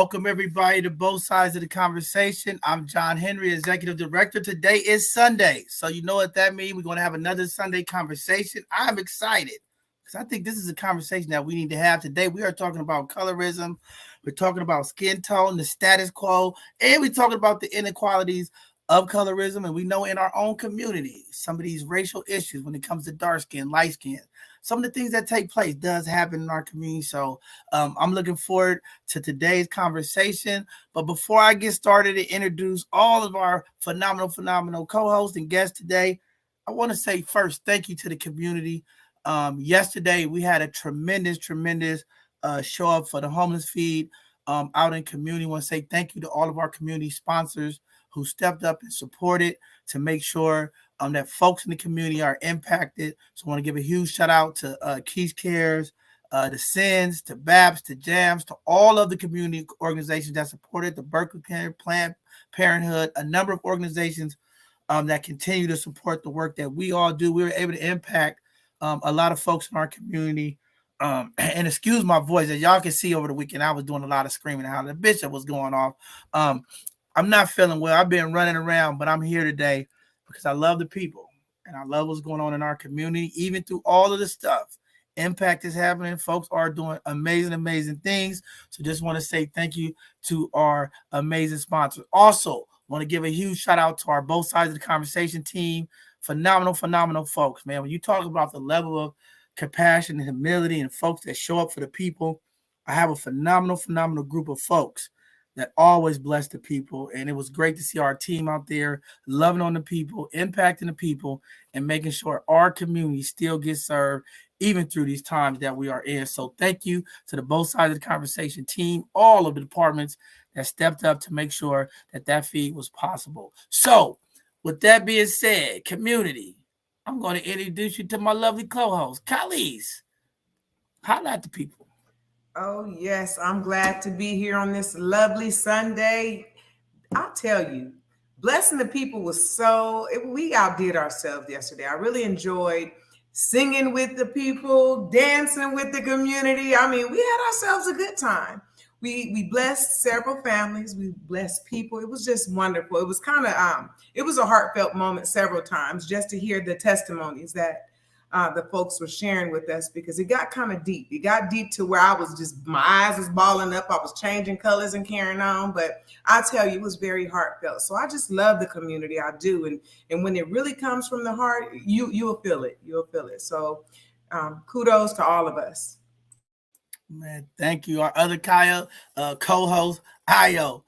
Welcome everybody to both sides of the conversation. I'm John Henry, Executive Director. Today is Sunday, so you know what that means. We're going to have another Sunday conversation. I'm excited because I think this is a conversation that we need to have today. We are talking about colorism. We're talking about skin tone, the status quo, and we're talking about the inequalities of colorism. And we know in our own community, some of these racial issues when it comes to dark skin, light skin, some of the things that take place does happen in our community. So I'm looking forward to today's conversation. But before I get started and introduce all of our phenomenal co-hosts and guests today, I want to say first, thank you to the community. Yesterday, we had a tremendous show up for the homeless feed out in community. I want to say thank you to all of our community sponsors who stepped up and supported to make sure that folks in the community are impacted. So I want to give a huge shout out to Keys Cares, to SINS, to BAPS, to JAMS, to all of the community organizations that supported the Berkeley Planned Parenthood, a number of organizations that continue to support the work that we all do. We were able to impact a lot of folks in our community. And excuse my voice, as y'all can see over the weekend, I was doing a lot of screaming and how the bishop was going off. I'm not feeling well. I've been running around, but I'm here today because I love the people and I love what's going on in our community. Even through all of the stuff, impact is happening. Folks are doing amazing things. So just want to say thank you to our amazing sponsors. Also, want to give a huge shout out to our both sides of the conversation team. Phenomenal folks, man. When you talk about the level of compassion and humility and folks that show up for the people, I have a phenomenal group of folks that always bless the people. And it was great to see our team out there loving on the people, impacting the people, and making sure our community still gets served even through these times that we are in. So thank you to the both sides of the conversation team, all of the departments that stepped up to make sure that that feed was possible. So with that being said, community, I'm going to introduce you to my lovely co-host, Khalees. Holla at the people. Oh, yes. I'm glad to be here on this lovely Sunday. I'll tell you, blessing the people was we outdid ourselves yesterday. I really enjoyed singing with the people, dancing with the community. I mean, we had ourselves a good time. We blessed several families. We blessed people. It was just wonderful. It was kind of, it was a heartfelt moment several times just to hear the testimonies that the folks were sharing with us, because it got kind of deep. It got deep to where I was just, my eyes was balling up. I was changing colors and carrying on. But I tell you, it was very heartfelt. So I just love the community. I do. And when it really comes from the heart, you'll feel it. You'll feel it. So kudos to all of us. Man, thank you. Our other Kaya co-host, Ayo.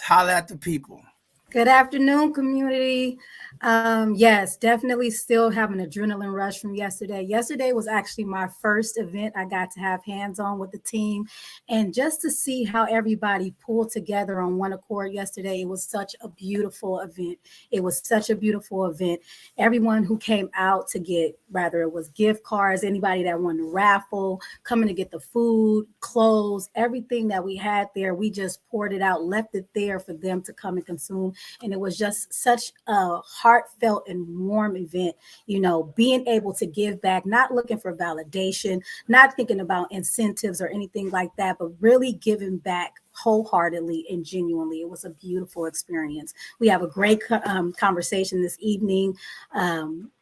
Holla at the people. Good afternoon, community. Yes, definitely still have an adrenaline rush from yesterday. Yesterday was actually my first event I got to have hands-on with the team. And just to see how everybody pulled together on one accord yesterday, it was such a beautiful event. Everyone who came out to get, whether it was gift cards, anybody that won the raffle, coming to get the food, clothes, everything that we had there, we just poured it out, left it there for them to come and consume. And it was just such a heartfelt and warm event, being able to give back, not looking for validation, not thinking about incentives or anything like that, but really giving back wholeheartedly and genuinely. It was a beautiful experience. We have a great conversation this evening.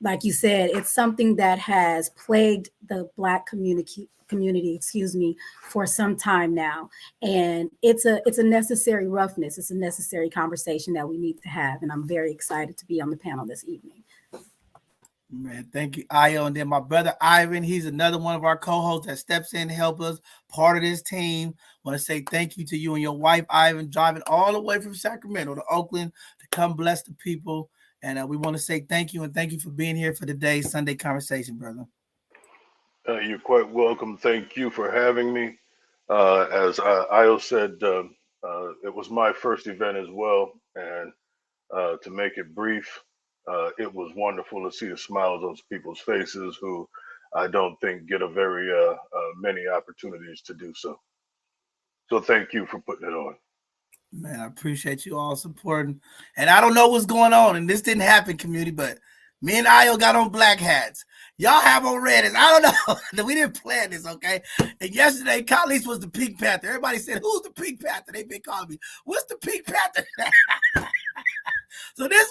Like you said, it's something that has plagued the Black community, for some time now. And it's a necessary roughness. It's a necessary conversation that we need to have. And I'm very excited to be on the panel this evening. Man, thank you, Ayo. And then my brother Ivan, he's another one of our co-hosts that steps in to help us, part of this team. Want to say thank you to you and your wife, Ivan, driving all the way from Sacramento to Oakland to come bless the people. And we want to say thank you, and thank you for being here for today's Sunday conversation, brother. You're quite welcome. Thank you for having me. As Ayo said, it was my first event as well. And to make it brief, it was wonderful to see the smiles on people's faces who I don't think get a very many opportunities to do so. So thank you for putting it on. Man, I appreciate you all supporting. And I don't know what's going on, and this didn't happen, community, but me and Ayo got on black hats. Y'all have on red. I don't know. We didn't plan this, okay? And yesterday, Collies was the Pink Panther. Everybody said, "Who's the Pink Panther?" They've been calling me. What's the Pink Panther? So this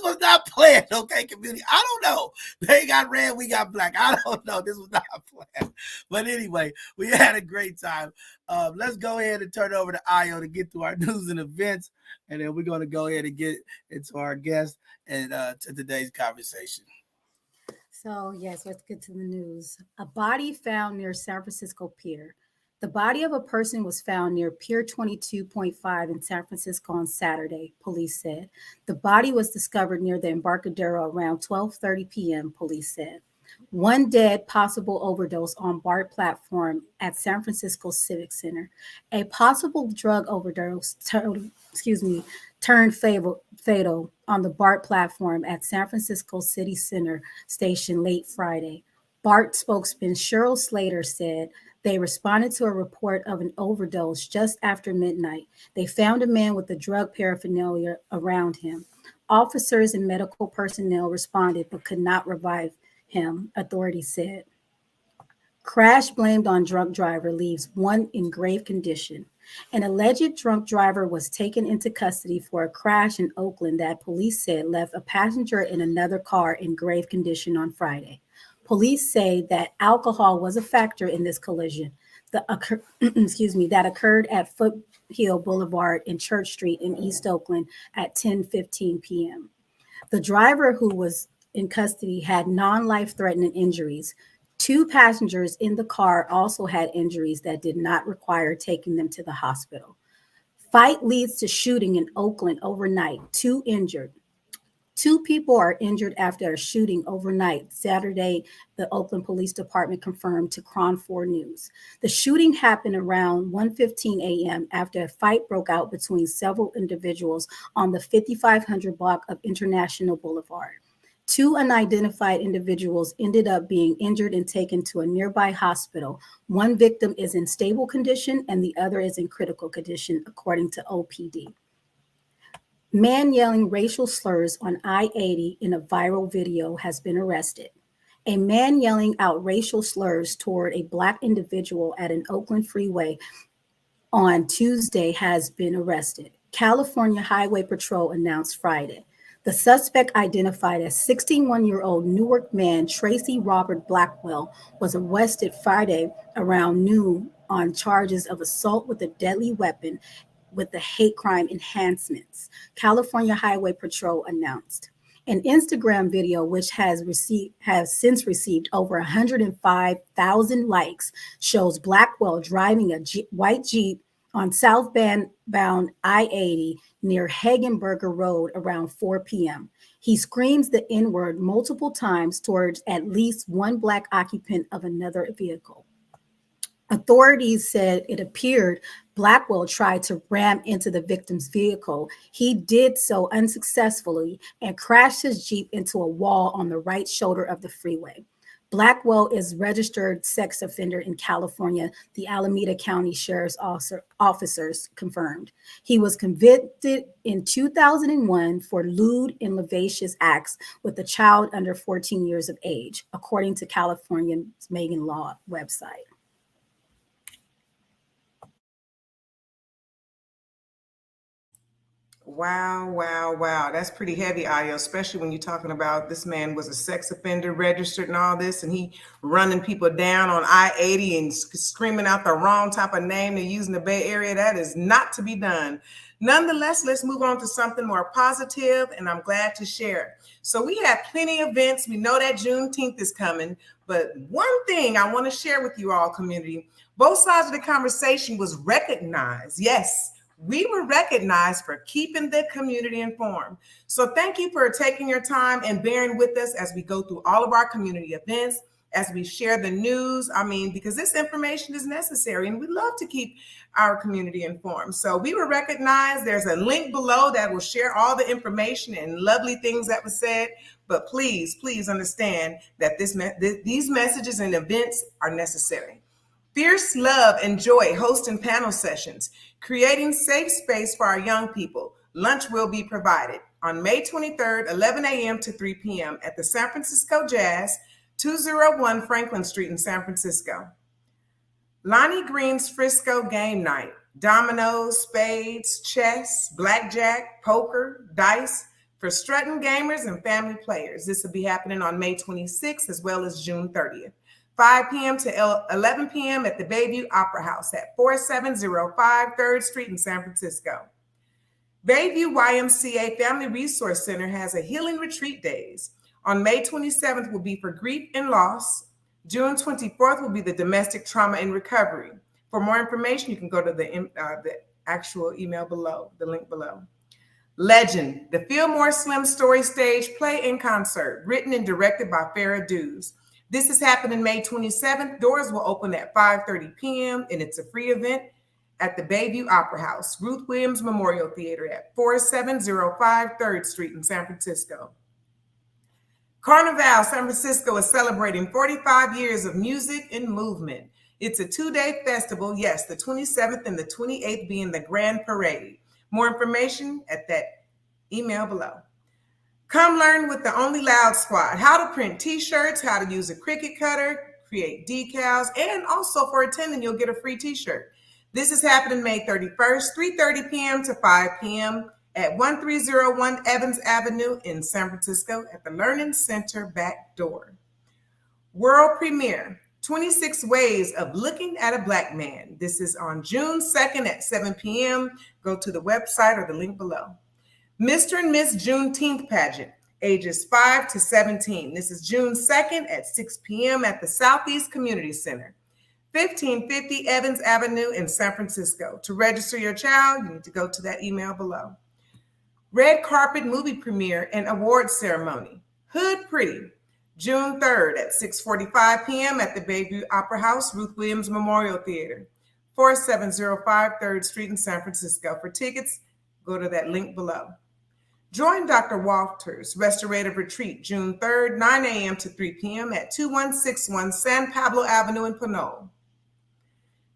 was not planned, okay, community. I don't know. They got red, we got black. I don't know. This was not planned. But anyway, we had a great time. Let's go ahead and turn it over to Ayo to get to our news and events, and then we're going to go ahead and get into our guest and to today's conversation. So, yes, let's get to the news. A body found near San Francisco Pier. The body of a person was found near Pier 22.5 in San Francisco on Saturday, police said. The body was discovered near the Embarcadero around 12:30 p.m., police said. One dead, possible overdose on BART platform at San Francisco Civic Center. A possible drug overdose turned fatal on the BART platform at San Francisco City Center station late Friday. BART spokesman Cheryl Slater said they responded to a report of an overdose just after midnight. They found a man with the drug paraphernalia around him. Officers and medical personnel responded but could not revive him, authorities said. Crash blamed on drunk driver leaves one in grave condition. An alleged drunk driver was taken into custody for a crash in Oakland that police said left a passenger in another car in grave condition on Friday. Police say that alcohol was a factor in this collision that occurred at Foothill Boulevard and Church Street in East Oakland at 10:15 p.m. The driver, who was in custody, had non-life-threatening injuries. Two passengers in the car also had injuries that did not require taking them to the hospital. Fight leads to shooting in Oakland overnight. Two injured. Two people are injured after a shooting overnight. Saturday, the Oakland Police Department confirmed to Chron 4 News. The shooting happened around 1:15 a.m. after a fight broke out between several individuals on the 5500 block of International Boulevard. Two unidentified individuals ended up being injured and taken to a nearby hospital. One victim is in stable condition and the other is in critical condition, according to OPD. Man yelling racial slurs on I-80 in a viral video has been arrested. A man yelling out racial slurs toward a Black individual at an Oakland freeway on Tuesday has been arrested, California Highway Patrol announced Friday. The suspect, identified as 61-year-old Newark man Tracy Robert Blackwell, was arrested Friday around noon on charges of assault with a deadly weapon with the hate crime enhancements, California Highway Patrol announced. An Instagram video, which has since received over 105,000 likes, shows Blackwell driving a white Jeep on southbound I-80 near Hagenberger Road around 4 p.m. He screams the N-word multiple times towards at least one Black occupant of another vehicle. Authorities said it appeared Blackwell tried to ram into the victim's vehicle. He did so unsuccessfully and crashed his Jeep into a wall on the right shoulder of the freeway. Blackwell is registered sex offender in California, the Alameda County Sheriff's officers confirmed. He was convicted in 2001 for lewd and lascivious acts with a child under 14 years of age, according to California's Megan Law website. Wow, wow, wow. That's pretty heavy, Ayo, especially when you're talking about this man was a sex offender, registered and all this, and he running people down on I-80 and screaming out the wrong type of name they're using the Bay Area. That is not to be done. Nonetheless, let's move on to something more positive, and I'm glad to share. So we have plenty of events. We know that Juneteenth is coming, but one thing I want to share with you all, community, both sides of the conversation was recognized. Yes, we were recognized for keeping the community informed. So thank you for taking your time and bearing with us as we go through all of our community events, as we share the news. I mean, because this information is necessary and we love to keep our community informed. So we were recognized. There's a link below that will share all the information and lovely things that was said. But please, please understand that these messages and events are necessary. Fierce Love and Joy hosting panel sessions, creating safe space for our young people. Lunch will be provided. on May 23rd, 11 a.m. to 3 p.m. at the San Francisco Jazz, 201 Franklin Street in San Francisco. Lonnie Green's Frisco Game Night. Dominoes, spades, chess, blackjack, poker, dice for strutting gamers and family players. This will be happening on May 26th as well as June 30th. 5 p.m. to 11 p.m. at the Bayview Opera House at 4705 3rd Street in San Francisco. Bayview YMCA Family Resource Center has a healing retreat days. On May 27th will be for grief and loss. June 24th will be the domestic trauma and recovery. For more information, you can go to the actual email below, the link below. Legend, the Fillmore Slim Story Stage Play and Concert, written and directed by Farrah Dews. This is happening May 27th. Doors will open at 5:30 p.m. and it's a free event at the Bayview Opera House, Ruth Williams Memorial Theater at 4705 3rd Street in San Francisco. Carnival San Francisco is celebrating 45 years of music and movement. It's a 2-day festival, yes, the 27th and the 28th being the Grand Parade. More information at that email below. Come learn with the Only Loud Squad, how to print t-shirts, how to use a Cricut cutter, create decals, and also for attending, you'll get a free t-shirt. This is happening May 31st, 3:30 p.m. to 5 p.m. at 1301 Evans Avenue in San Francisco at the Learning Center back door. World premiere, 26 Ways of Looking at a Black Man. This is on June 2nd at 7 p.m. Go to the website or the link below. Mr. and Miss Juneteenth pageant, ages 5 to 17. This is June 2nd at 6 p.m. at the Southeast Community Center, 1550 Evans Avenue in San Francisco. To register your child, you need to go to that email below. Red Carpet Movie Premiere and Award Ceremony, Hood Pretty, June 3rd at 6:45 p.m. at the Bayview Opera House, Ruth Williams Memorial Theater, 4705 3rd Street in San Francisco. For tickets, go to that link below. Join Dr. Walters Restorative Retreat, June 3rd, 9 a.m. to 3 p.m. at 2161 San Pablo Avenue in Pinole.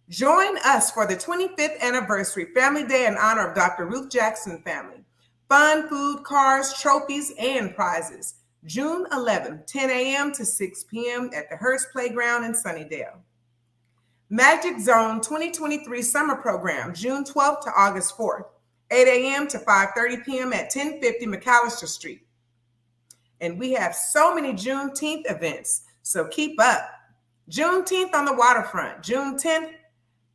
Join us for the 25th Anniversary Family Day in honor of Dr. Ruth Jackson family. Fun, food, cars, trophies, and prizes. June 11th, 10 a.m. to 6 p.m. at the Hearst Playground in Sunnydale. Magic Zone 2023 Summer Program, June 12th to August 4th. 8 a.m. to 5:30 p.m. at 1050 McAllister Street. And we have so many Juneteenth events, so keep up. Juneteenth on the waterfront, June 10th,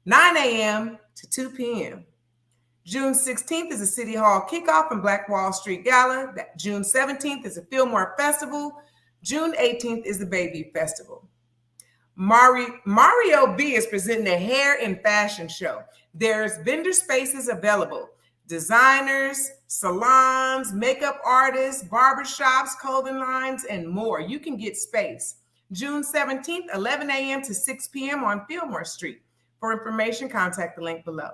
9 a.m. to 2 p.m. June 16th is a City Hall kickoff and Black Wall Street Gala. June 17th is a Fillmore Festival. June 18th is the Bayview Festival. Mario B is presenting a hair and fashion show. There's vendor spaces available. Designers, salons, makeup artists, barbershops, clothing lines, and more. You can get space. June 17th, 11 a.m. to 6 p.m. on Fillmore Street. For information, contact the link below.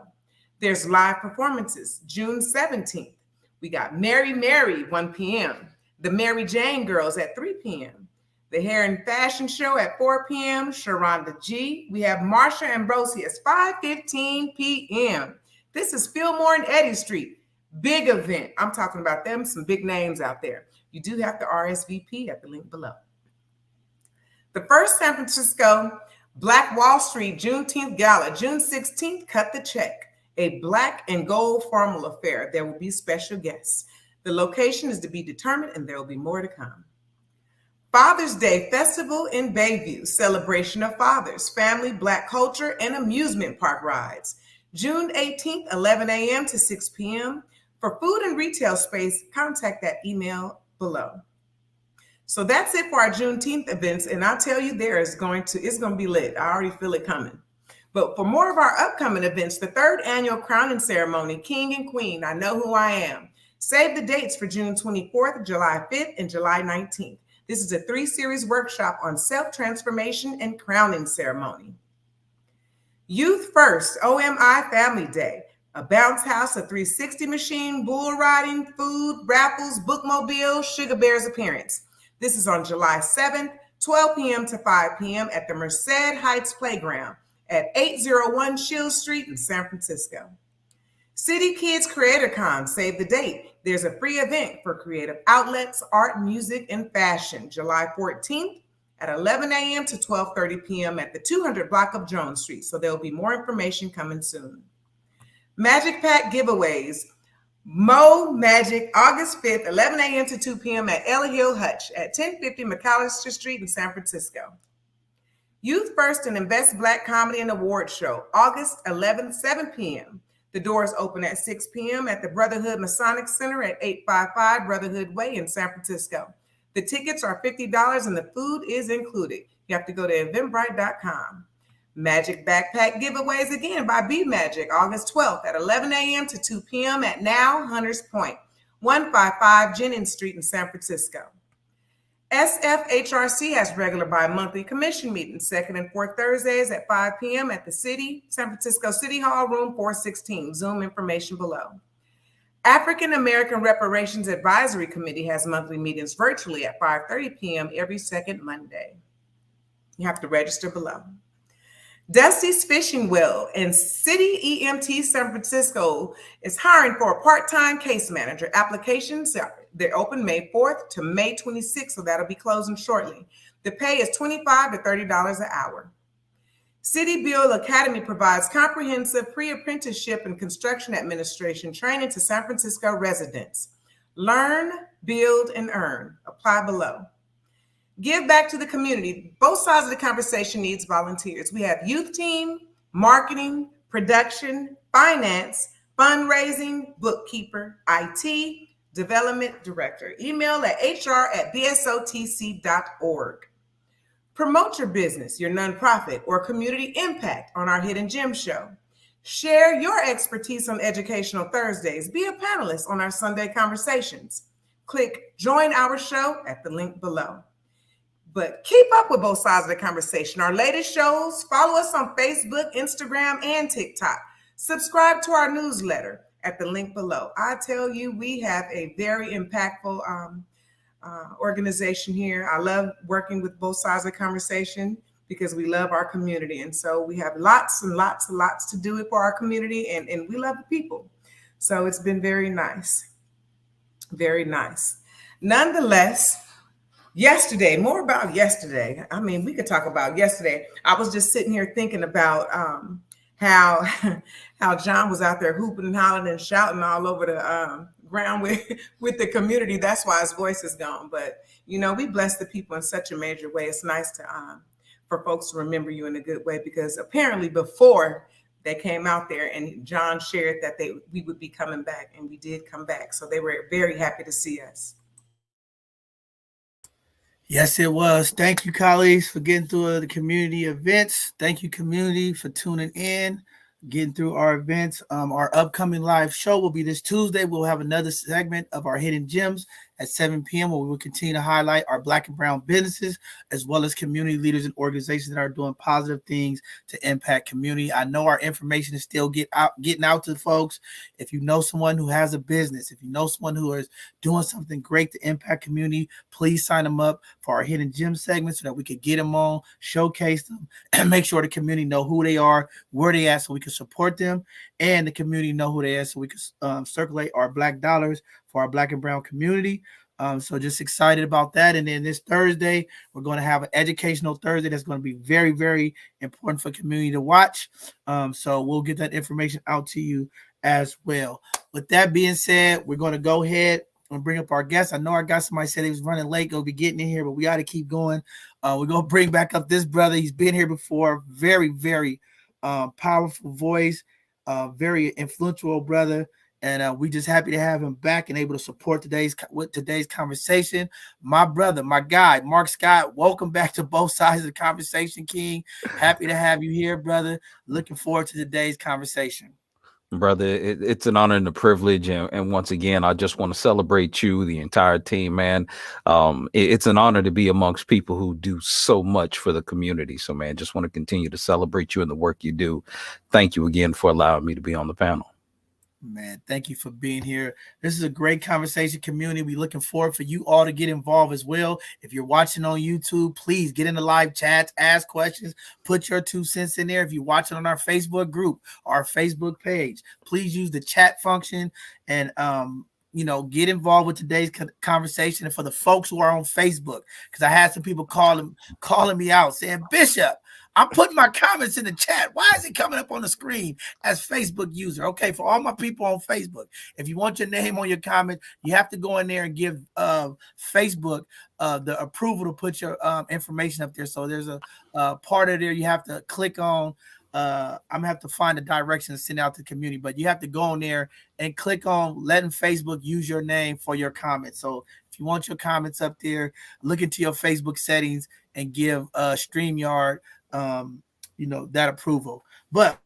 There's live performances. June 17th, we got Mary Mary, 1 p.m. The Mary Jane Girls at 3 p.m. The Hair and Fashion Show at 4 p.m. Sharonda G. We have Marsha Ambrosius, 5:15 p.m. This is Fillmore and Eddy Street. Big event. I'm talking about them, some big names out there. You do have to RSVP at the link below. The first San Francisco Black Wall Street Juneteenth Gala, June 16th, Cut the Check, a black and gold formal affair. There will be special guests. The location is to be determined and there will be more to come. Father's Day Festival in Bayview, celebration of fathers, family, Black culture, and amusement park rides. June 18th, 11 a.m. to 6 p.m. For food and retail space, contact that email below. So that's it for our Juneteenth events. And I'll tell you, it's going to be lit. I already feel it coming. But for more of our upcoming events, the 3rd annual crowning ceremony, King and Queen, I Know Who I Am. Save the dates for June 24th, July 5th, and July 19th. This is a 3-series workshop on self-transformation and crowning ceremony. Youth First OMI Family Day, a bounce house, a 360 machine, bull riding, food, raffles, bookmobile, Sugar Bears appearance. This is on July 7th, 12 p.m. to 5 p.m. at the Merced Heights Playground at 801 Shield Street in San Francisco. City Kids Creator Con, save the date. There's a free event for creative outlets, art, music, and fashion, July 14th at 11 a.m. to 12:30 p.m. at the 200 block of Jones Street. So there'll be more information coming soon. Magic Pack giveaways. Mo Magic, August 5th, 11 a.m. to 2 p.m. at Ella Hill Hutch at 1050 McAllister Street in San Francisco. Youth First and Invest Black Comedy and Award Show, August 11th, 7 p.m. The doors open at 6 p.m. at the Brotherhood Masonic Center at 855 Brotherhood Way in San Francisco. The tickets are $50 and the food is included. You have to go to eventbrite.com. Magic Backpack giveaways again by B Magic, August 12th at 11 a.m. to 2 p.m. at Now Hunters Point, 155 Jennings Street in San Francisco. SFHRC has regular bi-monthly commission meetings, second and fourth Thursdays at 5 p.m. at the San Francisco City Hall, room 416. Zoom information below. African American Reparations Advisory Committee has monthly meetings virtually at 5:30 p.m. every second Monday. You have to register below. Dusty's Fishing Well and City EMT San Francisco is hiring for a part-time case manager. Applications, they're open May 4th to May 26th, so that'll be closing shortly. The pay is $25 to $30 an hour. City Build Academy provides comprehensive pre-apprenticeship and construction administration training to San Francisco residents. Learn, build, and earn. Apply below. Give back to the community. Both sides of the conversation needs volunteers. We have youth team, marketing, production, finance, fundraising, bookkeeper, IT, development director. Email at hr@bsotc.org. Promote your business, your nonprofit, or community impact on our Hidden Gem show. Share your expertise on Educational Thursdays. Be a panelist on our Sunday conversations. Click Join Our Show at the link below. But keep up with both sides of the conversation. Our latest shows, follow us on Facebook, Instagram, and TikTok. Subscribe to our newsletter at the link below. I tell you, we have a very impactful organization here. I love working with both sides of the conversation because we love our community. And so we have lots and lots and lots to do it for our community, and we love the people. So it's been very nice. Very nice. Nonetheless, yesterday, more about yesterday. I mean, we could talk about yesterday. I was just sitting here thinking about how John was out there hooping and hollering and shouting all over the ground with the community. That's why his voice is gone. But, you know, we bless the people in such a major way. It's nice to for folks to remember you in a good way, because apparently before they came out there and John shared that we would be coming back, and we did come back. So they were very happy to see us. Yes, it was. Thank you, colleagues, for getting through the community events. Thank you, community, for tuning in, getting through our events. Our upcoming live show will be this Tuesday. We'll have another segment of our Hidden Gems at 7 p.m. where we will continue to highlight our Black and brown businesses, as well as community leaders and organizations that are doing positive things to impact community. I know our information is still getting out to folks. If you know someone who has a business, if you know someone who is doing something great to impact community, please sign them up for our Hidden Gem segment so that we could get them on, showcase them, and make sure the community know who they are, where they at, so we can support them, and the community know who they are so we can circulate our Black dollars for our Black and brown community. So just excited about that. And then this Thursday, we're going to have an educational Thursday that's going to be very, very important for community to watch. So we'll get that information out to you as well. With that being said, we're going to go ahead and bring up our guests. I know our guest, somebody said he was running late, going to be getting in here, but we got to keep going. We're going to bring back up this brother. He's been here before. Very, very powerful voice, very influential brother. And we just happy to have him back and able to support today's conversation. My brother, my guy, Mark Scott, welcome back to Both Sides of the Conversation, King. Happy to have you here, brother. Looking forward to today's conversation. Brother, it's an honor and a privilege. And once again, I just want to celebrate you, the entire team, man. It's an honor to be amongst people who do so much for the community. So, man, just want to continue to celebrate you and the work you do. Thank you again for allowing me to be on the panel. Man, thank you for being here. This is a great conversation, community. We're looking forward for you all to get involved as well. If you're watching on YouTube, please get in the live chats, ask questions, put your 2 cents in there. If you're watching on our Facebook group, our Facebook page, please use the chat function and get involved with today's conversation. And for the folks who are on Facebook, because I had some people calling me out saying, Bishop, I'm putting my comments in the chat. Why is it coming up on the screen as Facebook user? Okay, for all my people on Facebook, if you want your name on your comment, you have to go in there and give Facebook the approval to put your information up there. So there's a part of there you have to click on. I'm gonna have to find the direction to send out to the community, but you have to go on there and click on letting Facebook use your name for your comments. So if you want your comments up there, look into your Facebook settings and give StreamYard that approval. But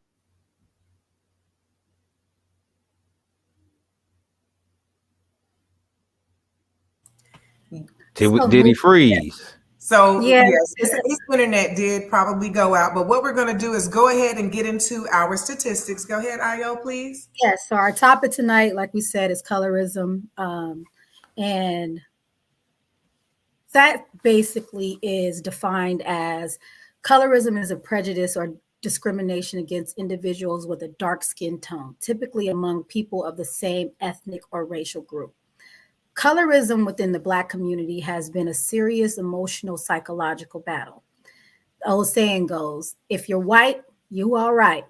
did he freeze? So Yeah. yes, his internet did probably go out. But what we're going to do is go ahead and get into our statistics. Go ahead, Io, please. Yes. So our topic tonight, like we said, is colorism, and that basically is defined as colorism is a prejudice or discrimination against individuals with a dark skin tone, typically among people of the same ethnic or racial group. Colorism within the Black community has been a serious emotional, psychological battle. The old saying goes, if you're white, you all right.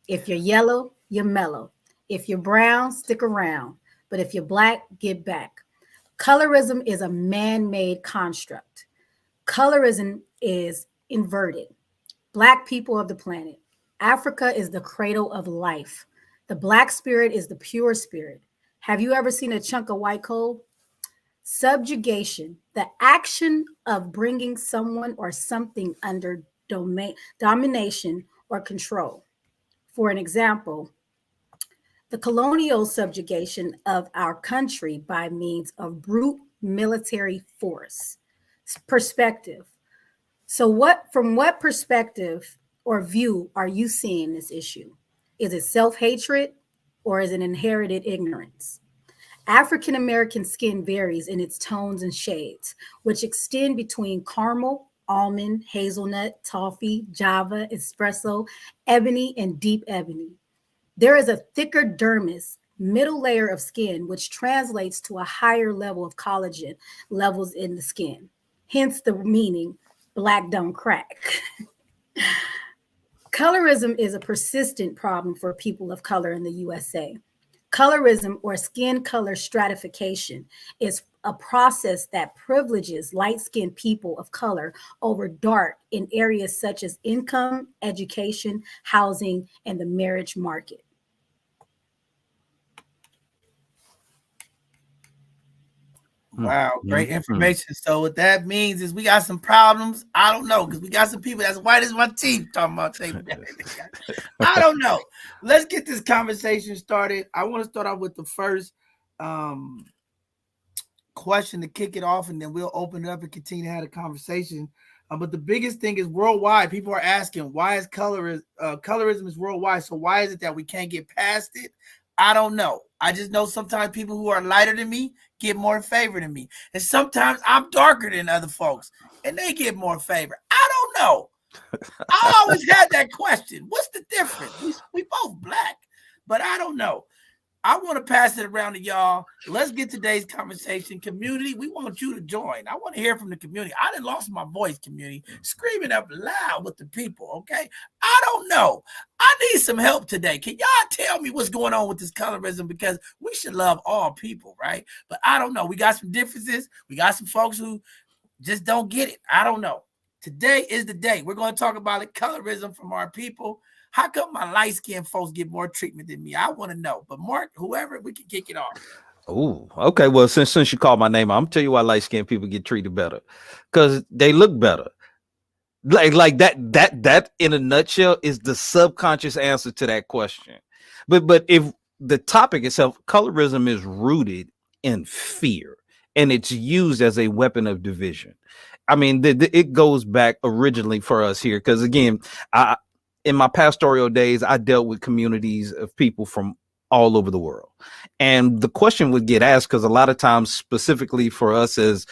If you're yellow, you're mellow. If you're brown, stick around. But if you're Black, get back. Colorism is a man-made construct. Colorism is inverted. Black people of the planet. Africa is the cradle of life. The Black spirit is the pure spirit. Have you ever seen a chunk of white coal? Subjugation, the action of bringing someone or something under domination or control. For an example, the colonial subjugation of our country by means of brute military force. Perspective. So from what perspective or view are you seeing this issue? Is it self-hatred or is it inherited ignorance? African American skin varies in its tones and shades, which extend between caramel, almond, hazelnut, toffee, java, espresso, ebony, and deep ebony. There is a thicker dermis, middle layer of skin, which translates to a higher level of collagen levels in the skin. Hence the meaning, Black don't crack. Colorism is a persistent problem for people of color in the USA. Colorism, or skin color stratification, is a process that privileges light-skinned people of color over dark in areas such as income, education, housing, and the marriage market. Wow, great information. So what that means is we got some problems. I don't know, because we got some people that's white as my teeth talking about taking I don't know. Let's get this conversation started. I want to start off with the first question to kick it off, and then we'll open it up and continue to have a conversation. But the biggest thing is worldwide. People are asking, why is colorism is worldwide? So why is it that we can't get past it? I don't know. I just know sometimes people who are lighter than me get more favor than me. And sometimes I'm darker than other folks and they get more favor. I don't know. I always had that question. What's the difference? We both Black, but I don't know. I want to pass it around to y'all. Let's get today's conversation. Community, we want you to join. I want to hear from the community. I done lost my voice, community, screaming up loud with the people, okay? I don't know. I need some help today. Can y'all tell me what's going on with this colorism? Because we should love all people, right? But I don't know. We got some differences. We got some folks who just don't get it. I don't know. Today is the day. We're going to talk about it, colorism from our people. How come my light-skinned folks get more treatment than me? I want to know. But Mark, whoever, we can kick it off. Oh, okay. Well, since you called my name, I'm gonna tell you why light-skinned people get treated better. Because they look better. Like that in a nutshell is the subconscious answer to that question. But if the topic itself, colorism is rooted in fear and it's used as a weapon of division. I mean, it goes back originally for us here. Because again, in my pastoral days, I dealt with communities of people from all over the world. And the question would get asked because a lot of times, specifically for us as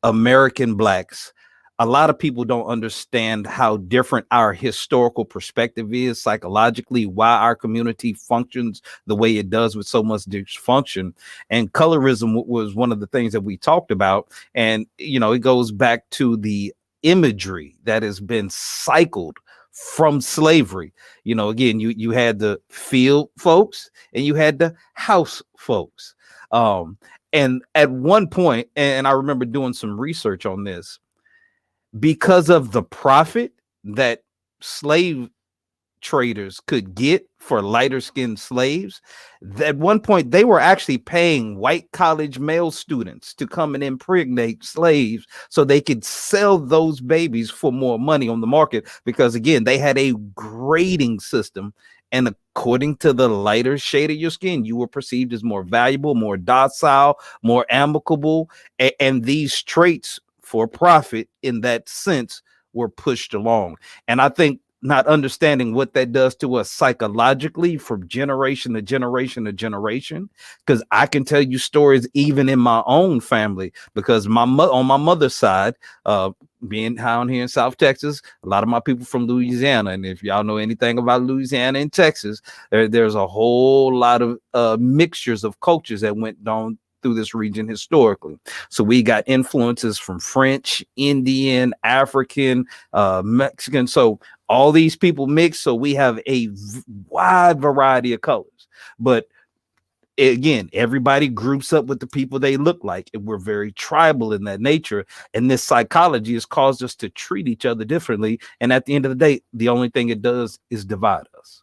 American Blacks, a lot of people don't understand how different our historical perspective is psychologically, why our community functions the way it does with so much dysfunction. And colorism was one of the things that we talked about. And, you know, it goes back to the imagery that has been cycled from slavery. You know, again, you had the field folks and you had the house folks. And at one point, and I remember doing some research on this, because of the profit that slave traders could get for lighter skinned slaves, at one point they were actually paying white college male students to come and impregnate slaves so they could sell those babies for more money on the market, because again, they had a grading system. And according to the lighter shade of your skin, you were perceived as more valuable, more docile, more amicable. And these traits for profit in that sense were pushed along. And I think not understanding what that does to us psychologically from generation to generation to generation, because I can tell you stories even in my own family, because on my mother's side, being down here in South Texas, a lot of my people from Louisiana, and if y'all know anything about Louisiana and Texas, there's a whole lot of mixtures of cultures that went down through this region historically. So we got influences from French, Indian, African, Mexican. So all these people mix. So we have a wide variety of colors. But again, everybody groups up with the people they look like, and we're very tribal in that nature. And this psychology has caused us to treat each other differently. And at the end of the day, the only thing it does is divide us.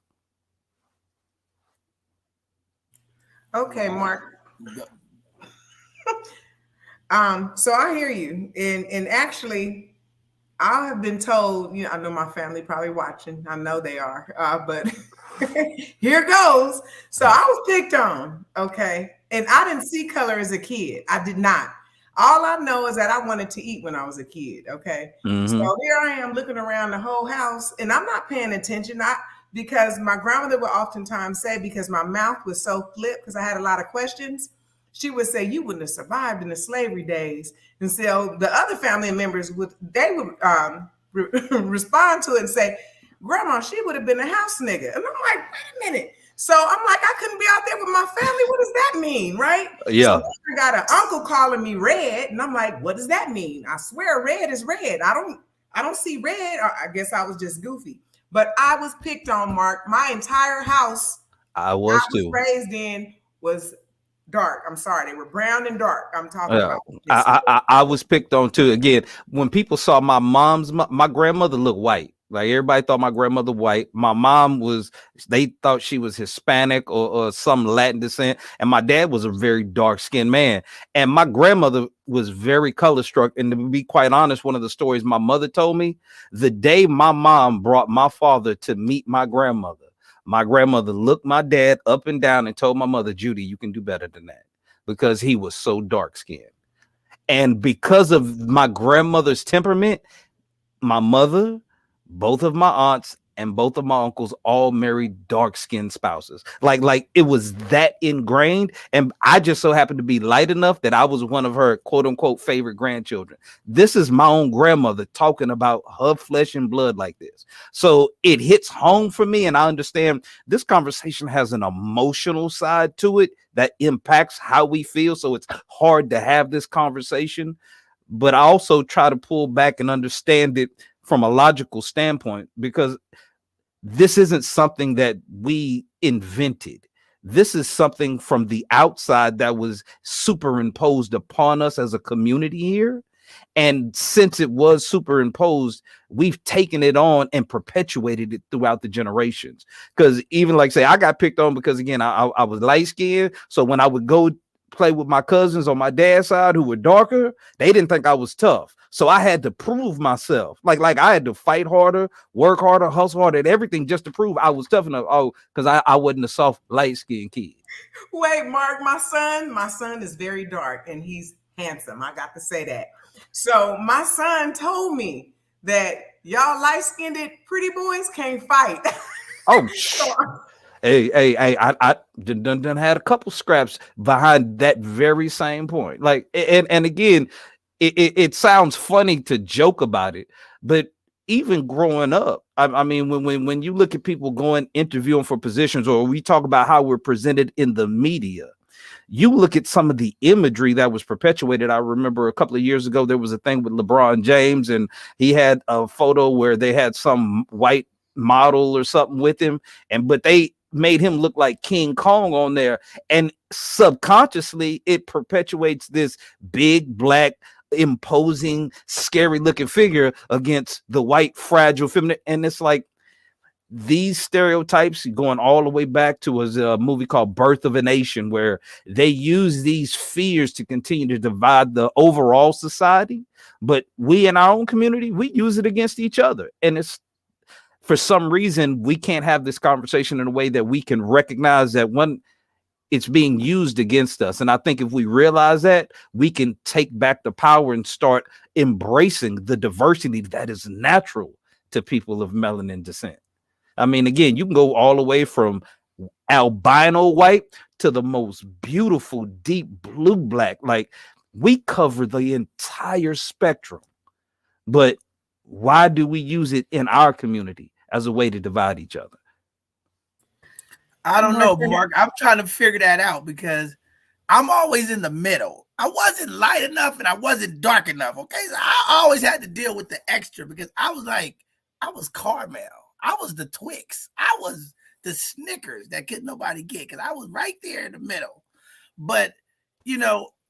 Okay, Mark. So I hear you, and actually, I have been told, you know, I know my family probably watching. I know they are, but here goes. So I was picked on, okay, and I didn't see color as a kid. I did not. All I know is that I wanted to eat when I was a kid, okay. Mm-hmm. So here I am looking around the whole house, and I'm not paying attention. Because my grandmother would oftentimes say, because my mouth was so flipped, because I had a lot of questions, she would say, you wouldn't have survived in the slavery days. And so the other family members would respond to it and say, Grandma, she would have been a house nigga. And I'm like, wait a minute. So I'm like, I couldn't be out there with my family. What does that mean? Right? Yeah. So I got an uncle calling me red. And I'm like, what does that mean? I swear red is red. I don't see red. I guess I was just goofy. But I was picked on, Mark. My entire house I was too. Raised in was dark. I'm sorry, they were brown and dark. I'm talking about. I was picked on too. Again, when people saw my grandmother looked white. Like everybody thought my grandmother white. My mom they thought she was Hispanic or some Latin descent. And my dad was a very dark skinned man. And my grandmother was very color struck. And to be quite honest, one of the stories my mother told me, the day my mom brought my father to meet my grandmother looked my dad up and down and told my mother, Judy, you can do better than that, because he was so dark skinned. And because of my grandmother's temperament, my mother, both of my aunts, and both of my uncles all married dark-skinned spouses. Like it was that ingrained. And I just so happened to be light enough that I was one of her quote unquote favorite grandchildren. This is my own grandmother talking about her flesh and blood like this. So it hits home for me. And I understand this conversation has an emotional side to it that impacts how we feel. So it's hard to have this conversation. But I also try to pull back and understand it from a logical standpoint, because this isn't something that we invented. This is something from the outside that was superimposed upon us as a community here. And since it was superimposed, we've taken it on and perpetuated it throughout the generations. Because even like say, I got picked on because, again, I was light skinned. So when I would go play with my cousins on my dad's side who were darker, they didn't think I was tough. So I had to prove myself. Like I had to fight harder, work harder, hustle harder, and everything just to prove I was tough enough. Oh, because I wasn't a soft, light-skinned kid. Wait, Mark, my son is very dark and he's handsome. I got to say that. So my son told me that y'all light-skinned pretty boys can't fight. Oh, Hey, I done had a couple scraps behind that very same point. Like, and again, it sounds funny to joke about it, but even growing up, I mean, when you look at people going interviewing for positions, or we talk about how we're presented in the media, you look at some of the imagery that was perpetuated. I remember a couple of years ago, there was a thing with LeBron James, and he had a photo where they had some white model or something with him, but they made him look like King Kong on there. And subconsciously, it perpetuates this big, black, imposing, scary looking figure against the white, fragile, feminine. And it's like, these stereotypes going all the way back to a movie called Birth of a Nation, where they use these fears to continue to divide the overall society. But we in our own community, we use it against each other. And it's, for some reason, we can't have this conversation in a way that we can recognize that when it's being used against us. And I think if we realize that, we can take back the power and start embracing the diversity that is natural to people of melanin descent. I mean, again, you can go all the way from albino white to the most beautiful deep blue black. Like, we cover the entire spectrum. But why do we use it in our community as a way to divide each other? I don't know, Mark. I'm trying to figure that out because I'm always in the middle. I wasn't light enough and I wasn't dark enough. Okay. So I always had to deal with the extra because I was caramel. I was the Twix. I was the Snickers that could nobody get because I was right there in the middle. But,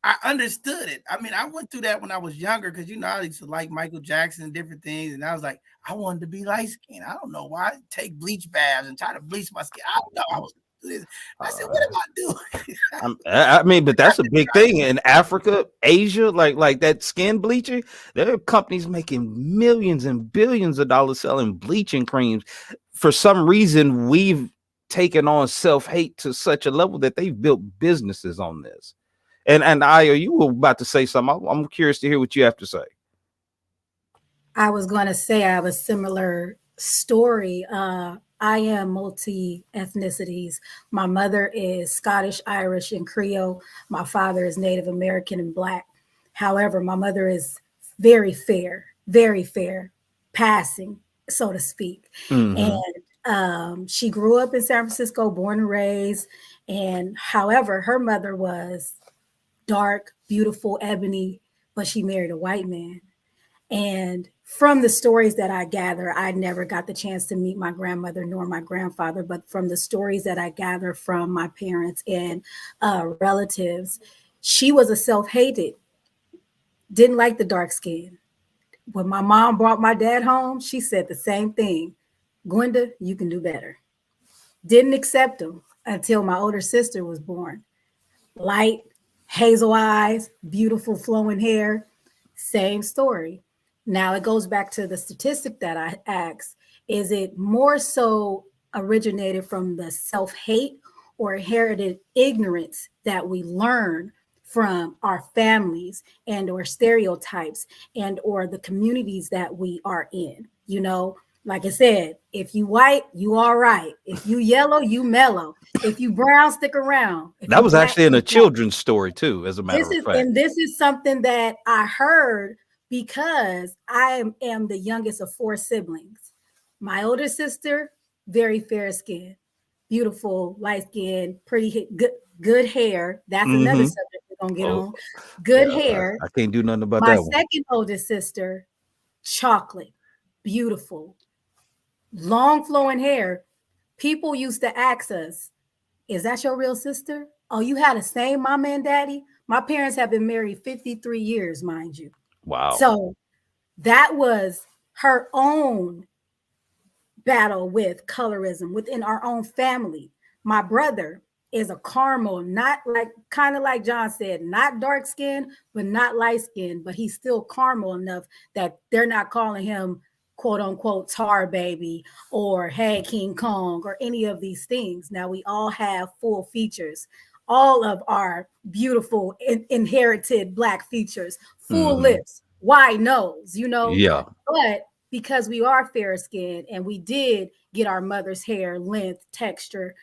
I understood it. I mean, I went through that when I was younger because, I used to like Michael Jackson and different things. And I was like, I wanted to be light skinned. I don't know why. I'd take bleach baths and try to bleach my skin. I don't know. I said, what am I doing? I mean, but that's a big thing in Africa, Asia, like that skin bleaching. There are companies making millions and billions of dollars selling bleaching creams. For some reason, we've taken on self-hate to such a level that they've built businesses on this. And Aya, you were about to say something. I'm curious to hear what you have to say. I was going to say I have a similar story. I am multi-ethnicities. My mother is Scottish, Irish, and Creole. My father is Native American and Black. However, my mother is very fair, passing, so to speak. Mm-hmm. And she grew up in San Francisco, born and raised. And however, her mother was dark, beautiful, ebony, but she married a white man. And from the stories that I gather, I never got the chance to meet my grandmother nor my grandfather, but from the stories that I gather from my parents and relatives, she was a self-hated, didn't like the dark skin. When my mom brought my dad home, she said the same thing. Gwenda, you can do better. Didn't accept him until my older sister was born. Light, hazel eyes, beautiful flowing hair, same story. Now it goes back to the statistic that I asked. Is it more so originated from the self-hate or inherited ignorance that we learn from our families and or stereotypes and or the communities that we are in? Like I said, if you white, you all right. If you yellow, you mellow. If you brown, stick around. That was actually in a children's story too, as a matter of fact. And this is something that I heard because I am the youngest of 4 siblings. My older sister, very fair skin, beautiful, light skin, pretty good hair. That's another subject we're gonna get on. Good hair. I can't do nothing about that. My second oldest sister, chocolate, beautiful. Long flowing hair. People used to ask us, is that your real sister? Oh, you had the same mama and daddy? My parents have been married 53 years, mind you. Wow. So that was her own battle with colorism within our own family. My brother is a caramel, not like, kind of like John said, not dark skin, but not light skin, but he's still caramel enough that they're not calling him quote unquote tar baby or hey King Kong or any of these things. Now we all have full features, all of our beautiful inherited Black features, full lips, wide nose, Yeah. But because we are fair skinned and we did get our mother's hair length, texture,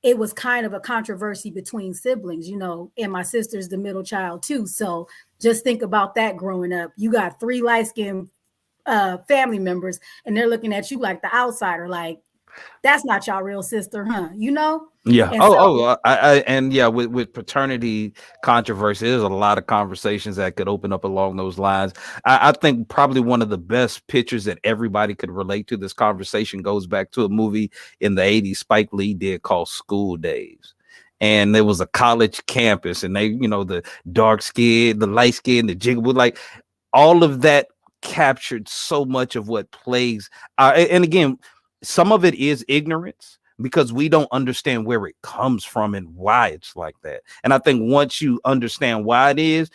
it was kind of a controversy between siblings, and my sister's the middle child too. So Just think about that growing up. You got 3 light-skinned family members, and they're looking at you like the outsider, like, that's not y'all real sister, huh? You know? Yeah. And so And yeah, with paternity controversy, there's a lot of conversations that could open up along those lines. I think probably one of the best pictures that everybody could relate to this conversation goes back to a movie in the 80s Spike Lee did called School Days. And there was a college campus, and they, the dark skin, the light skin, the jiggle, like all of that captured so much of what plagues. And again, some of it is ignorance because we don't understand where it comes from and why it's like that. And I think once you understand why it is,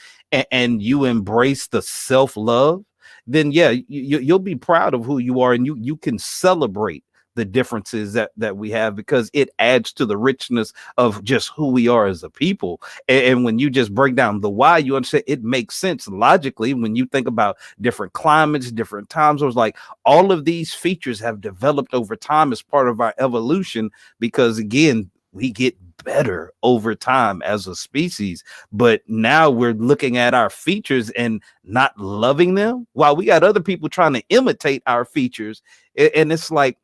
and you embrace the self-love, then yeah, you'll be proud of who you are, and you can celebrate the differences that we have, because it adds to the richness of just who we are as a people. And when you just break down the why, you understand it makes sense logically when you think about different climates, different times. It was like all of these features have developed over time as part of our evolution, because again, we get better over time as a species. But now we're looking at our features and not loving them, while we got other people trying to imitate our features. And it's like,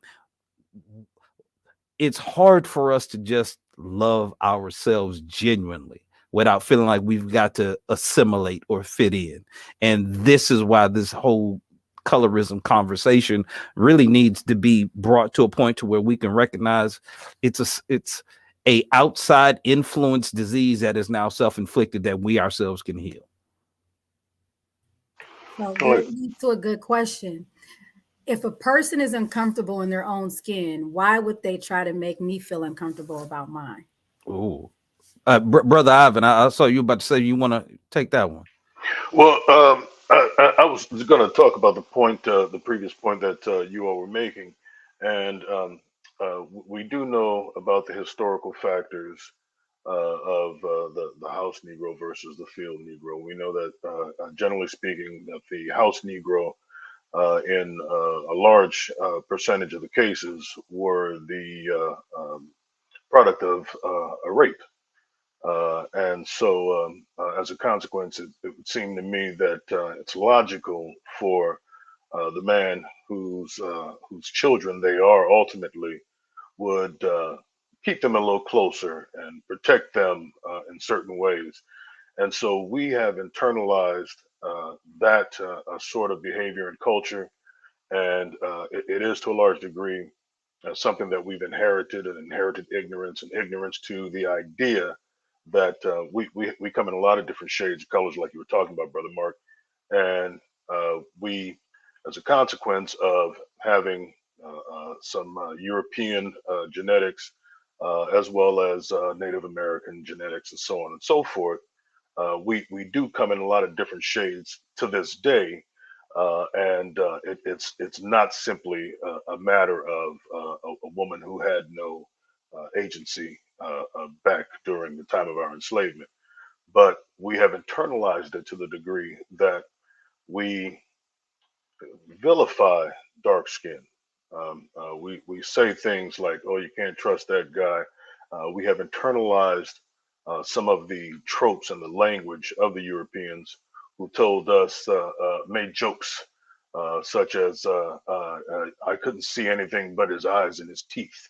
it's hard for us to just love ourselves genuinely without feeling like we've got to assimilate or fit in. And this is why this whole colorism conversation really needs to be brought to a point to where we can recognize it's a outside influence disease that is now self-inflicted, that we ourselves can heal. so All right. this leads to a good question. If a person is uncomfortable in their own skin, why would they try to make me feel uncomfortable about mine? Ooh. Brother Ivan, I saw you about to say you want to take that one. Well, I was going to talk about the point, the previous point that you all were making, and we do know about the historical factors of the house Negro versus the field Negro. We know that, generally speaking, that the house Negro, in a large percentage of the cases, were the product of a rape. And so, as a consequence, it would seem to me that it's logical for the man whose children they are ultimately would keep them a little closer and protect them in certain ways. And so we have internalized that sort of behavior and culture, and it is to a large degree something that we've inherited, and inherited ignorance, and ignorance to the idea that we come in a lot of different shades of colors, like you were talking about, Brother Mark. And we, as a consequence of having some European genetics, as well as Native American genetics, and so on and so forth, we do come in a lot of different shades to this day. And it's not simply a matter of a woman who had no agency back during the time of our enslavement, but we have internalized it to the degree that we vilify dark skin. We say things like, "Oh, you can't trust that guy." We have internalized some of the tropes and the language of the Europeans, who told us, made jokes such as, "I couldn't see anything but his eyes and his teeth,"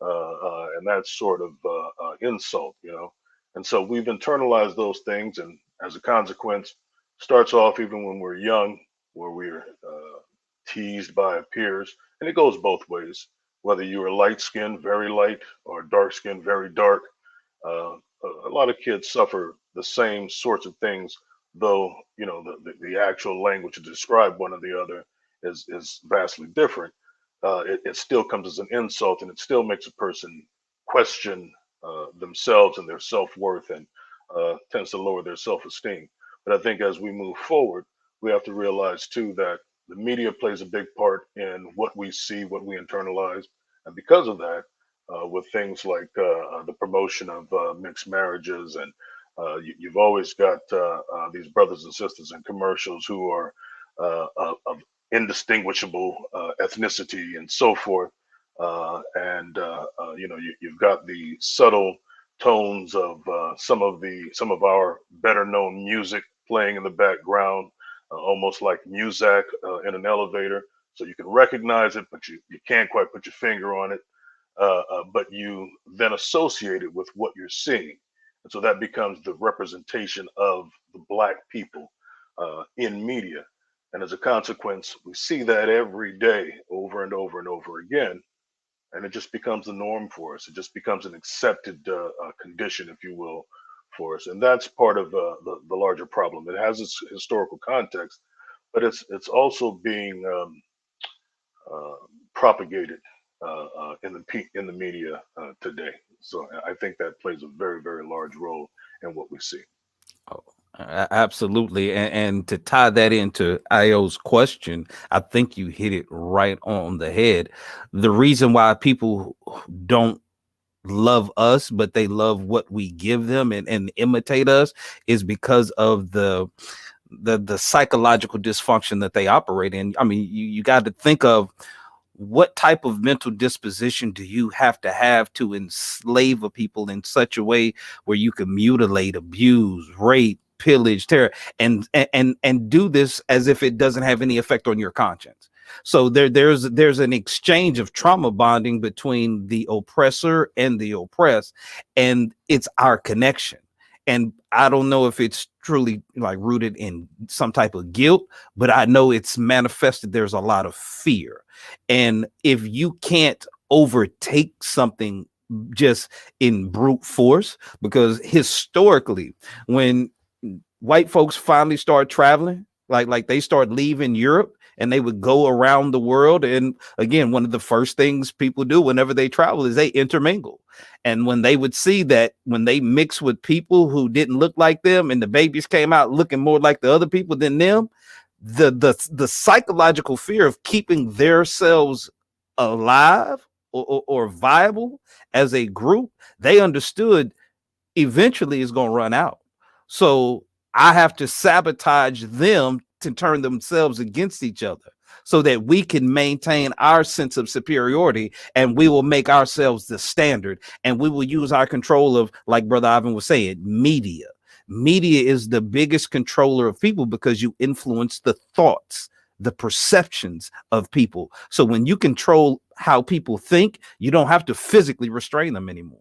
and that sort of insult, you know. And so we've internalized those things, and as a consequence, starts off even when we're young, where we're teased by our peers, and it goes both ways. Whether you are light skinned, very light, or dark skinned, very dark, a lot of kids suffer the same sorts of things, though the actual language to describe one or the other is vastly different. It still comes as an insult, and it still makes a person question themselves and their self-worth, and tends to lower their self-esteem. But I think as we move forward, we have to realize too that the media plays a big part in what we see, what we internalize, and because of that, with things like the promotion of mixed marriages, and you've always got these brothers and sisters in commercials who are of indistinguishable ethnicity and so forth. And you've got the subtle tones of some of our better known music playing in the background, almost like music in an elevator. So you can recognize it, but you can't quite put your finger on it. But you then associate it with what you're seeing. And so that becomes the representation of the Black people in media. And as a consequence, we see that every day over and over and over again. And it just becomes the norm for us. It just becomes an accepted condition, if you will, for us. And that's part of the larger problem. It has its historical context, but it's also being uh, propagated in the media today. So I think that plays a very, very large role in what we see. Oh, absolutely. And to tie that into IO's question, I think you hit it right on the head. The reason why people don't love us, but they love what we give them and imitate us is because of the psychological dysfunction that they operate in. I mean, you got to think of what type of mental disposition do you have to enslave a people in such a way where you can mutilate, abuse, rape, pillage, terror, and do this as if it doesn't have any effect on your conscience. So there's an exchange of trauma bonding between the oppressor and the oppressed, and it's our connection. And I don't know if it's truly like rooted in some type of guilt, but I know it's manifested. There's a lot of fear. And if you can't overtake something just in brute force, because historically, when white folks finally start traveling, like they start leaving Europe and they would go around the world. And again, one of the first things people do whenever they travel is they intermingle. And when they would see that when they mix with people who didn't look like them and the babies came out looking more like the other people than them, the psychological fear of keeping themselves alive or viable as a group, they understood eventually is going to run out. So I have to sabotage them to turn themselves against each other so that we can maintain our sense of superiority, and we will make ourselves the standard, and we will use our control of, like Brother Ivan was saying, media. Media is the biggest controller of people because you influence the thoughts, the perceptions of people. So when you control how people think, you don't have to physically restrain them anymore.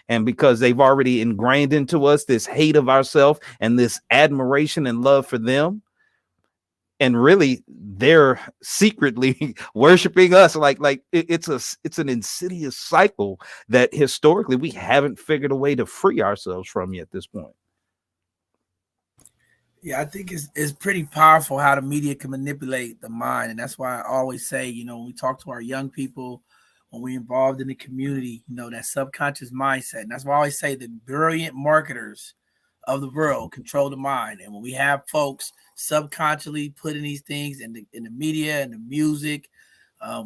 And because they've already ingrained into us this hate of ourselves and this admiration and love for them, and really they're secretly worshiping us, it's an insidious cycle that historically we haven't figured a way to free ourselves from yet at this point. Yeah, I think it's pretty powerful how the media can manipulate the mind. And that's why I always say, when we talk to our young people, when we're involved in the community, that subconscious mindset. And that's why I always say the brilliant marketers of the world control the mind. And when we have folks subconsciously putting these things in the media and the music,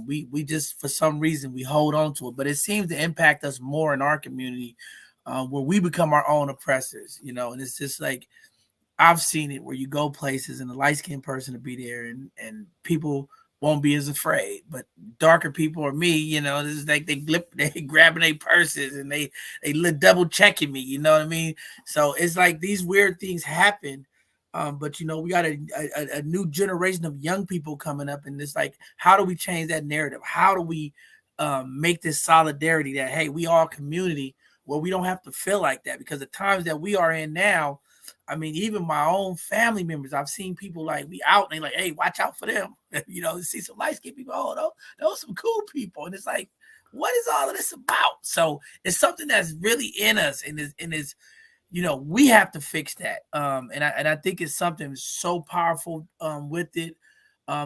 we just, for some reason, we hold on to it. But it seems to impact us more in our community, where we become our own oppressors, and it's just like, I've seen it where you go places and the light skinned person will be there and people won't be as afraid. But darker people or me, this is like they grabbing their purses and they double checking me, you know what I mean? So it's like these weird things happen. But we got a new generation of young people coming up, and it's like, how do we change that narrative? How do we make this solidarity that, hey, we are a community where we don't have to feel like that? Because the times that we are in now, I mean, even my own family members, I've seen people like we out and they like, hey, watch out for them. See some light skinned people. Oh, those some cool people. And it's like, what is all of this about? So it's something that's really in us, and is we have to fix that. And I think it's something so powerful with it.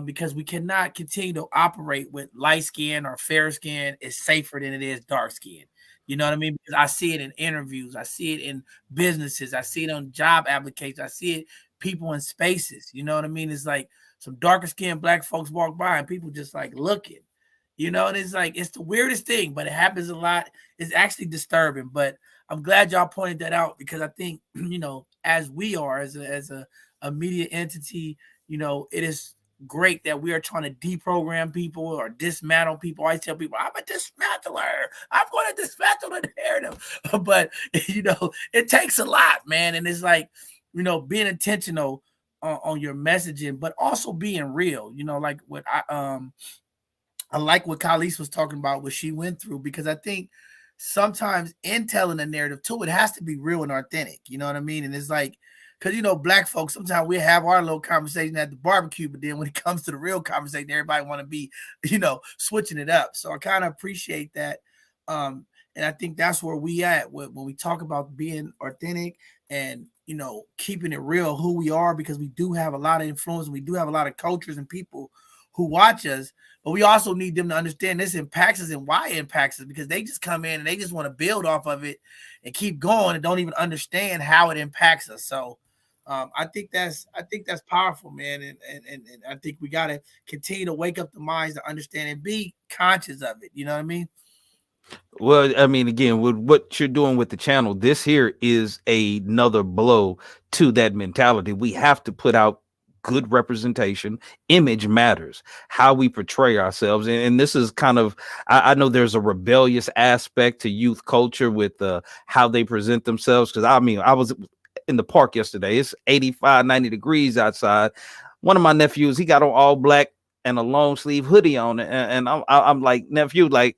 Because we cannot continue to operate with light skin or fair skin is safer than it is dark skin. You know what I mean? Because I see it in interviews, I see it in businesses, I see it on job applications, I see it people in spaces. You know what I mean? It's like some darker skinned Black folks walk by and people just like looking, and it's like, it's the weirdest thing, but it happens a lot. It's actually disturbing. But I'm glad y'all pointed that out, because I think, as we are as a media entity, it is great that we are trying to deprogram people or dismantle people. I tell people, I'm a dismantler. I'm going to dismantle the narrative. But, it takes a lot, man. And it's like, being intentional on your messaging, but also being real. Like what I like what Khalees was talking about, what she went through, because I think sometimes in telling a narrative too, it has to be real and authentic. You know what I mean? And it's like, because Black folks, sometimes we have our little conversation at the barbecue, but then when it comes to the real conversation, everybody want to be, switching it up. So I kind of appreciate that. And I think that's where we at when we talk about being authentic and keeping it real, who we are, because we do have a lot of influence and we do have a lot of cultures and people who watch us, but we also need them to understand this impacts us and why it impacts us, because they just come in and they just want to build off of it and keep going and don't even understand how it impacts us. So I think that's powerful, man, and I think we got to continue to wake up the minds to understand and be conscious of it. You know what I mean? Well, I mean, again, with what you're doing with the channel, this here is another blow to that mentality. We have to put out good representation. Image matters, how we portray ourselves. And this is kind of, I know there's a rebellious aspect to youth culture with how they present themselves. Because I mean, I was in the park yesterday. It's 85, 90 degrees outside. One of my nephews, he got on all black and a long sleeve hoodie on. And I'm like, nephew, like,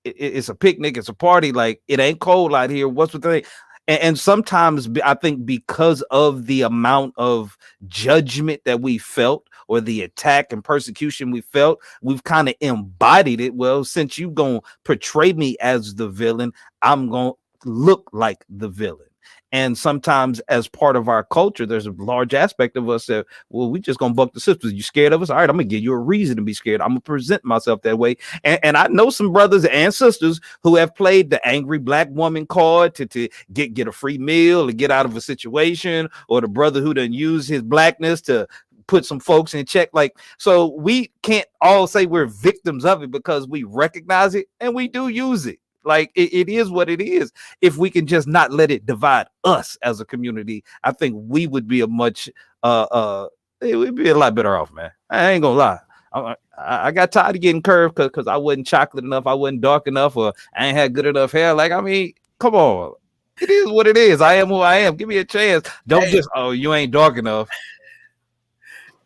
it's a picnic, it's a party, like it ain't cold out here. What's the thing? And sometimes I think because of the amount of judgment that we felt, or the attack and persecution we felt, we've kind of embodied it. Well, since you gonna portray me as the villain, I'm gonna look like the villain. And sometimes, as part of our culture, there's a large aspect of us that, well, we just gonna buck the system. You scared of us? All right, I'm gonna give you a reason to be scared. I'm gonna present myself that way. And I know some brothers and sisters who have played the angry Black woman card to get a free meal or get out of a situation, or the brother who done used his Blackness to put some folks in check. Like, so we can't all say we're victims of it, because we recognize it and we do use it. Like it is what it is. If we can just not let it divide us as a community, I think we would be a much it would be a lot better off, man. I ain't gonna lie. I got tired of getting curved because I wasn't chocolate enough, I wasn't dark enough, or I ain't had good enough hair. Like, I mean, come on. It is what it is. I am who I am. Give me a chance. Don't just, oh, you ain't dark enough.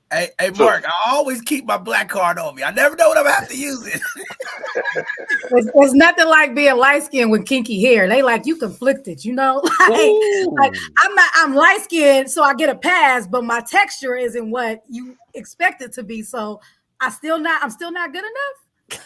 Hey, Mark, I always keep my Black card on me. I never know when I'm gonna have to use it. It's nothing like being light skinned with kinky hair. They like, you conflicted, like I'm light skinned, so I get a pass, but my texture isn't what you expect it to be. So I'm still not good enough.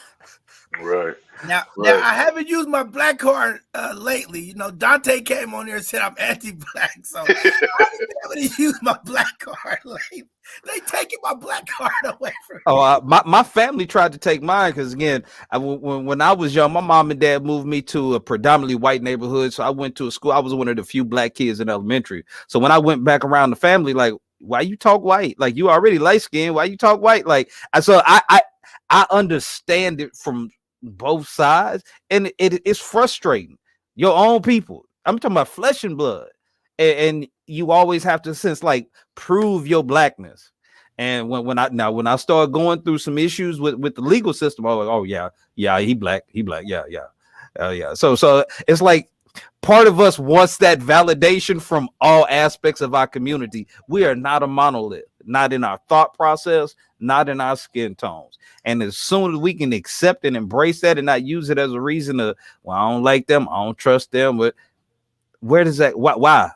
Right. Now I haven't used my Black card lately. Dante came on there and said I'm anti-Black, so I haven't been able to use my Black card lately. They taking my Black card away from me. Oh, my family tried to take mine because, again, when I was young, my mom and dad moved me to a predominantly white neighborhood. So I went to a school. I was one of the few Black kids in elementary. So when I went back around the family, like, why you talk white? Like, you already light skinned. Why you talk white? Like, I understand it from both sides, and it's frustrating. Your own people. I'm talking about flesh and blood, and you always have to prove your Blackness. And when I start going through some issues with the legal system, I'm like, oh yeah, he black, yeah. So it's like part of us wants that validation from all aspects of our community. We are not a monolith, not in our thought process, not in our skin tones. And as soon as we can accept and embrace that and not use it as a reason to, well, I don't like them, I don't trust them, but where does that, why?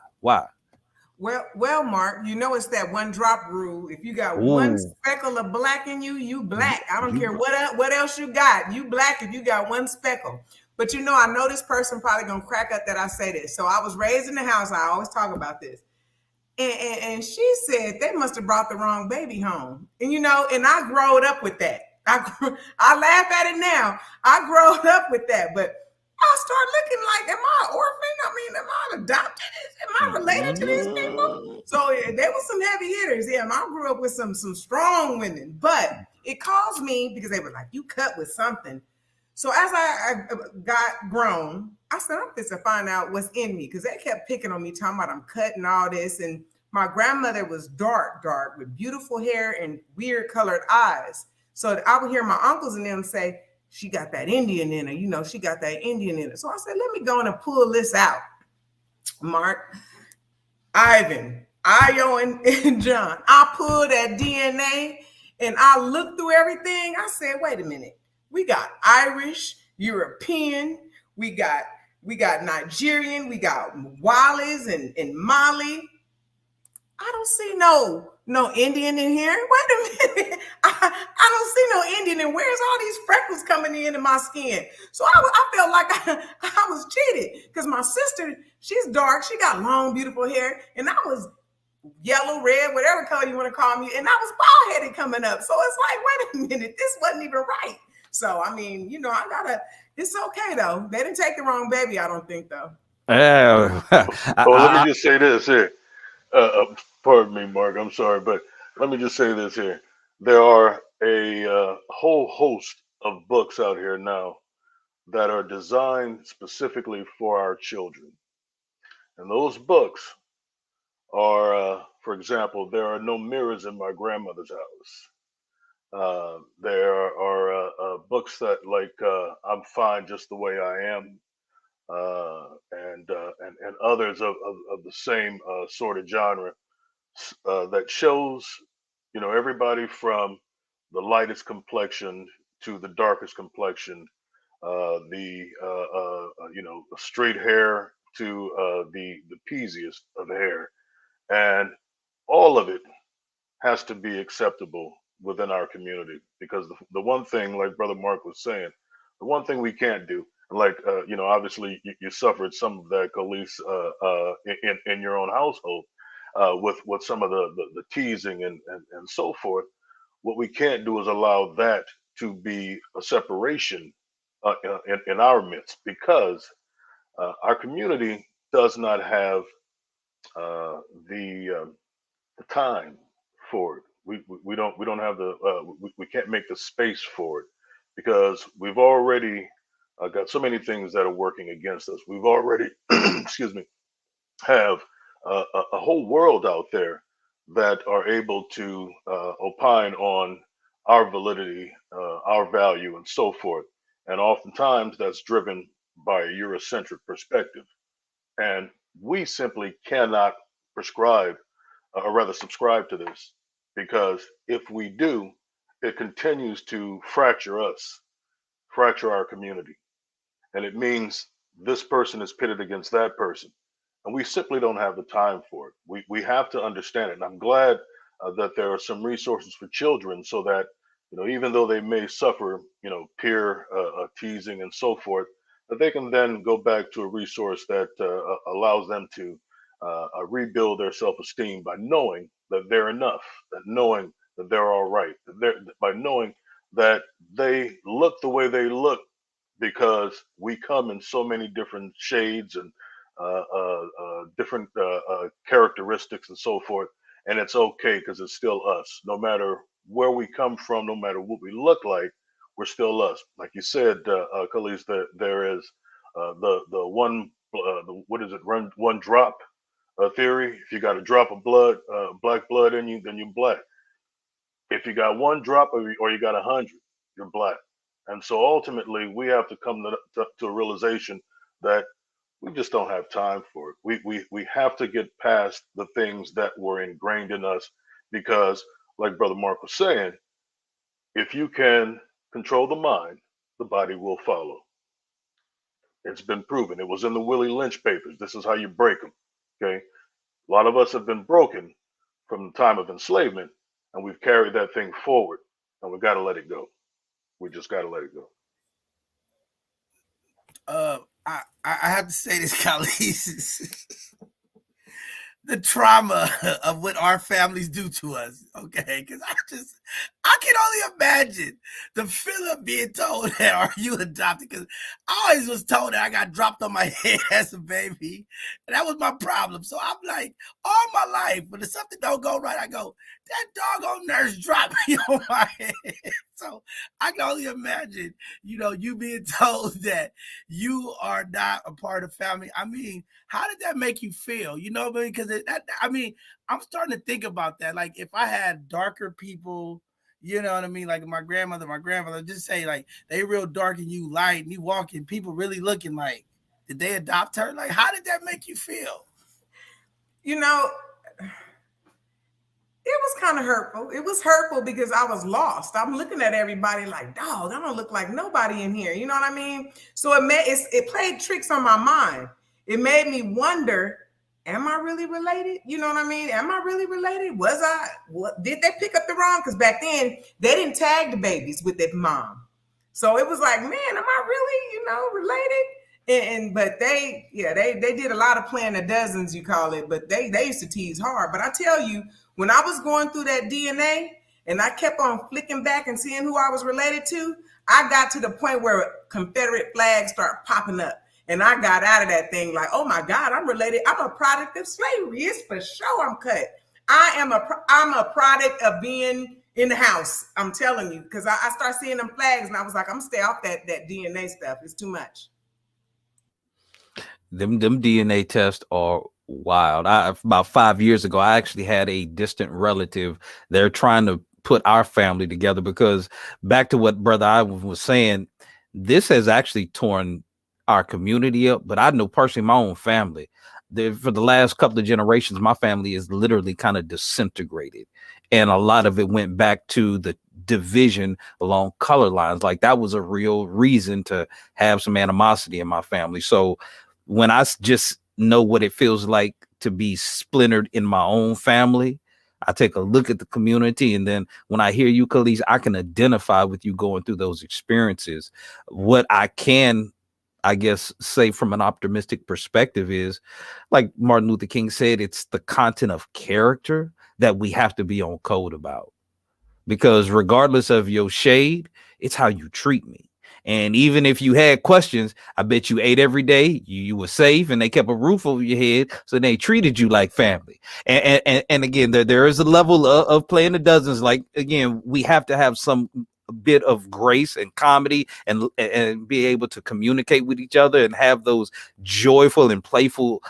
Well, Mark, it's that one drop rule. If you got one speckle of Black in you, you Black. I don't care what else you got. You Black if you got one speckle. But I know this person probably gonna crack up that I say this. So I was raised in the house. I always talk about this. And she said they must have brought the wrong baby home. And and I growed up with that. I laugh at it now. I growed up with that, but I start looking like, am I an orphan? I mean, am I adopted? Am I related to these people? So there was some heavy hitters. Yeah, I grew up with some strong women, but it caused me, because they were like, you cut with something. So as I got grown, I said, I'm just to find out what's in me, because they kept picking on me, talking about I'm cutting all this. And my grandmother was dark with beautiful hair and weird colored eyes. So I would hear my uncles and them say, she got that Indian in her, she got that Indian in her. So I said, let me go and pull this out. Mark, Ivan, Io and John. I pulled that DNA and I looked through everything. I said, wait a minute. We got Irish, European, we got Nigerian, we got Wallis and Mali. I don't see no Indian in here. Wait a minute. I don't see no Indian. And where's all these freckles coming into my skin? So I felt like I was cheated because my sister, she's dark. She got long, beautiful hair. And I was yellow, red, whatever color you want to call me. And I was bald-headed coming up. So it's like, wait a minute. This wasn't even right. So, I mean, it's okay, though. They didn't take the wrong baby, I don't think, though. Well, let me just say this here. Pardon me, Mark. I'm sorry, but let me just say this here. There are a whole host of books out here now that are designed specifically for our children. And those books are, for example, there are no mirrors in my grandmother's house. There are books that, like, I'm fine just the way I am, and others of the same sort of genre that shows, everybody from the lightest complexion to the darkest complexion, the straight hair to the peasiest of hair, and all of it has to be acceptable within our community because the one thing, like Brother Mark was saying, the one thing we can't do, like, obviously you suffered some of that, Khalees, in your own household, with some of the teasing and so forth. What we can't do is allow that to be a separation in our midst because our community does not have uh, the time for it. We don't have we can't make the space for it because we've already got so many things that are working against us. We've already, excuse me, have a whole world out there that are able to opine on our validity, our value, and so forth. And oftentimes that's driven by a Eurocentric perspective. And we simply cannot prescribe, or rather subscribe to this, because if we do, it continues to fracture us, fracture our community. And it means this person is pitted against that person. And we simply don't have the time for it. We have to understand it. And I'm glad that there are some resources for children so that, even though they may suffer, peer teasing and so forth, that they can then go back to a resource that allows them to rebuild their self-esteem by knowing that they're enough, that knowing that they're all right, by knowing that they look the way they look because we come in so many different shades and different characteristics and so forth. And it's okay because it's still us. No matter where we come from, no matter what we look like, we're still us. Like you said, Khalees, that there is the one, what is it, one drop theory. If you got a drop of blood, black blood in you, then you're black. If you got one drop or you got 100, you're black. And so ultimately, we have to come to a realization that we just don't have time for it. We have to get past the things that were ingrained in us because, like Brother Mark was saying, if you can control the mind, the body will follow. It's been proven. It was in the Willie Lynch papers. This is how you break them. Okay. A lot of us have been broken from the time of enslavement, and we've carried that thing forward, and we got to let it go. We just got to let it go. I have to say this, Khalees. The trauma of what our families do to us, okay? Because I can only imagine the feel of being told that, are you adopted? Because I always was told that I got dropped on my head as a baby, and that was my problem. So I'm like, all my life, when something don't go right, I go, that doggone nurse dropped me on my head. So I can only imagine, you being told that you are not a part of the family. I mean, how did that make you feel? You know what I mean? Because I'm starting to think about that. Like, if I had darker people, you know what I mean? Like my grandfather, just say like they real dark and you light and you walking, people really looking like, did they adopt her? Like, how did that make you feel? You know, It was kind of hurtful. It was hurtful because I was lost. I'm looking at everybody like, dog, I don't look like nobody in here. You know what I mean? So it played tricks on my mind. It made me wonder, am I really related? You know what I mean? Am I really related? Was I? What did they pick up the wrong? Because back then they didn't tag the babies with their mom. So it was like, man, am I really, related? But they did a lot of playing the dozens, you call it, but they used to tease hard. But I tell you, when I was going through that DNA and I kept on flicking back and seeing who I was related to, I got to the point where Confederate flags start popping up. And I got out of that thing like, oh my God, I'm related. I'm a product of slavery. It's for sure I'm cut. I'm a product of being in the house. I'm telling you, because I start seeing them flags and I was like, I'm gonna stay off that DNA stuff. It's too much. Them DNA tests are wild. About 5 years ago, I actually had a distant relative. They're trying to put our family together because back to what Brother Ivan was saying, this has actually torn our community up. But I know personally my own family. For the last couple of generations, my family is literally kind of disintegrated. And a lot of it went back to the division along color lines. Like that was a real reason to have some animosity in my family. So when I just know what it feels like to be splintered in my own family, I take a look at the community. And then when I hear you, Khalees, I can identify with you going through those experiences. What I can, I guess, say from an optimistic perspective is, like Martin Luther King said, it's the content of character that we have to be on code about. Because regardless of your shade, it's how you treat me. And even if you had questions, I bet you ate every day, you were safe, and they kept a roof over your head, so they treated you like family. And again, there is a level of playing the dozens. Like, again, we have to have some bit of grace and comedy and be able to communicate with each other and have those joyful and playful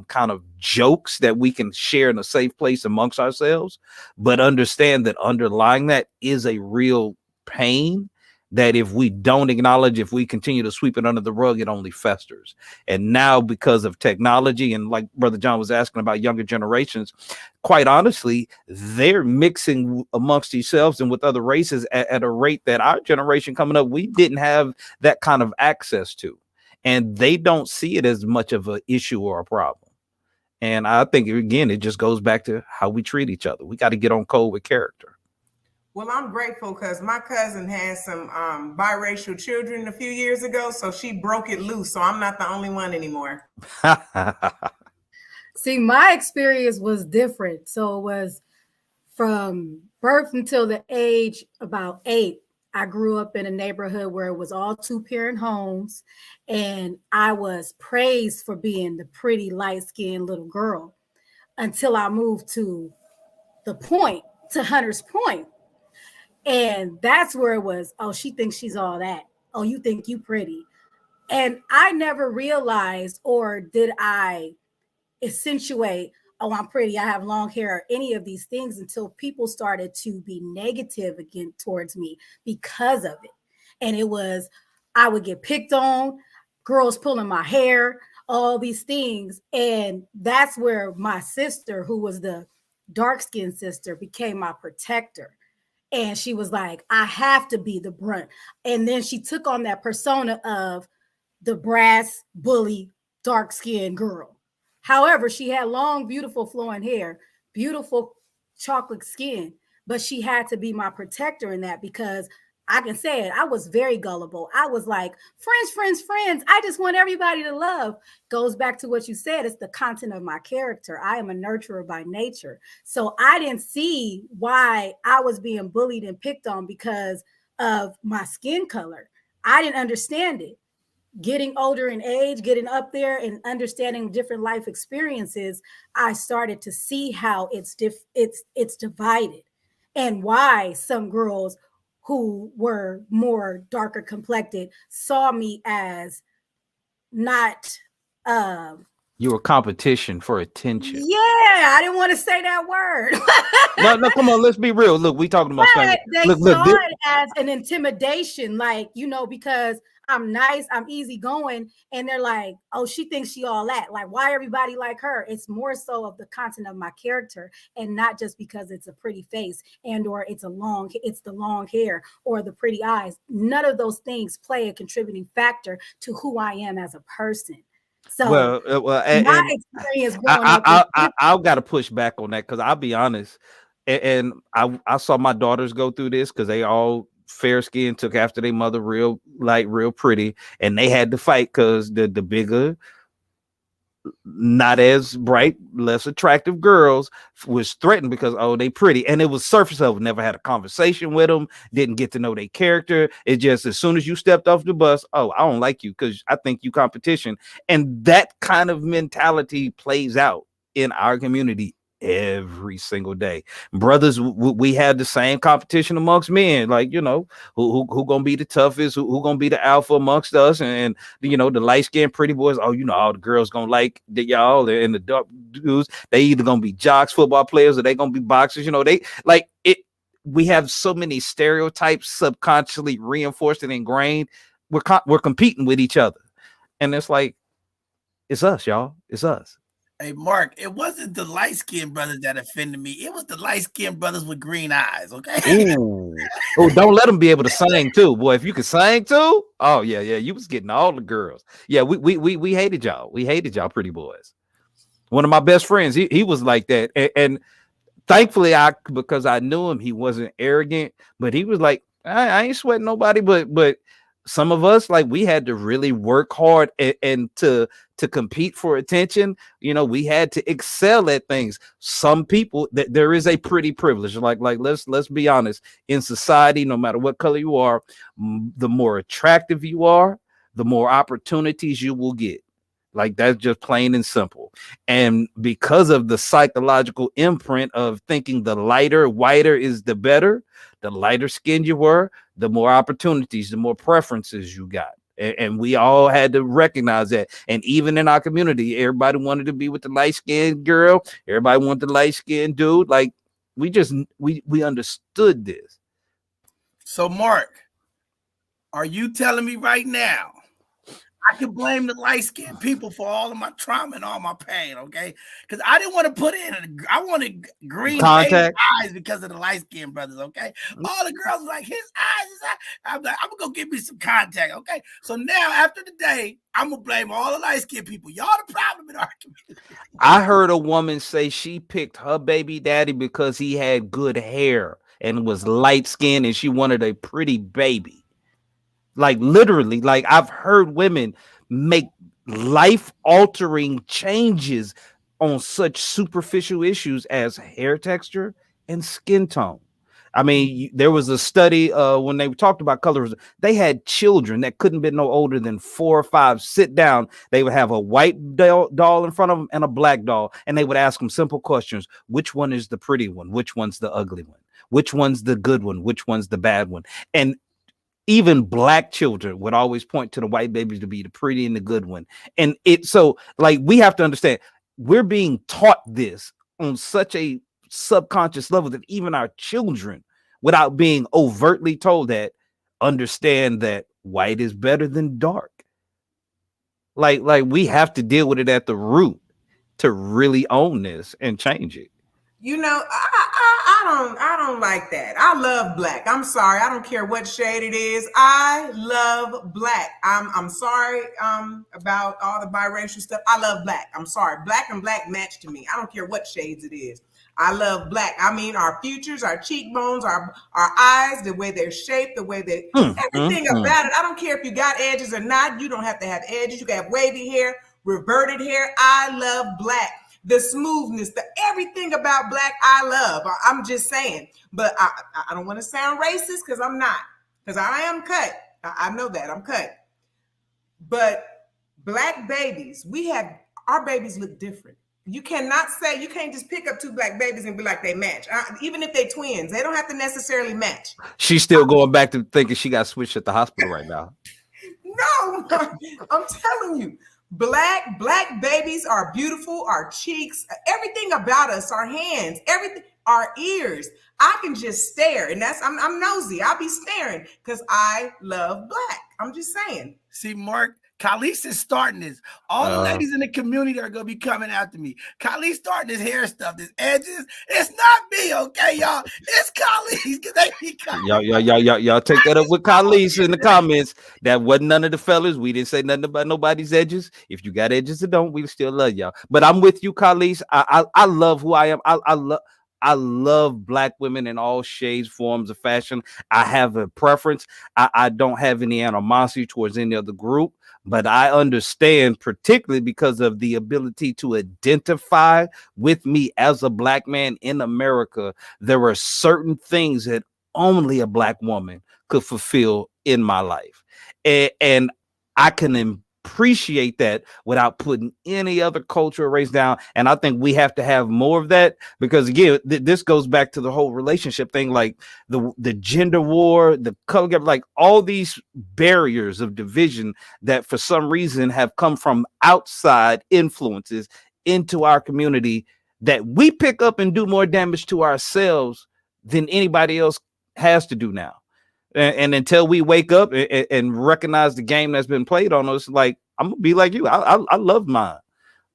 kind of jokes that we can share in a safe place amongst ourselves. But understand that underlying that is a real pain that if we don't acknowledge, if we continue to sweep it under the rug, it only festers. And now, because of technology, and like Brother John was asking about younger generations, quite honestly, they're mixing amongst themselves and with other races at a rate that our generation coming up, we didn't have that kind of access to. And they don't see it as much of an issue or a problem. And I think, again, it just goes back to how we treat each other. We got to get on code with character. Well, I'm grateful because my cousin had some biracial children a few years ago, so she broke it loose. So I'm not the only one anymore. See, my experience was different. So it was from birth until the age about 8. I grew up in a neighborhood where it was all 2-parent homes, and I was praised for being the pretty light-skinned little girl until I moved to Hunter's Point. And that's where it was, oh, she thinks she's all that. Oh, you think you pretty. And I never realized, or did I accentuate, oh, I'm pretty, I have long hair, or any of these things until people started to be negative again towards me because of it. And it was, I would get picked on, girls pulling my hair, all these things. And that's where my sister, who was the dark-skinned sister, became my protector. And she was like, I have to be the brunt. And then she took on that persona of the brass, bully, dark-skinned girl. However, she had long, beautiful flowing hair, beautiful chocolate skin, but she had to be my protector in that because I can say it, I was very gullible. I was like, friends, friends, friends. I just want everybody to love. Goes back to what you said. It's the content of my character. I am a nurturer by nature. So I didn't see why I was being bullied and picked on because of my skin color. I didn't understand it. Getting older in age, getting up there and understanding different life experiences, I started to see how it's divided and why some girls who were more darker complected saw me as not you were competition for attention. Yeah, I didn't want to say that word. no, come on, let's be real. Look, we talking about they look, saw it as an intimidation, like, because I'm nice, I'm easygoing, and they're like, oh, she thinks she all that. Like, why everybody like her? It's more so of the content of my character, and not just because it's a pretty face and or it's the long hair or the pretty eyes. None of those things play a contributing factor to who I am as a person. So my and experience growing up is I've got to push back on that because I'll be honest, and I saw my daughters go through this because they all fair skinned, took after their mother, real pretty, and they had to fight because the bigger, not as bright, less attractive girls was threatened because they pretty, and it was surface level. Never had a conversation with them, didn't get to know their character. It just as soon as you stepped off the bus, I don't like you because I think you competition, and that kind of mentality plays out in our community every single day. Brothers, we had the same competition amongst men, like who gonna be the toughest, who gonna be the alpha amongst us, and the light-skinned pretty boys, all the girls gonna like y'all, and the dark dudes, they either gonna be jocks, football players, or they gonna be boxers. They like it. We have so many stereotypes subconsciously reinforced and ingrained. We're competing with each other, and it's like, it's us, y'all. It's us. Hey, Mark, it wasn't the light-skinned brothers that offended me. It was the light-skinned brothers with green eyes, okay? Ooh. Oh, don't let them be able to sing too, boy. If you could sing too, oh yeah, you was getting all the girls. Yeah, we hated y'all. We hated y'all, pretty boys. One of my best friends, he was like that, and thankfully, because I knew him, he wasn't arrogant, but he was like, I ain't sweating nobody, but some of us, like, we had to really work hard and to compete for attention. We had to excel at things. Some people, that there is a pretty privilege, like let's be honest, in society, no matter what color you are, the more attractive you are, the more opportunities you will get. Like, that's just plain and simple. And because of the psychological imprint of thinking the lighter, whiter is the better, the lighter skinned you were, the more opportunities, the more preferences you got. And we all had to recognize that. And even in our community, everybody wanted to be with the light-skinned girl. Everybody wanted the light-skinned dude. Like, we understood this. So, Mark, are you telling me right now I can blame the light-skinned people for all of my trauma and all my pain, okay? Because I didn't want to put in, I wanted green Contact. eyes because of the light-skinned brothers, okay? All the girls were like, his eyes, I'm like, I'm going to go get me some contact, okay? So now, after the day, I'm going to blame all the light-skinned people. Y'all the problem in our community. I heard a woman say she picked her baby daddy because he had good hair and was light-skinned, and she wanted a pretty baby. Like, literally, like, I've heard women make life-altering changes on such superficial issues as hair texture and skin tone. I mean, there was a study when they talked about colorism. They had children that couldn't be no older than 4 or 5 sit down. They would have a white doll in front of them and a black doll, and they would ask them simple questions. Which one is the pretty one? Which one's the ugly one? Which one's the good one? Which one's the bad one? And even black children would always point to the white babies to be the pretty and the good one. And so, like, we have to understand, we're being taught this on such a subconscious level that even our children, without being overtly told that, understand that white is better than dark. Like we have to deal with it at the root to really own this and change it. I don't like that. I love black. I'm sorry. I don't care what shade it is. I love black. I'm sorry about all the biracial stuff. I love black. I'm sorry. Black and black match to me. I don't care what shades it is. I love black. I mean, our features, our cheekbones, our eyes, the way they're shaped, the way they everything about it. I don't care if you got edges or not. You don't have to have edges. You can have wavy hair, reverted hair. I love black. The smoothness, the everything about black, I love. I'm just saying. But I don't want to sound racist because I'm not. Because I am cut. I know that. I'm cut. But black babies, our babies look different. You cannot say, you can't just pick up 2 black babies and be like they match. Even if they twins, they don't have to necessarily match. She's still going back to thinking she got switched at the hospital right now. No, I'm telling you. Black babies are beautiful. Our cheeks, everything about us, our hands, everything, our ears. I can just stare, and I'm nosy. I'll be staring because I love black. I'm just saying. See, Mark, Khalees is starting this. All the ladies in the community are gonna be coming after me. Khalees starting this hair stuff, this edges. It's not me, okay, y'all. It's Khalees because they be coming. Y'all take that up with Khalees in the comments. That wasn't none of the fellas. We didn't say nothing about nobody's edges. If you got edges or don't, we still love y'all. But I'm with you, Khalees. I love who I am. I love black women in all shades, forms of fashion. I have a preference. I don't have any animosity towards any other group, but I understand, particularly because of the ability to identify with me as a black man in America, there are certain things that only a black woman could fulfill in my life. And I can appreciate that without putting any other culture or race down. And I think we have to have more of that, because again, this goes back to the whole relationship thing, like the gender war, the color gap, like all these barriers of division that for some reason have come from outside influences into our community, that we pick up and do more damage to ourselves than anybody else has to do now. And until we wake up and recognize the game that's been played on us, like, I'm gonna be like you. I love mine,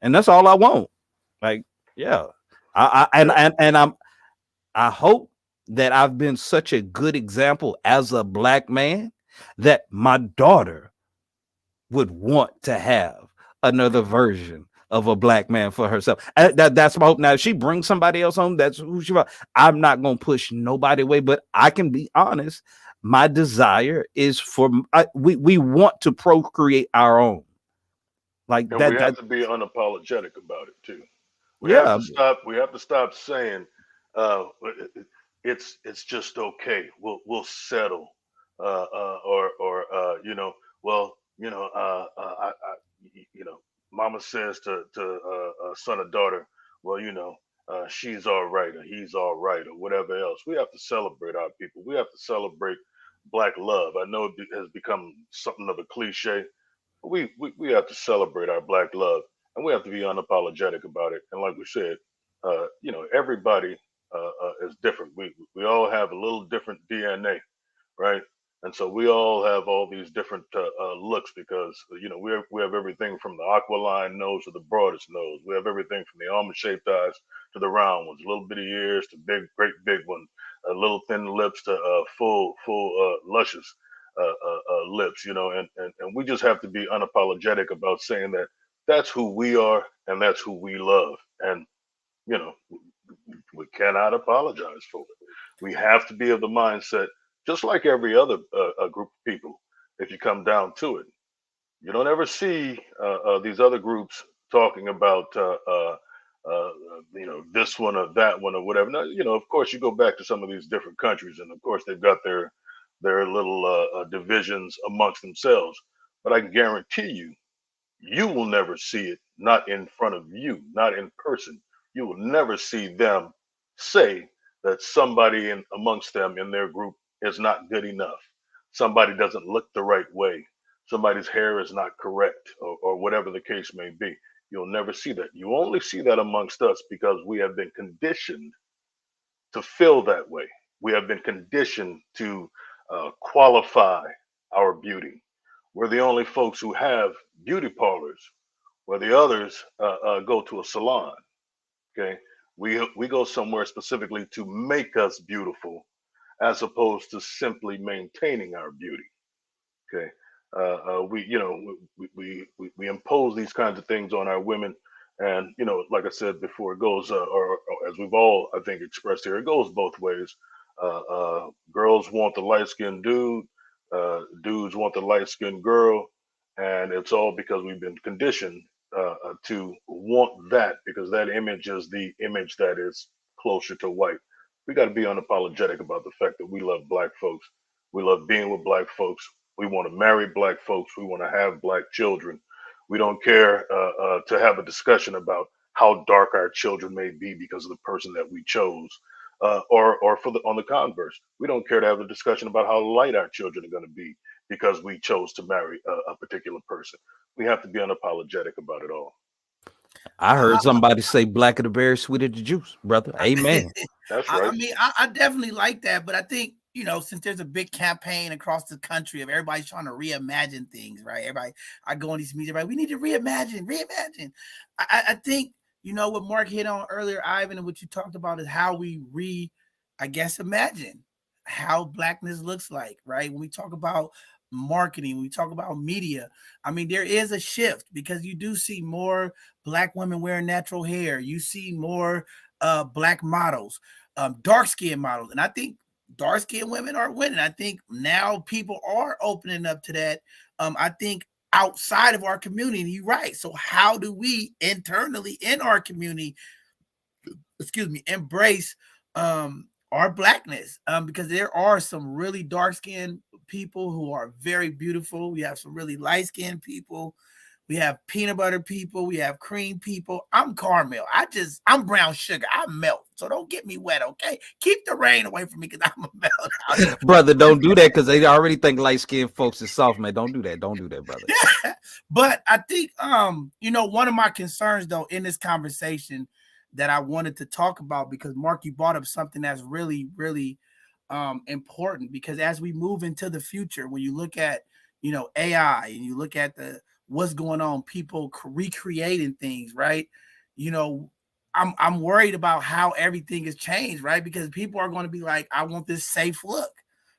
and that's all I want. Like, yeah, I hope that I've been such a good example as a black man that my daughter would want to have another version of a black man for herself. That's my hope. Now, if she brings somebody else home, that's who she wants. I'm not gonna push nobody away, but I can be honest. My desire is for we want to procreate our own, like And that. we have to be unapologetic about it too. We have Yeah, to stop. We have to stop saying uh, it's just okay. We'll settle, or well, you know, Mama says to son or daughter, well, she's all right or he's all right or whatever else. We have to celebrate our people. We have to celebrate black love. I know it has become something of a cliche. We have to celebrate our black love, and we have to be unapologetic about it. And like we said, everybody is different. We all have a little different DNA, right? And so we all have all these different looks because we have everything from the aqualine nose to the broadest nose. We have everything from the almond shaped eyes to the round ones, little bitty ears to big, great big ones, little thin lips to full luscious lips. And we just have to be unapologetic about saying that that's who we are and that's who we love. And you know, we cannot apologize for it. We have to be of the mindset, just like every other group of people. If you come down to it, you don't ever see these other groups talking about, this one or that one or whatever. Now, of course, you go back to some of these different countries, and of course, they've got their little divisions amongst themselves. But I can guarantee you will never see it, not in front of you, not in person. You will never see them say that somebody in amongst them in their group is not good enough. Somebody doesn't look the right way. Somebody's hair is not correct, or whatever the case may be. You'll never see that. You only see that amongst us because we have been conditioned to feel that way. We have been conditioned to qualify our beauty. We're the only folks who have beauty parlors, where the others go to a salon. Okay, we go somewhere specifically to make us beautiful, as opposed to simply maintaining our beauty. Okay, we impose these kinds of things on our women, and like I said before, it goes or as we've all I think expressed here, it goes both ways. Girls want the light skinned dude, dudes want the light skinned girl, and it's all because we've been conditioned to want that because that image is the image that is closer to white. We got to be unapologetic about the fact that we love black folks. We love being with black folks. We want to marry black folks. We want to have black children. We don't care to have a discussion about how dark our children may be because of the person that we chose, or for on the converse, we don't care to have a discussion about how light our children are going to be because we chose to marry a particular person. We have to be unapologetic about it all. I heard somebody say black of the berry, sweet of the juice, brother. Amen. That's I right. mean, I definitely like that, but I think since there's a big campaign across the country of everybody's trying to reimagine things, right? Everybody, I go on these meetings, right? We need to reimagine. I think, what Mark hit on earlier, Ivan, and what you talked about is how we imagine how Blackness looks like, right? When we talk about marketing, when we talk about media, I mean, there is a shift because you do see more Black women wearing natural hair. You see more Black models, dark skinned models. And I think dark skinned women are winning. I think now people are opening up to that. I think outside of our community, you're right. So how do we internally in our community, embrace our Blackness? Because there are some really dark skinned people who are very beautiful. We have some really light skinned people. We have peanut butter people. We have cream people. I'm caramel. I'm brown sugar. I melt. So don't get me wet, okay? Keep the rain away from me because I'm a melt. Brother, don't do that because they already think light-skinned folks is soft, man. Don't do that, brother. But I think, one of my concerns, though, in this conversation that I wanted to talk about, because, Mark, you brought up something that's really, really important, because as we move into the future, when you look at, AI and you look at what's going on, people recreating things, right? I'm worried about how everything has changed, right? Because people are going to be like, I want this safe look,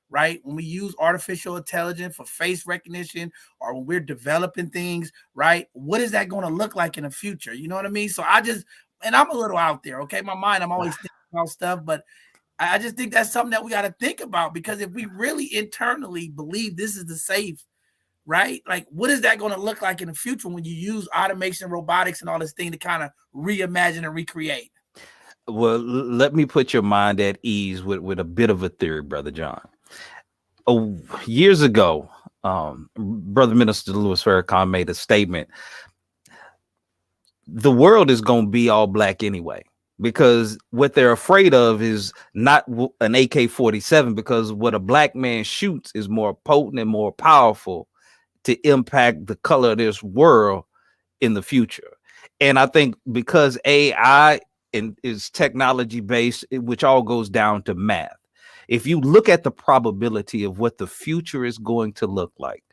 right? When we use artificial intelligence for face recognition or when we're developing things, right? What is that going to look like in the future? You know what I mean? So and I'm a little out there, okay? My mind, I'm always thinking about stuff, but I just think that's something that we got to think about, because if we really internally believe this is the safe, right? Like, what is that going to look like in the future when you use automation, robotics, and all this thing to kind of reimagine and recreate? Well, let me put your mind at ease with a bit of a theory, Brother John. Years ago, Brother Minister Louis Farrakhan made a statement. The world is going to be all Black anyway, because what they're afraid of is not an AK-47, because what a Black man shoots is more potent and more powerful to impact the color of this world in the future. And I think because AI is technology based, which all goes down to math. If you look at the probability of what the future is going to look like,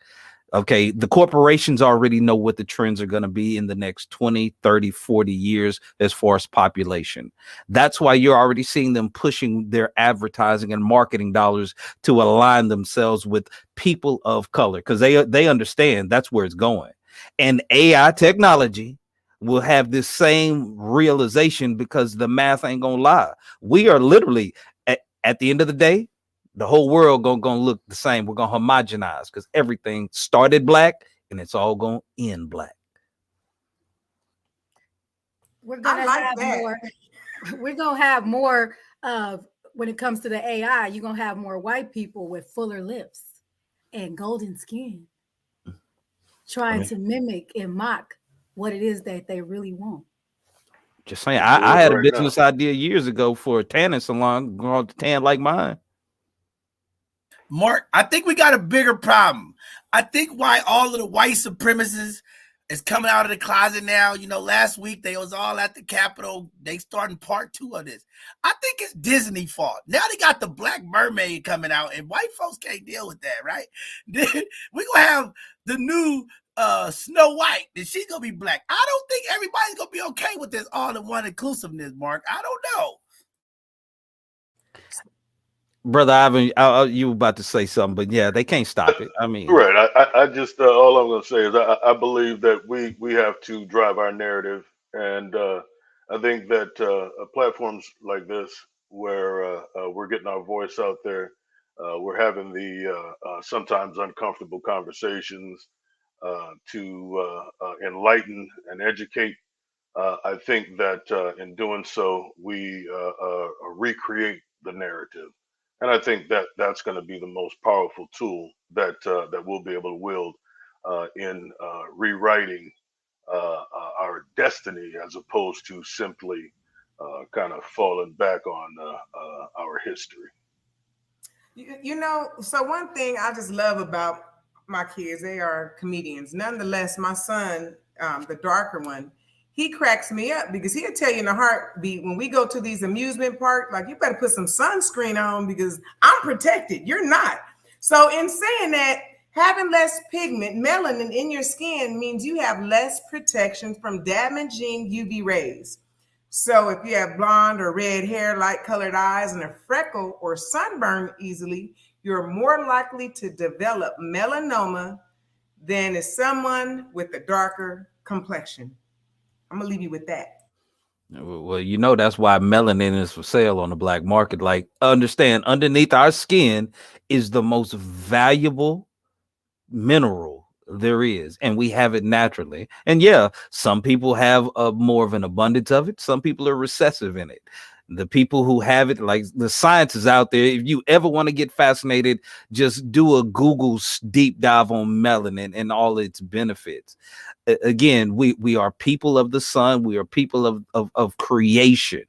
okay, the corporations already know what the trends are going to be in the next 20, 30, 40 years as far as population. That's why you're already seeing them pushing their advertising and marketing dollars to align themselves with people of color, because they understand that's where it's going. And AI technology will have this same realization, because the math ain't gonna lie. We are literally at the end of the day, the whole world gonna look the same. We're gonna homogenize because everything started Black and it's all gonna end Black. We're gonna have more. We're gonna have more of, when it comes to the AI, you're gonna have more white people with fuller lips and golden skin, trying to mimic and mock what it is that they really want. Just saying, I had a business idea years ago for a tanning salon, going to tan like mine. Mark, I think we got a bigger problem. I think why all of the white supremacists is coming out of the closet now. Last week they was all at the Capitol. They starting part 2 of this. I think it's Disney fault. Now they got the Black Mermaid coming out, and white folks can't deal with that, right? We're gonna have the new Snow White, and she's gonna be Black. I don't think everybody's gonna be okay with this all-in-one inclusiveness, Mark. I don't know. Brother Ivan, you were about to say something, but yeah, they can't stop it. I mean, right. I just all I'm going to say is I believe that we have to drive our narrative, and I think that platforms like this, where we're getting our voice out there, we're having the sometimes uncomfortable conversations to enlighten and educate. I think that in doing so, we recreate the narrative, and I think that that's going to be the most powerful tool that we'll be able to wield in rewriting our destiny, as opposed to simply kind of falling back on our history. So one thing I just love about my kids, they are comedians. Nonetheless, my son, the darker one, he cracks me up because he'll tell you in a heartbeat when we go to these amusement parks, like, you better put some sunscreen on because I'm protected. You're not. So in saying that, having less pigment, melanin in your skin means you have less protection from damaging UV rays. So if you have blonde or red hair, light colored eyes, and a freckle or sunburn easily, you're more likely to develop melanoma than is someone with a darker complexion. I'm gonna leave you with that. Well, you know, that's why melanin is for sale on the black market. Like, understand, underneath our skin is the most valuable mineral there is, and we have it naturally. And yeah, some people have more of an abundance of it. Some people are recessive in it. The people who have it, like, the science is out there. If you ever want to get fascinated, just do a Google deep dive on melanin and all its benefits. Again, we are people of the sun. We are people of creation.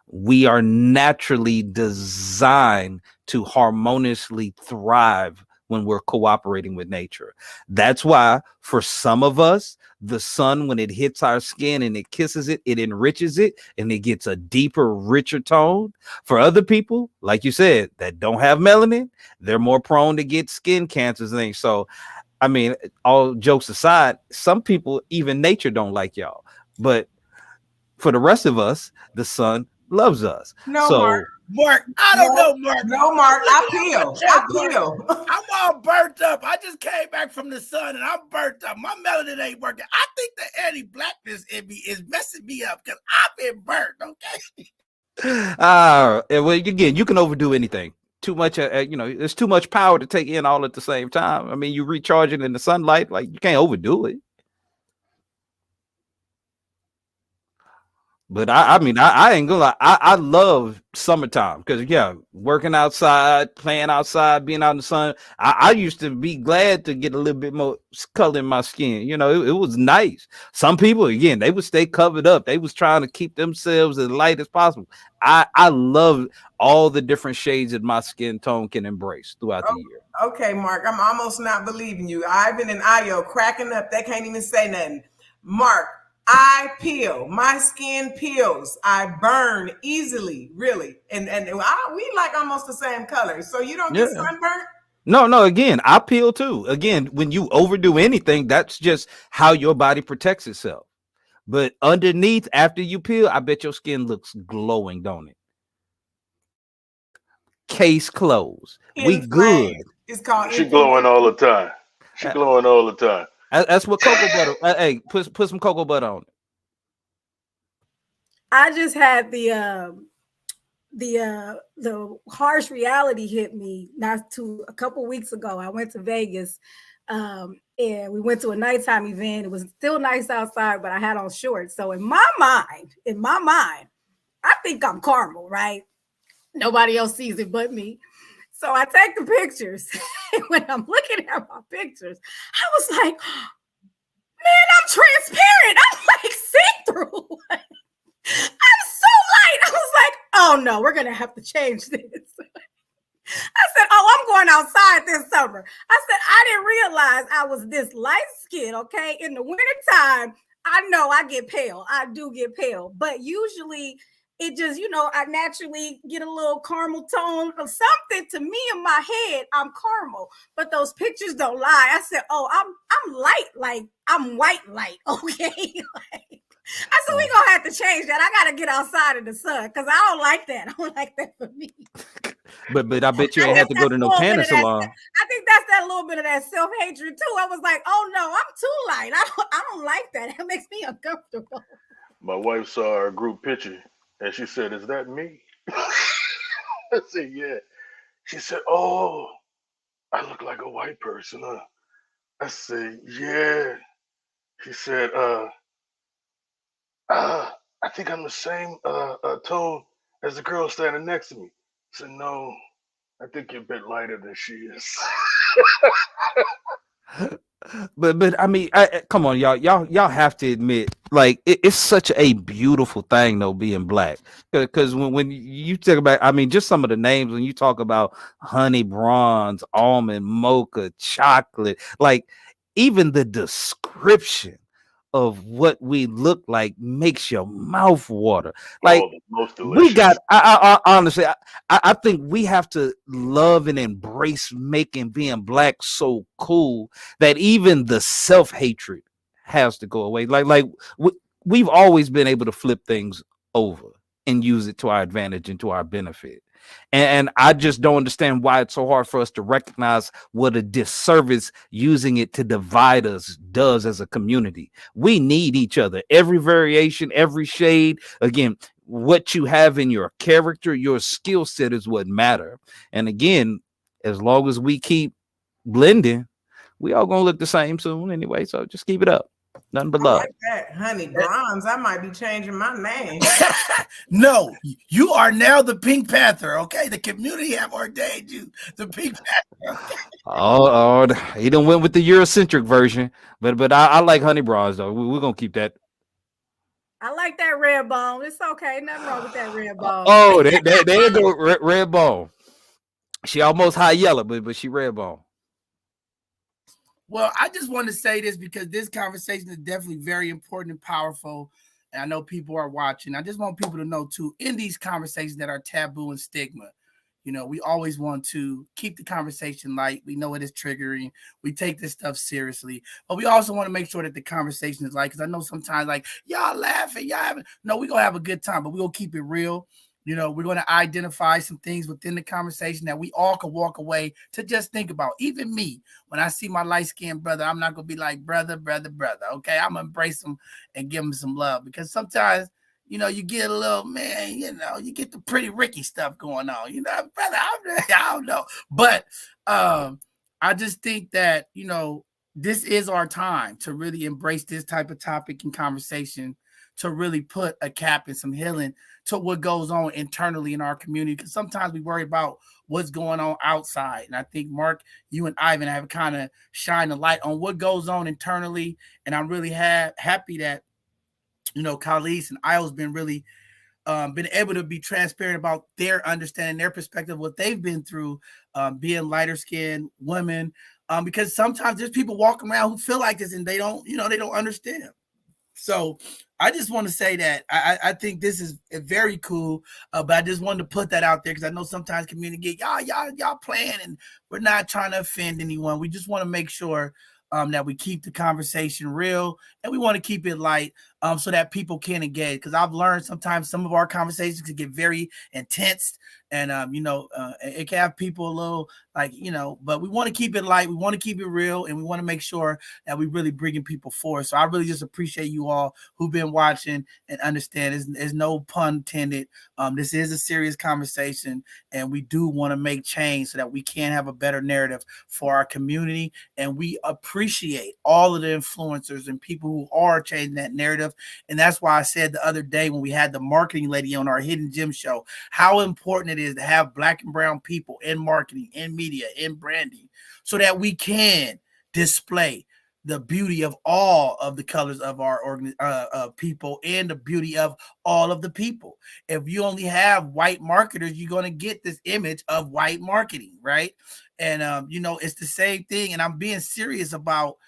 We are naturally designed to harmoniously thrive when we're cooperating with nature. That's why for some of us, the sun, when it hits our skin and it kisses it, it enriches it and it gets a deeper, richer tone. For other people, like you said, that don't have melanin, they're more prone to get skin cancers and things. So, I mean, all jokes aside, some people, even nature, don't like y'all. But for the rest of us, the sun loves us. No, So, Mark, I don't know, Mark. No, Mark, I peel. I'm all burnt up. I just came back from the sun and I'm burnt up. My melanin ain't working. I think the anti-blackness in me is messing me up because I've been burnt. Okay. well, again, you can overdo anything. Too much, there's too much power to take in all at the same time. I mean, you recharge it in the sunlight, like, you can't overdo it. But I mean, I ain't gonna lie. I love summertime because, yeah, working outside, playing outside, being out in the sun. I used to be glad to get a little bit more color in my skin. You know, it was nice. Some people, again, they would stay covered up. They was trying to keep themselves as light as possible. I love all the different shades that my skin tone can embrace throughout the year. Okay, Mark, I'm almost not believing you. Ivan and Ayo cracking up. They can't even say nothing. Mark, I peel. My skin peels. I burn easily, really. And we like almost the same color. So you don't get sunburned? No, again, I peel too. Again, when you overdo anything, that's just how your body protects itself. But underneath, after you peel, I bet your skin looks glowing, don't it? Case closed. We good. It's called. She glowing all the time. She glowing all the time. That's what cocoa butter. Hey, put some cocoa butter on it. I just had the harsh reality hit me a couple weeks ago. I went to Vegas, and we went to a nighttime event. It was still nice outside, but I had on shorts. So in my mind, I think I'm caramel, right? Nobody else sees it but me. So I take the pictures. And when I'm looking at my pictures, I was like, man, I'm transparent. I'm like see-through. I'm so light. I was like, oh no, we're going to have to change this. I said, oh, I'm going outside this summer. I said, I didn't realize I was this light skin, okay? In the wintertime, I know I get pale. I do get pale. But usually it just, I naturally get a little caramel tone or something. To me in my head, I'm caramel. But those pictures don't lie. I said, oh, I'm light, like I'm white light, okay? I said, we're going to have to change that. I got to get outside in the sun because I don't like that. I don't like that for me. But I bet you ain't have to go to no tanning salon. I think that's that little bit of that self-hatred too. I was like, oh no, I'm too light. I don't like that. It makes me uncomfortable. My wife saw our group picture and she said, "Is that me?" I said, "Yeah." She said, "Oh, I look like a white person, huh?" I said, "Yeah." She said, I think I'm the same tone as the girl standing next to me." I said, "No, I think you're a bit lighter than she is." But I mean, come on, y'all have to admit, like, it's such a beautiful thing though, being black. Because when you talk about, I mean, just some of the names when you talk about honey, bronze, almond, mocha, chocolate, like even the description of what we look like makes your mouth water. Like Oh, the most we delicious. got, I honestly, I think we have to love and embrace making being black so cool that even the self-hatred has to go away. Like we've always been able to flip things over and use it to our advantage and to our benefit. And I just don't understand why it's so hard for us to recognize what a disservice using it to divide us does as a community. We need each other. Every variation, every shade. Again, what you have in your character, your skill set is what matter. And again, as long as we keep blending, we all gonna look the same soon anyway. So just keep it up. Nothing but I love. like that, honey. Bronze. I might be changing my name. No, you are now the Pink Panther. Okay, the community have ordained you the Pink Panther. Okay? Oh, he done went with the Eurocentric version, but I like honey bronze though. We're gonna keep that. I like that red bone. It's okay. Nothing wrong with that red bone. Oh, there go red bone. She almost high yellow, but she red bone. Well, I just want to say this because this conversation is definitely very important and powerful. And I know people are watching. I just want people to know too, in these conversations that are taboo and stigma, we always want to keep the conversation light. We know it is triggering. We take this stuff seriously, but we also want to make sure that the conversation is light. Because I know sometimes like y'all laughing, y'all having no, we're gonna have a good time, but we're gonna keep it real. We're going to identify some things within the conversation that we all can walk away to just think about. Even me, when I see my light-skinned brother, I'm not going to be like, brother. Okay, I'm going to embrace him and give him some love, because sometimes, you get a little, man, you get the pretty Ricky stuff going on, brother, I don't know. But I just think that, this is our time to really embrace this type of topic and conversation, to really put a cap and some healing to what goes on internally in our community. Because sometimes we worry about what's going on outside. And I think, Mark, you and Ivan have kind of shined a light on what goes on internally. And I'm really happy that, Khalees and Isle's been really been able to be transparent about their understanding, their perspective, what they've been through, being lighter skinned women. Because sometimes there's people walking around who feel like this and they don't understand. So I just want to say that I think this is very cool, but I just wanted to put that out there because I know sometimes community get y'all playing, and we're not trying to offend anyone. We just want to make sure that we keep the conversation real, and we want to keep it light, so that people can engage. Because I've learned sometimes some of our conversations can get very intense, and it can have people a little like, but we want to keep it light, we want to keep it real, and we want to make sure that we really bringing people forward. So I really just appreciate you all who've been watching and understand. There's no pun intended. This is a serious conversation, and we do want to make change so that we can have a better narrative for our community. And we appreciate all of the influencers and people who are changing that narrative. And that's why I said the other day when we had the marketing lady on our Hidden Gem show, how important it is to have Black and brown people in marketing, in media, in branding, so that we can display the beauty of all of the colors of our people, and the beauty of all of the people. If you only have white marketers, you're going to get this image of white marketing, right? And it's the same thing. And I'm being serious about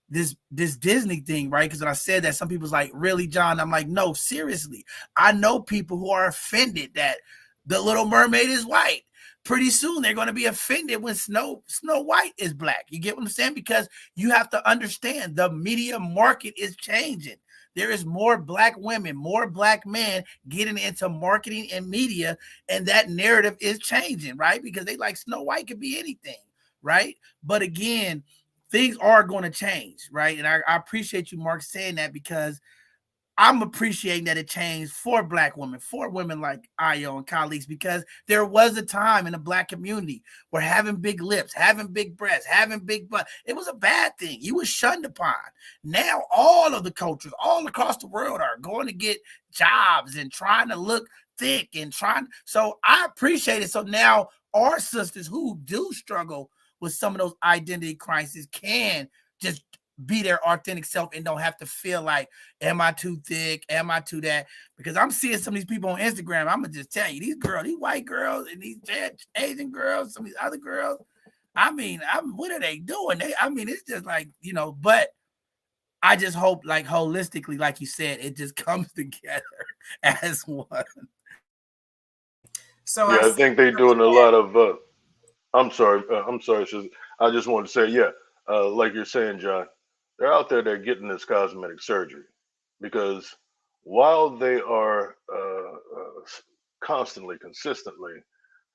this Disney thing, right? Because when I said that, some people's like, really, John? I'm like, no, seriously. I know people who are offended that the Little Mermaid is white. Pretty soon they're going to be offended when Snow White is black. You get what I'm saying? Because you have to understand the media market is changing. There is more Black women, more Black men getting into marketing and media, and that narrative is changing, right? Because they like Snow White could be anything, right? But again, things are going to change, right? And I appreciate you, Mark, saying that, because I'm appreciating that it changed for Black women, for women like Ayo and colleagues, because there was a time in the Black community where having big lips, having big breasts, having big butt, it was a bad thing. You was shunned upon. Now all of the cultures all across the world are going to get jobs and trying to look thick and trying. So I appreciate it. So now our sisters who do struggle with some of those identity crises can just be their authentic self and don't have to feel like, am I too thick? Am I too that? Because I'm seeing some of these people on Instagram. I'm going to just tell you, these white girls and these Asian girls, some of these other girls, what are they doing? It's just like, but I just hope, like, holistically, like you said, it just comes together as one. So Yeah, I think they're doing a lot of. I'm sorry. I just wanted to say, yeah, like you're saying, John, they're out there. They're getting this cosmetic surgery because while they are constantly, consistently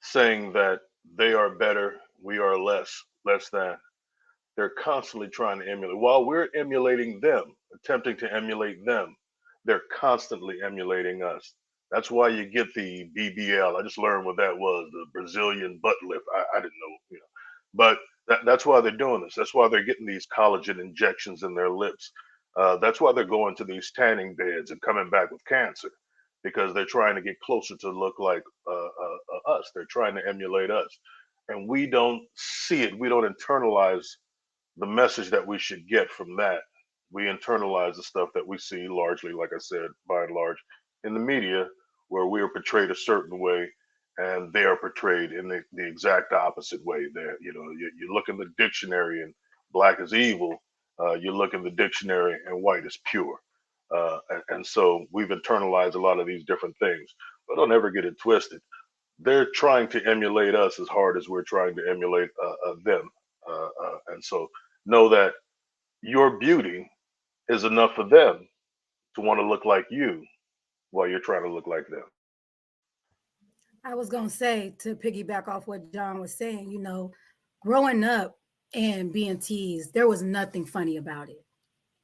saying that they are better, we are less than. They're constantly trying to emulate. While we're emulating them, attempting to emulate them, they're constantly emulating us. That's why you get the BBL. I just learned what that was, the Brazilian butt lift. I didn't know, But that's why they're doing this. That's why they're getting these collagen injections in their lips. That's why they're going to these tanning beds and coming back with cancer because they're trying to get closer to look like us. They're trying to emulate us. And we don't see it. We don't internalize the message that we should get from that. We internalize the stuff that we see largely, like I said, by and large, in the media, where we are portrayed a certain way and they are portrayed in the exact opposite way. There, you look in the dictionary and black is evil. You look in the dictionary and white is pure. And so we've internalized a lot of these different things. But don't ever get it twisted. They're trying to emulate us as hard as we're trying to emulate them. And so know that your beauty is enough for them to want to look like you while you're trying to look like them. I was going to say, to piggyback off what John was saying, growing up and being teased, there was nothing funny about it.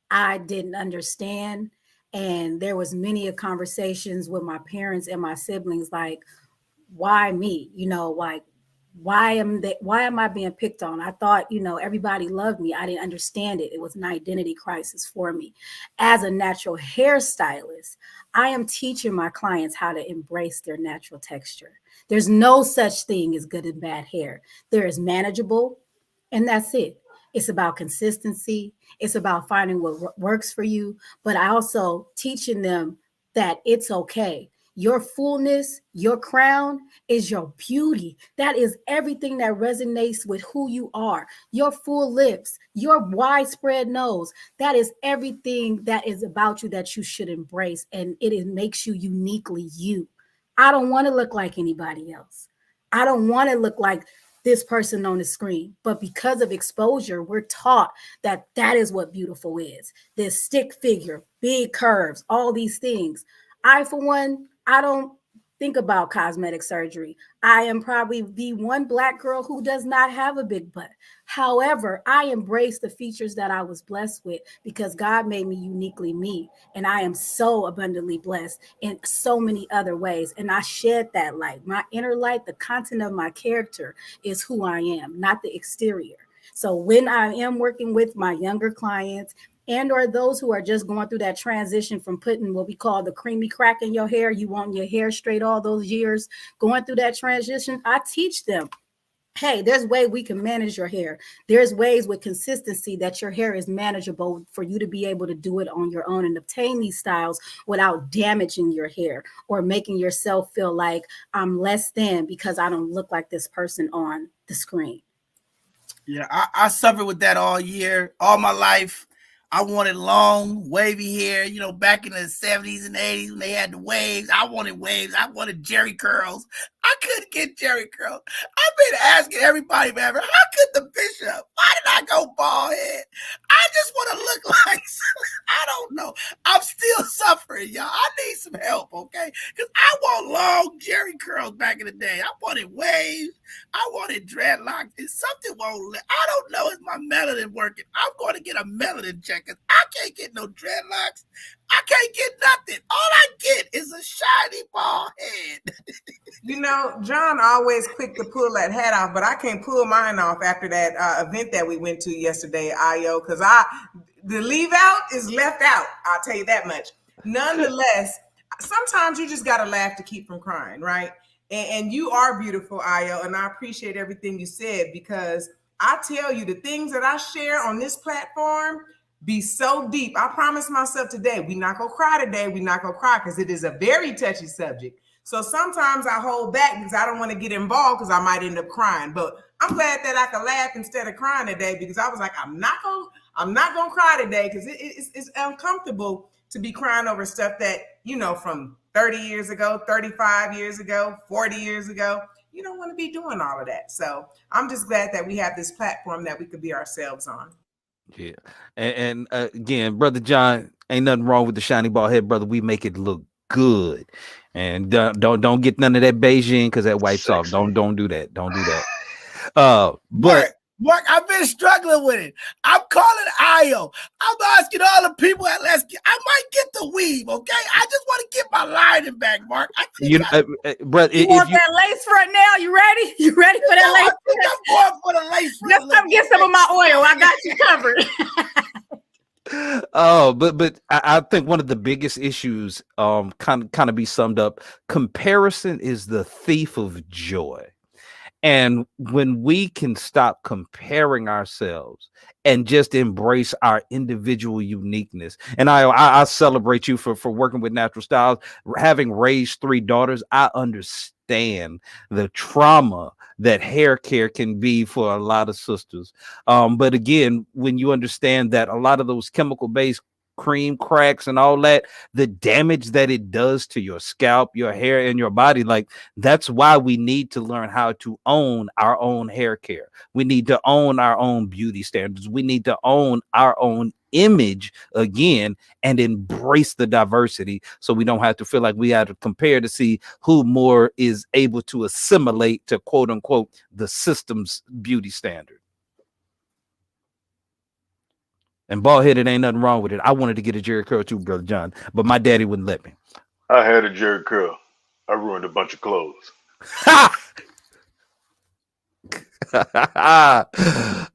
I didn't understand. And there was many conversations with my parents and my siblings, like, why me? Like, why am I being picked on? I thought, everybody loved me. I didn't understand it. It was an identity crisis for me. As a natural hairstylist, I am teaching my clients how to embrace their natural texture. There's no such thing as good and bad hair. There is manageable, and that's it. It's about consistency. It's about finding what works for you. But I also teaching them that it's okay. Your fullness, your crown is your beauty. That is everything that resonates with who you are. Your full lips, your widespread nose, that is everything that is about you that you should embrace. And makes you uniquely you. I don't want to look like anybody else. I don't want to look like this person on the screen. But because of exposure, we're taught that is what beautiful is. This stick figure, big curves, all these things. I, for one, I don't think about cosmetic surgery. I am probably the one Black girl who does not have a big butt. However, I embrace the features that I was blessed with because God made me uniquely me. And I am so abundantly blessed in so many other ways. And I shed that light. My inner light, the content of my character is who I am, not the exterior. So when I am working with my younger clients, and or those who are just going through that transition from putting what we call the creamy crack in your hair, you want your hair straight all those years, going through that transition, I teach them, hey, there's a way we can manage your hair. There's ways with consistency that your hair is manageable for you to be able to do it on your own and obtain these styles without damaging your hair or making yourself feel like I'm less than because I don't look like this person on the screen. Yeah, I suffered with that all year, all my life. I wanted long, wavy hair, back in the 70s and 80s when they had the waves. I wanted waves. I wanted Jerry curls. I couldn't get Jerry curls. I've been asking everybody, man, how could the bishop? Why did I go bald head? I just want to look like, I don't know. I'm still suffering, y'all. I need some help, okay? Because I want long Jerry curls back in the day. I wanted waves. I wanted dreadlocks. And something won't let. I don't know if my melanin working. I'm going to get a melanin check. I can't get no dreadlocks. I can't get nothing. All I get is a shiny bald head. John always quick to pull that hat off, but I can't pull mine off after that event that we went to yesterday, Io, because the leave out is left out. I'll tell you that much. Nonetheless, sometimes you just got to laugh to keep from crying, right? And you are beautiful, Io, and I appreciate everything you said because I tell you, the things that I share on this platform be so deep. I promised myself today, we're not going to cry today. We're not going to cry because it is a very touchy subject. So sometimes I hold back because I don't want to get involved because I might end up crying. But I'm glad that I could laugh instead of crying today, because I was like, I'm not gonna cry today, because it's uncomfortable to be crying over stuff that, from 30 years ago, 35 years ago, 40 years ago. You don't want to be doing all of that. So I'm just glad that we have this platform that we could be ourselves on. Yeah. And again, Brother John, ain't nothing wrong with the shiny ball head, brother. We make it look good. And don't get none of that Beijing, because that wipes off. Sexy. Don't do that. Don't do that. But Mark, I've been struggling with it. I'm calling Io. I'm asking all the people at Let's Get. I might get the weave, okay? I just want to get my lining back, Mark. brother, You want that lace front now? You ready? You ready for that lace? I think I'm going for the lace front. Just come get some of my oil. I got you covered. Oh, but I think one of the biggest issues kind of be summed up. Comparison is the thief of joy. And when we can stop comparing ourselves and just embrace our individual uniqueness, and I celebrate you for working with Natural Styles, having raised 3 daughters. I understand the trauma that hair care can be for a lot of sisters. But again, when you understand that a lot of those chemical-based cream cracks and all that, the damage that it does to your scalp, your hair, and your body, like, that's why we need to learn how to own our own hair care. We need to own our own beauty standards. We need to own our own image again and embrace the diversity, so we don't have to feel like we have to compare to see who more is able to assimilate to, quote unquote, the system's beauty standard. And bald headed ain't nothing wrong with it. I wanted to get a Jerry curl too, Brother John, but my daddy wouldn't let me. I had a Jerry curl. I ruined a bunch of clothes.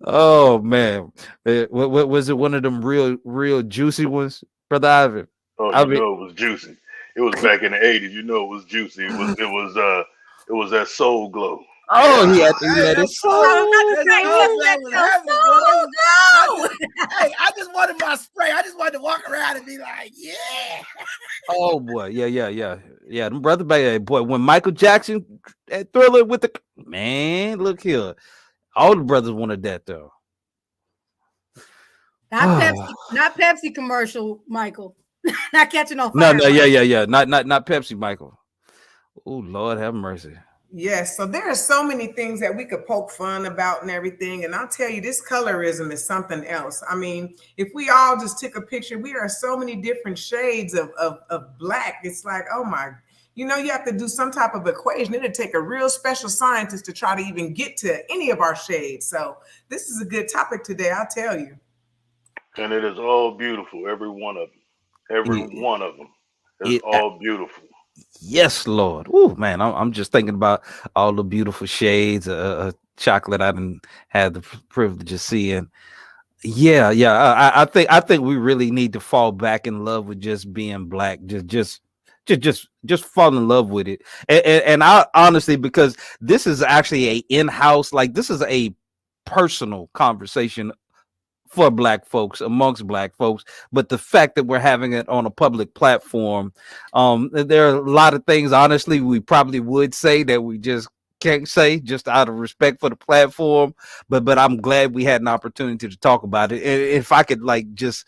Oh man, what was it? One of them real juicy ones, Brother Ivan? Oh, you know it was juicy. It was back in the 80s. You know it was juicy. It was that soul glow. Oh, he let it Hey, I just wanted my spray. I just wanted to walk around and be like, yeah. Oh boy, yeah. Them brother boy, when Michael Jackson Thriller with the man, look here, all the brothers wanted that though. Not Pepsi commercial, Michael. Not catching on fire. No, yeah. Not Pepsi, Michael. Oh Lord, have mercy. Yes, so there are so many things that we could poke fun about and everything. And I'll tell you, this colorism is something else. I mean, if we all just took a picture, we are so many different shades of black. It's like, oh my, you have to do some type of equation. It'd take a real special scientist to try to even get to any of our shades. So this is a good topic today, I'll tell you. And it is all beautiful, every one of them. Every one of them is all beautiful. Yes, Lord. Oh man, I'm just thinking about all the beautiful shades of chocolate I done had the privilege of seeing. Yeah. I think we really need to fall back in love with just being black. Just fall in love with it. And I honestly, because this is actually a in-house, like this is a personal conversation for black folks, amongst black folks, but the fact that we're having it on a public platform, there are a lot of things honestly we probably would say that we just can't say, just out of respect for the platform, but I'm glad we had an opportunity to talk about it. And if I could just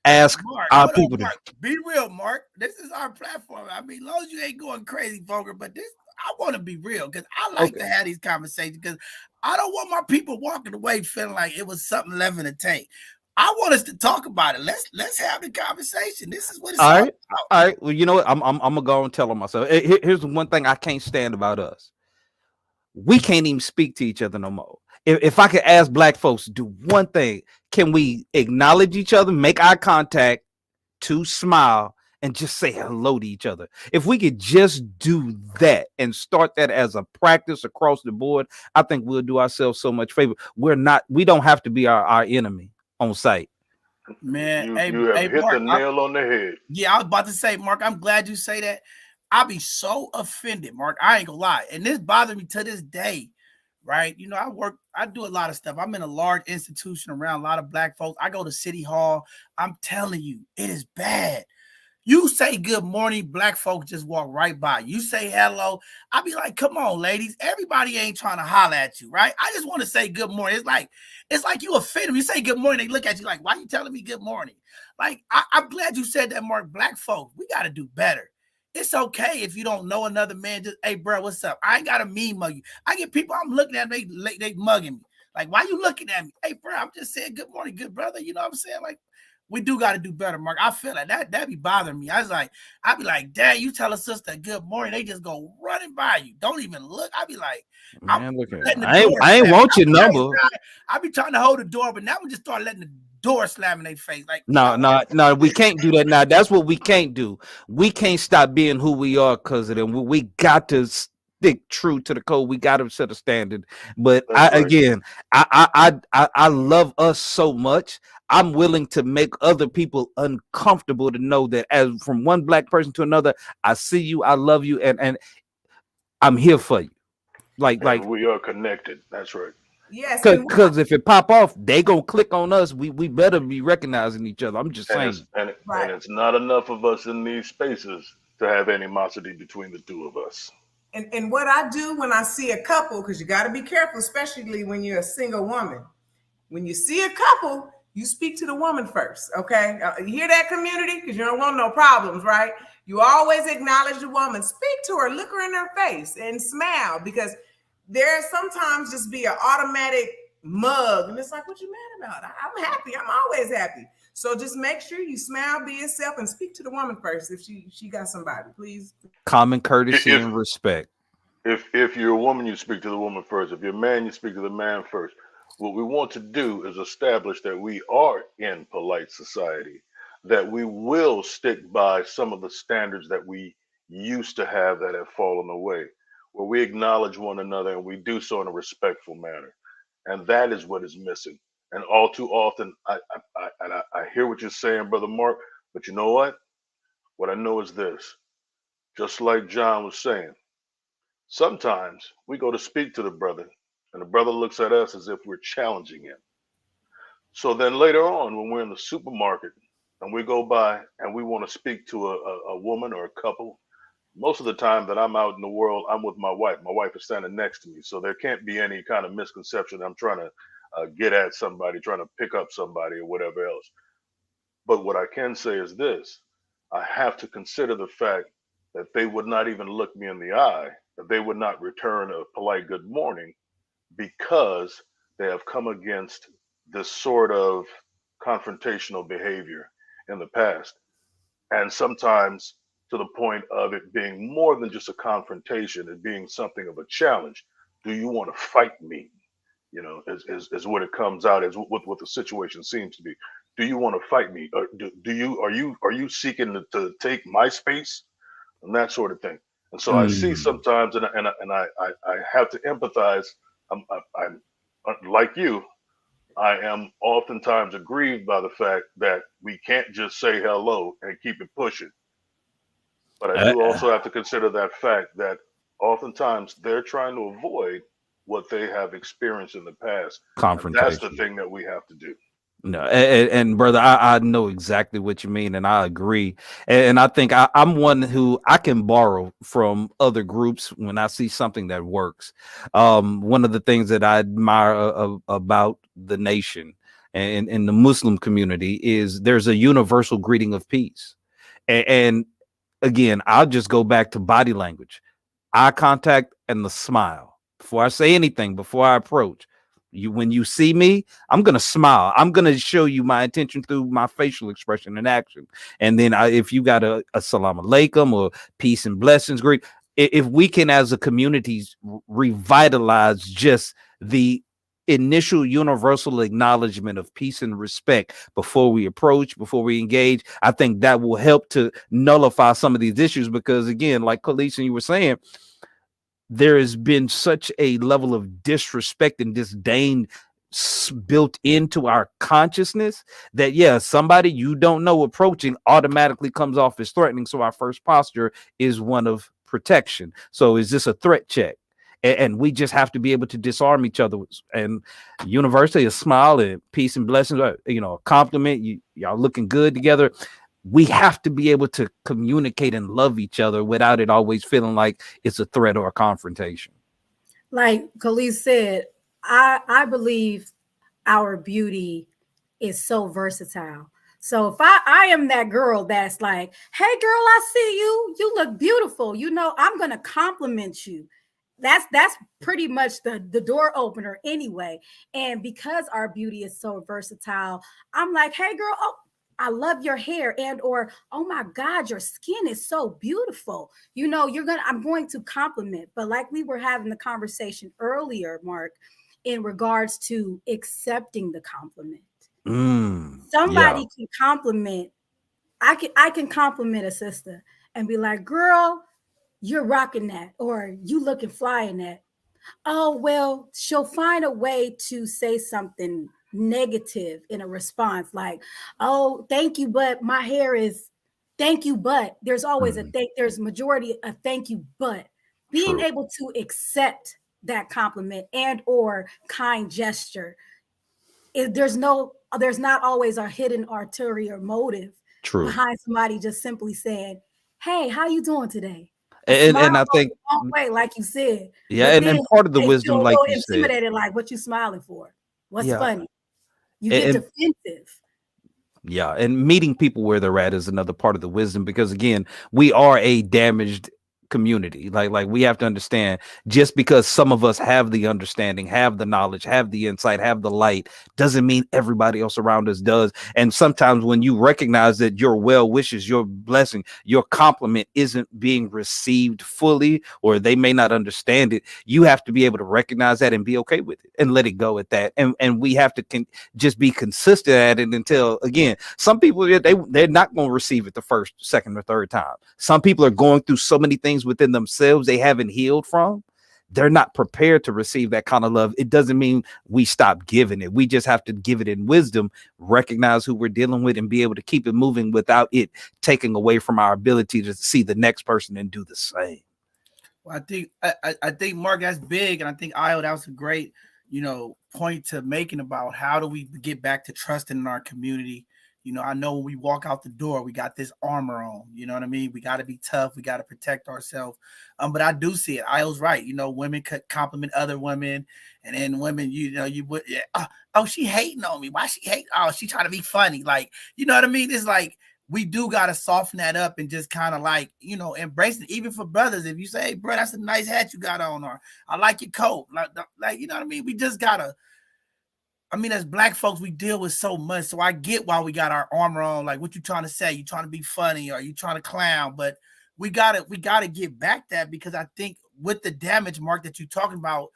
ask Mark, our people to be real, Mark. This is our platform. I mean, as long as you ain't going crazy, vulgar, but I want to be real, because I like to have these conversations, because I don't want my people walking away feeling like it was something left in the tank. I want us to talk about it. Let's have the conversation. This is what it's all about. All right. Well, you know what? I'm gonna go and tell them myself. Here's the one thing I can't stand about us. We can't even speak to each other no more. If I could ask black folks to do one thing, can we acknowledge each other, make eye contact, to smile, and just say hello to each other? If we could just do that and start that as a practice across the board, I think we'll do ourselves so much favor. We don't have to be our enemy on site. Man, you have hit Mark, the nail on the head. Yeah, I was about to say, Mark, I'm glad you say that. I'll be so offended, Mark. I ain't gonna lie. And this bothers me to this day, right? I do a lot of stuff. I'm in a large institution around a lot of black folks. I go to City Hall. I'm telling you, it is bad. You say good morning, black folks just walk right by. You say hello. I be like, come on, ladies. Everybody ain't trying to holler at you, right? I just want to say good morning. It's like you offend them. You say good morning, they look at you like, why are you telling me good morning? Like, I'm glad you said that, Mark. Black folks, we got to do better. It's okay if you don't know another man. Just, hey, bro, what's up? I ain't got to mean mug you. I get people, I'm looking at them, they mugging me. Like, why you looking at me? Hey, bro, I'm just saying good morning, good brother. You know what I'm saying? Like, we do got to do better, Mark. I feel like that be bothering me. I be like, dang, you tell a sister good morning, they just go running by you. Don't even look. I be like, Man, look at letting the I door ain't slam. want your number. I be trying to hold the door, but now we just start letting the door slam in their face. Like, No, we can't do that now. That's what we can't do. We can't stop being who we are because of them. We got to stick true to the code. We got to set a standard. But I love us so much. I'm willing to make other people uncomfortable to know that as from one black person to another, I see you, I love you, and I'm here for you. Like we are connected. That's right. Yes, because if it pop off, they gonna click on us. We better be recognizing each other. I'm just And saying. it's not enough of us in these spaces to have animosity between the two of us. And what I do when I see a couple, because you got to be careful, especially when you're a single woman. When you see a couple, you speak to the woman first, okay? You hear that, community? Because you don't want no problems, right? You always acknowledge the woman. Speak to her, look her in her face, and smile, because there sometimes just be an automatic mug, and it's like, what you mad about? I'm happy. I'm always happy. So just make sure you smile, be yourself, and speak to the woman first if she got somebody, please. Common courtesy and respect. If you're a woman, you speak to the woman first. If you're a man, you speak to the man first. What we want to do is establish that we are in polite society, that we will stick by some of the standards that we used to have that have fallen away, where we acknowledge one another and we do so in a respectful manner. And that is what is missing. And all too often, I hear what you're saying, Brother Mark, but you know what? What I know is this, just like John was saying, sometimes we go to speak to the brother, and the brother looks at us as if we're challenging him. So then later on, when we're in the supermarket and we go by and we want to speak to a woman or a couple, most of the time that I'm out in the world, I'm with my wife. My wife is standing next to me. So there can't be any kind of misconception. I'm trying to get at somebody, trying to pick up somebody or whatever else. But what I can say is this, I have to consider the fact that they would not even look me in the eye, that they would not return a polite good morning because they have come against this sort of confrontational behavior in the past. And sometimes to the point of it being more than just a confrontation, it being something of a challenge. Do you want to fight me? You know, is what it comes out as what the situation seems to be. Do you want to fight me? Or do you are you seeking to take my space and that sort of thing? And so I see sometimes, and I have to empathize. I'm like you. I am oftentimes aggrieved by the fact that we can't just say hello and keep it pushing. But I do also have to consider that fact that oftentimes they're trying to avoid what they have experienced in the past. And that's the Confrontation. thing that we have to do. No, and brother, I know exactly what you mean, and I agree. And I think I'm one who I can borrow from other groups when I see something that works. One of the things that I admire about the nation and in the Muslim community is there's a universal greeting of peace. And again, I'll just go back to body language, eye contact, and the smile before I say anything, before I approach. When you see me, I'm gonna smile. I'm gonna show you my intention through my facial expression and action. And then if you got a salam alaikum or peace and blessings, great. If we can, as a community, revitalize just the initial universal acknowledgement of peace and respect before we approach, before we engage, I think that will help to nullify some of these issues. Because again, like Khalees and you were saying, there has been such a level of disrespect and disdain built into our consciousness that somebody you don't know approaching automatically comes off as threatening. So our first posture is one of protection. So is this a threat check? And we just have to be able to disarm each other. And universally, a smile and peace and blessings, a compliment. Y'all looking good together. we have to be able to communicate and love each other without it always feeling like it's a threat or a confrontation. Like Khalees said, I believe our beauty is so versatile. So if I am that girl that's like, hey girl, I see you. You look beautiful. You know, I'm gonna compliment you. That's pretty much the door opener anyway. And because our beauty is so versatile, I'm like, hey girl, oh, I love your hair, and or oh my God, your skin is so beautiful. You know, I'm going to compliment. But like we were having the conversation earlier, Mark, in regards to accepting the compliment. Yeah, Somebody can compliment. I can compliment a sister and be like, girl, you're rocking that, or you looking fly in that. Oh, well, she'll find a way to say something negative in a response, like, oh, thank you, but my hair is thank you, but there's always a there's majority of thank you, but being true, able to accept that compliment and or kind gesture, there's not always a hidden ulterior motive true. behind somebody just simply saying, hey, how you doing today? A And smile I goes think, a long way, like you said. yeah, But then and part of the they feel wisdom, a like little you said, intimidated, like, what you smiling for? What's yeah, funny? You get and defensive. yeah, and meeting people where they're at is another part of the wisdom, because again, we are a damaged community. Like we have to understand, just because some of us have the understanding, have the knowledge, have the insight, have the light, doesn't mean everybody else around us does. And sometimes when you recognize that your well wishes, your blessing, your compliment isn't being received fully, or they may not understand it, you have to be able to recognize that and be okay with it and let it go at that. And we have to just be consistent at it until, again, some people, they're not going to receive it the first, second, or third time. Some people are going through so many things within themselves they haven't healed from. They're not prepared to receive that kind of love. It doesn't mean we stop giving it. We just have to give it in wisdom, recognize who we're dealing with, and be able to keep it moving without it taking away from our ability to see the next person and do the same. Well, I think Mark, that's big, and I think Io, that was a great, point to making about how do we get back to trusting in our community. I know when we walk out the door, we got this armor on. You know what I mean? We got to be tough. We got to protect ourselves. But I do see it. Io's right. Women could compliment other women, and then women, you would, yeah, oh, she hating on me. Why she hate? Oh, she trying to be funny. Like, you know what I mean? It's like, we do got to soften that up and just kind of like, embrace it. Even for brothers, if you say, hey, bro, that's a nice hat you got on, or I like your coat. Like, you know what I mean? We just got to, as black folks, we deal with so much. So I get why we got our armor on. Like, what you trying to say? You trying to be funny, or you trying to clown? But we gotta get back that, because I think with the damage, Mark, that you're talking about,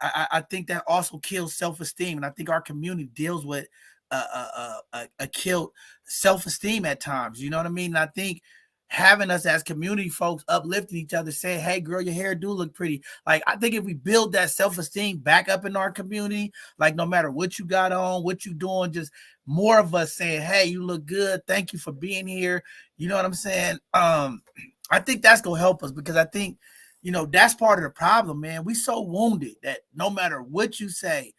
I think that also kills self-esteem. And I think our community deals with a killed self-esteem at times. You know what I mean? And I think having us as community folks uplifting each other, saying, hey girl, your hair do look pretty. Like, I think if we build that self-esteem back up in our community, like no matter what you got on, what you doing, just more of us saying, hey, you look good, thank you for being here. You know what I'm saying? I think that's gonna help us, because I think, that's part of the problem, man. We so wounded that no matter what you say,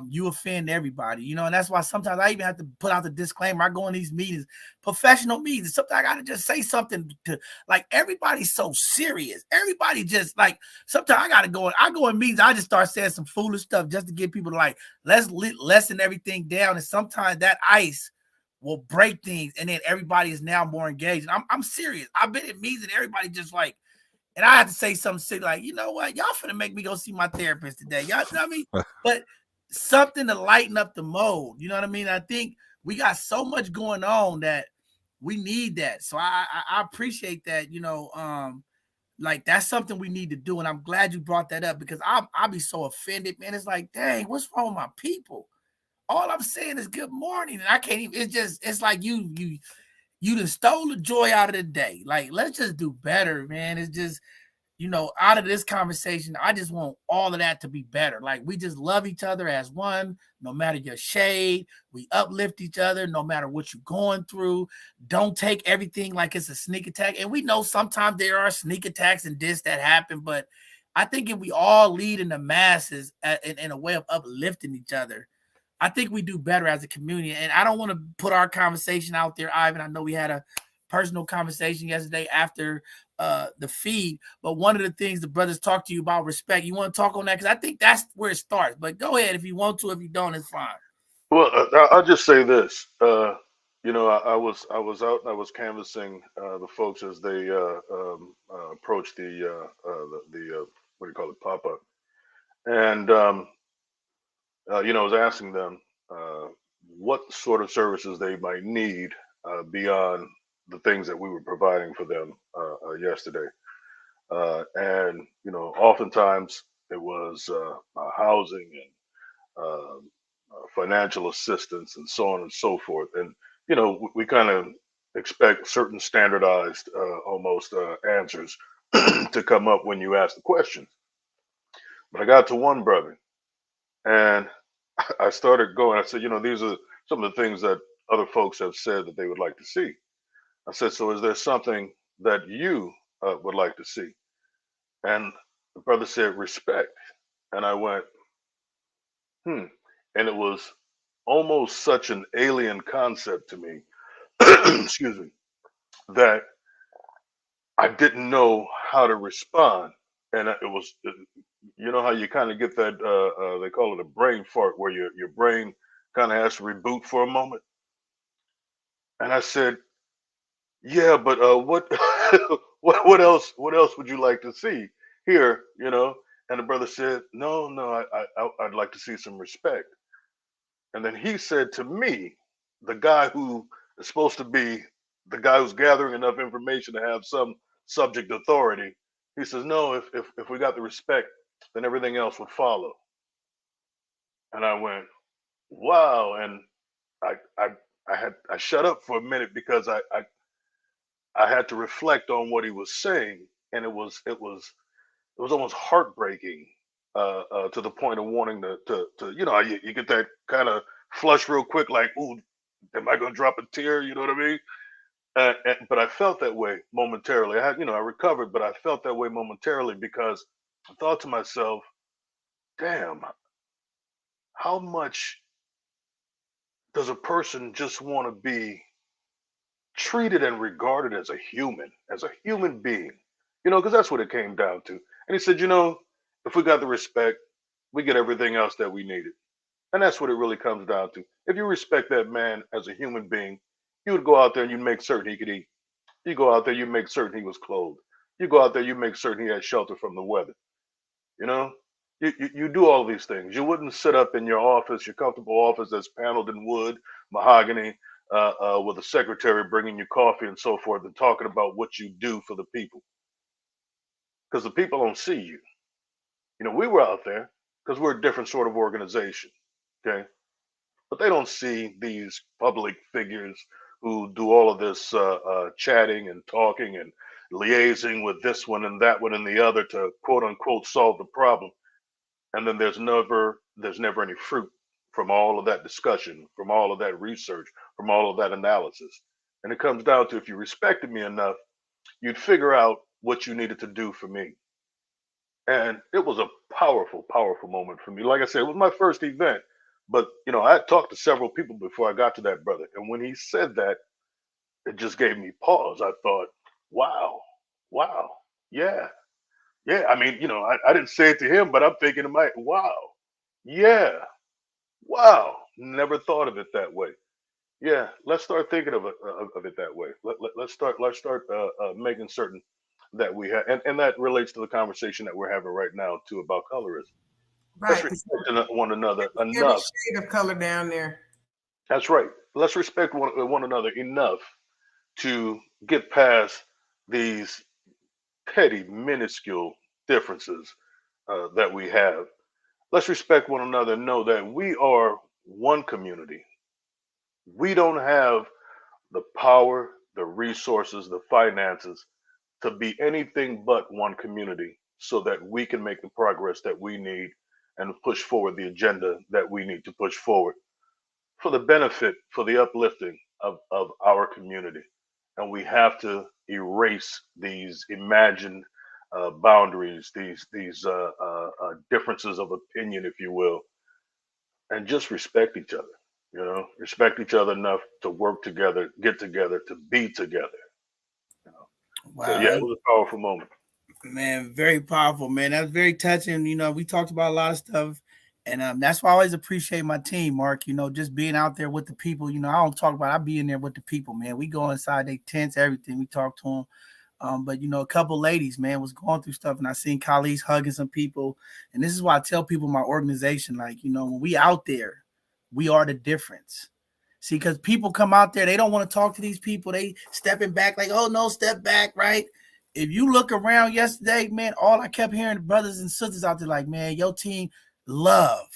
you offend everybody, and that's why sometimes I even have to put out the disclaimer. I go in these meetings, professional meetings. Sometimes I gotta just say something to, like, everybody's so serious. Everybody just like, sometimes I go in meetings, I just start saying some foolish stuff just to get people to, like, let's lessen everything down. And sometimes that ice will break things, and then everybody is now more engaged. And I'm serious. I've been in meetings and everybody just like, and I had to say something silly like, you know what, y'all finna make me go see my therapist today. Y'all know what I mean? But something to lighten up the mode. You know what I mean? I think we got so much going on that we need that. So I appreciate that, like, that's something we need to do. And I'm glad you brought that up, because I'll be so offended, man. It's like, dang, what's wrong with my people? All I'm saying is good morning. And I can't even, it's like you done stole the joy out of the day. Like, let's just do better, man. It's just, out of this conversation, I just want all of that to be better. Like, we just love each other as one, no matter your shade. We uplift each other, no matter what you're going through. Don't take everything like it's a sneak attack. And we know sometimes there are sneak attacks and this that happen, but I think if we all lead in the masses in a way of uplifting each other, I think we do better as a community. And I don't want to put our conversation out there, Ivan. I know we had a personal conversation yesterday after the feed, but one of the things the brothers talked to you about respect. You want to talk on that? Because I think that's where it starts. But go ahead if you want to. If you don't, it's fine. Well, I'll just say this. I was out and I was canvassing the folks as they approached the what do you call it, pop up, and I was asking them what sort of services they might need beyond the things that we were providing for them yesterday. And oftentimes it was housing and financial assistance and so on and so forth. And we kind of expect certain standardized, almost answers to come up when you ask the questions. But I got to one brother, and I started going. I said, these are some of the things that other folks have said that they would like to see. I said, so is there something that you would like to see? And the brother said, respect. And I went, hmm. And it was almost such an alien concept to me, excuse me, that I didn't know how to respond. And it was, how you kind of get that, they call it a brain fart, where your brain kind of has to reboot for a moment. And I said, yeah, but what, what else would you like to see here? And the brother said, no, no, I'd like to see some respect. And then he said to me, the guy who is supposed to be the guy who's gathering enough information to have some subject authority, he says, no, if we got the respect, then everything else would follow. And I went, wow. And I I I shut up for a minute because I had to reflect on what he was saying, and it was almost heartbreaking to the point of wanting to you get that kind of flush real quick, like, ooh, am I going to drop a tear? You know what I mean? But I felt that way momentarily. I recovered, but I felt that way momentarily because I thought to myself, damn, how much does a person just want to be treated and regarded as a human being? Because that's what it came down to. And he said, if we got the respect, we get everything else that we needed. And that's what it really comes down to. If you respect that man as a human being, you would go out there and you make certain he could eat. You go out there, you make certain he was clothed. You go out there, you make certain he had shelter from the weather. You know, you do all these things. You wouldn't sit up in your office, your comfortable office that's paneled in wood, mahogany, with a secretary bringing you coffee and so forth, and talking about what you do for the people, because the people don't see you. We were out there because we're a different sort of organization. Okay, but they don't see these public figures who do all of this chatting and talking and liaising with this one and that one and the other to quote unquote solve the problem. And then there's never any fruit from all of that discussion, from all of that research, from all of that analysis. And it comes down to, if you respected me enough, you'd figure out what you needed to do for me. And it was a powerful, powerful moment for me. Like I said, it was my first event, but I had talked to several people before I got to that brother. And when he said that, it just gave me pause. I thought, wow, wow, yeah, yeah. I mean, I didn't say it to him, but I'm thinking to my, wow, yeah, wow. Never thought of it that way. Yeah, let's start thinking of it that way. Let's start making certain that we have, and that relates to the conversation that we're having right now too about colorism. Let's Right. respect one another Every enough. shade of color down there. That's right. Let's respect one another enough to get past these petty, minuscule differences that we have. Let's respect one another and know that we are one community. We don't have the power, the resources, the finances to be anything but one community so that we can make the progress that we need and push forward the agenda that we need to push forward for the benefit, for the uplifting of our community. And we have to erase these imagined boundaries, these differences of opinion, if you will, and just respect each other. You know, respect each other enough to work together, get together, to be together. You know? So yeah, Wow, it was a powerful moment. man, very powerful, man. That's very touching. You know, we talked about a lot of stuff, and that's why I always appreciate my team, Mark. You know, just being out there with the people. You know, I don't talk about. I be in there with the people, man. We go inside their tents, everything. We talk to them. But you know, a couple ladies, man, was going through stuff, and I seen colleagues hugging some people, and this is why I tell people my organization, like, you know, when we out there, we are the difference. See, because people come out there, they don't want to talk to these people. They stepping back, like, oh no, step back, right? If you look around yesterday, man, all I kept hearing brothers and sisters out there, like, man, your team, love.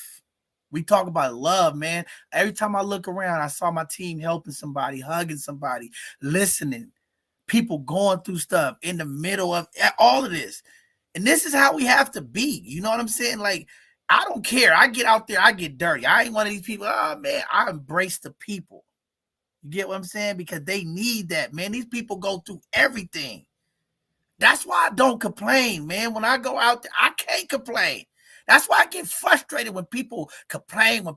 We talk about love, man. Every time I look around, I saw my team helping somebody, hugging somebody, listening, people going through stuff in the middle of all of this. And this is how we have to be. You know what I'm saying? Like, I don't care. I get out there, I get dirty. I ain't one of these people. Oh, man, I embrace the people. You get what I'm saying? Because they need that, man. These people go through everything. That's why I don't complain, man. When I go out there, I can't complain. That's why I get frustrated when people complain,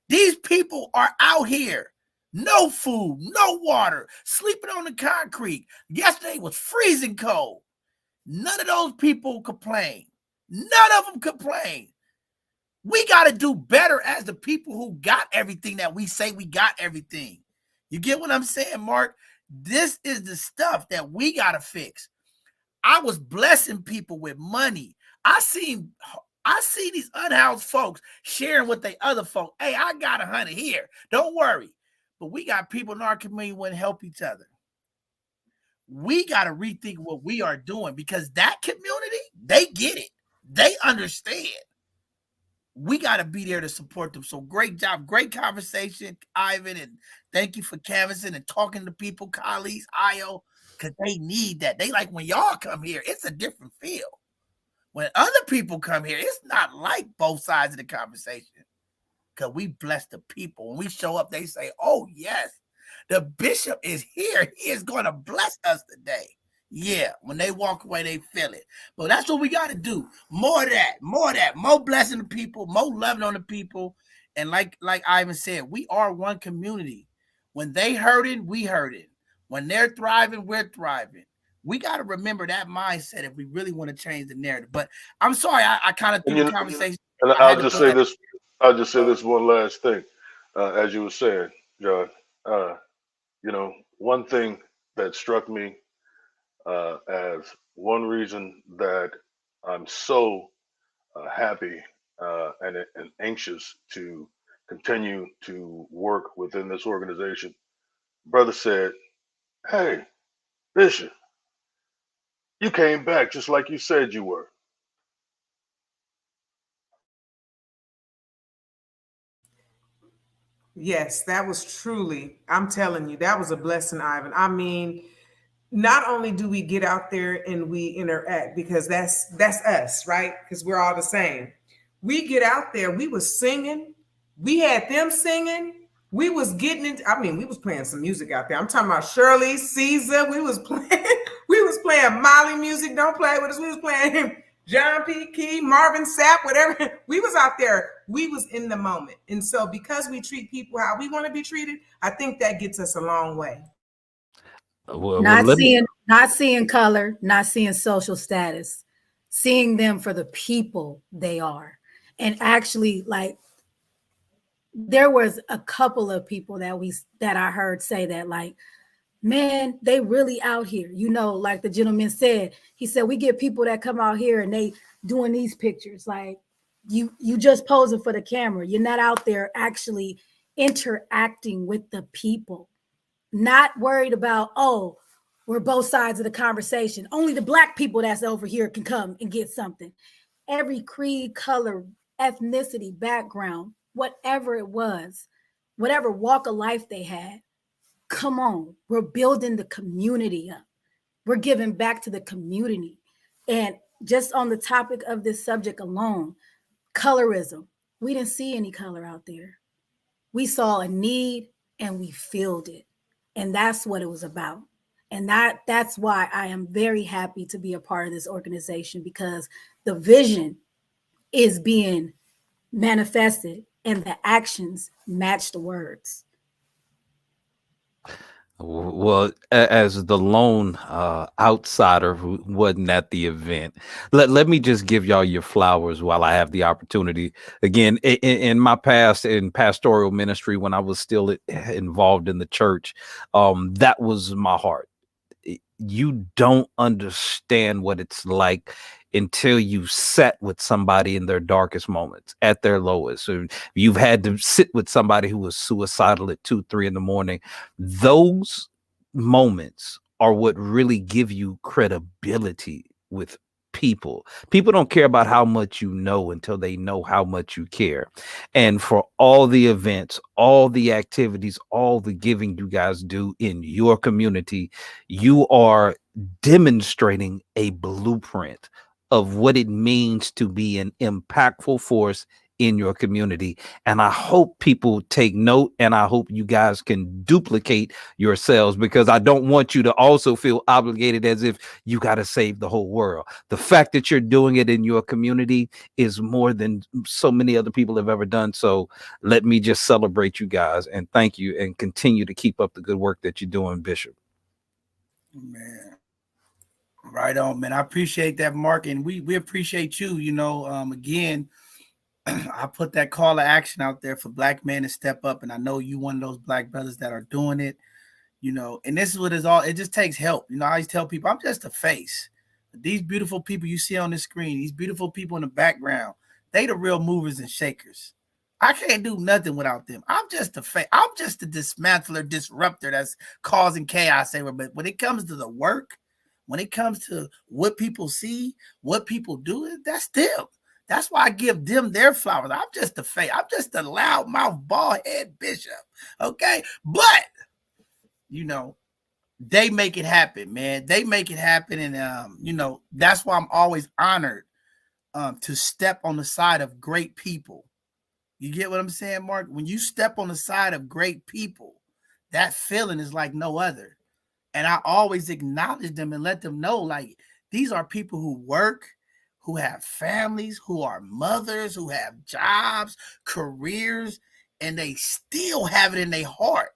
these people are out here. No food, no water, sleeping on the concrete. Yesterday was freezing cold. None of those people complain. None of them complain. We got to do better as the people who got everything that we say we got everything. You get what I'm saying, Mark? This is the stuff that we got to fix. I was blessing people with money. I see these unhoused folks sharing with the other folk. Hey, I got 100 here. Don't worry. But we got people in our community who want to help each other. We got to rethink what we are doing because that community, they get it. They understand. We got to be there to support them. So great job. Great conversation, Ivan. And thank you for canvassing and talking to people, colleagues, IO, because they need that. They like when y'all come here, it's a different feel. When other people come here, it's not like both sides of the conversation because we bless the people. When we show up, they say, oh, yes, the bishop is here. He is going to bless us today. Yeah, when they walk away, they feel it. But that's what we got to do. More of that, more blessing the people, more loving on the people. And like Ivan said, we are one community. When they hurting, we hurting. When they're thriving, we're thriving. We got to remember that mindset if we really want to change the narrative. But I'm sorry, I kind of threw the conversation. And I'll just say this. I'll just say this one last thing, as you were saying, John. You know, one thing that struck me as one reason that I'm so happy and anxious to continue to work within this organization. Brother said, "Hey, Bishop, you came back just like you said you were." Yes, that was truly, I'm telling you, that was a blessing, Ivan. I mean, not only do we get out there and we interact because that's us, right? Because we're all the same. We get out there, we was singing, we had them singing, we was getting into, I mean, we was playing some music out there. I'm talking about Shirley, Caesar, we was playing, we was playing Molly music, don't play with us, we was playing John P. Key, Marvin Sapp, whatever. We was out there. We was in the moment. And so because we treat people how we want to be treated, I think that gets us a long way. Not seeing color, not seeing social status, seeing them for the people they are. And actually, like, there was a couple of people that I heard say that, like, man, they really out here. You know, like the gentleman said, he said, we get people that come out here and they doing these pictures. Like, you just posing for the camera. You're not out there actually interacting with the people. Not worried about, oh, we're both sides of the conversation. Only the Black people that's over here can come and get something. Every creed, color, ethnicity, background, whatever it was, whatever walk of life they had, come on, we're building the community up. We're giving back to the community. And just on the topic of this subject alone, colorism, we didn't see any color out there. We saw a need and we filled it. And that's what it was about. And that's why I am very happy to be a part of this organization, because the vision is being manifested and the actions match the words. Well, as the lone outsider who wasn't at the event, let me just give y'all your flowers while I have the opportunity. Again, in my past in pastoral ministry, when I was still involved in the church, that was my heart. You don't understand what it's like until you sat with somebody in their darkest moments, at their lowest. So you've had to sit with somebody who was suicidal at 2, 3 in the morning. Those moments are what really give you credibility with people. People don't care about how much you know until they know how much you care. And for all the events, all the activities, all the giving you guys do in your community, you are demonstrating a blueprint of what it means to be an impactful force in your community. And I hope people take note, and I hope you guys can duplicate yourselves, because I don't want you to also feel obligated as if you got to save the whole world. The fact that you're doing it in your community is more than so many other people have ever done. So let me just celebrate you guys and thank you, and continue to keep up the good work that you're doing, Bishop. Man, right on, man. I appreciate that, Mark, and we appreciate you. Again, I put that call to action out there for Black men to step up, and I know you one of those Black brothers that are doing it. And this is what it's all. It just takes help. I always tell people I'm just a face. These beautiful people you see on the screen, these beautiful people in the background, they the real movers and shakers. I can't do nothing without them. I'm just a face. I'm just a dismantler, disruptor that's causing chaos everywhere. But when it comes to the work, when it comes to what people see, what people do, that's them. That's why I give them their flowers. I'm just a face. I'm just a loudmouth, bald head bishop. Okay. But, they make it happen, man. They make it happen. And, that's why I'm always honored to step on the side of great people. You get what I'm saying, Mark? When you step on the side of great people, that feeling is like no other. And I always acknowledge them and let them know, like, these are people who work, who have families, who are mothers, who have jobs, careers, and they still have it in their heart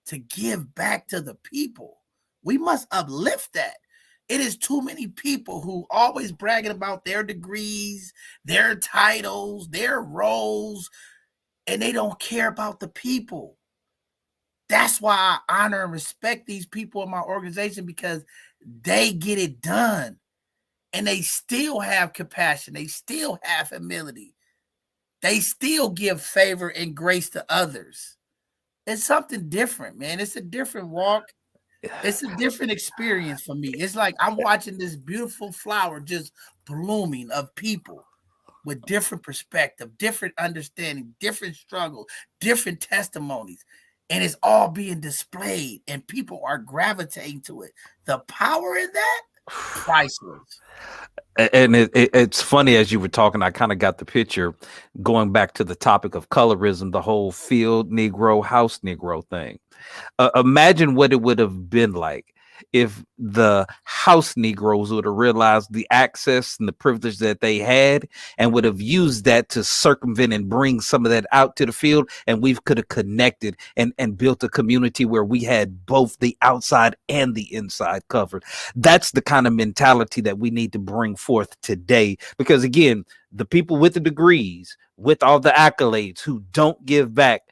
to give back to the people. We must uplift that. It is too many people who always bragging about their degrees, their titles, their roles, and they don't care about the people. That's why I honor and respect these people in my organization, because they get it done. And they still have compassion. They still have humility. They still give favor and grace to others. It's something different, man. It's a different walk. It's a different experience for me. It's like I'm watching this beautiful flower just blooming of people with different perspective, different understanding, different struggles, different testimonies. And it's all being displayed, and people are gravitating to it. The power in that, priceless. And it's funny, as you were talking, I kind of got the picture going back to the topic of colorism, the whole field Negro, house Negro thing. Imagine what it would have been like if the house Negroes would have realized the access and the privilege that they had, and would have used that to circumvent and bring some of that out to the field. And we could have connected and built a community where we had both the outside and the inside covered. That's the kind of mentality that we need to bring forth today, because again, the people with the degrees, with all the accolades, who don't give back,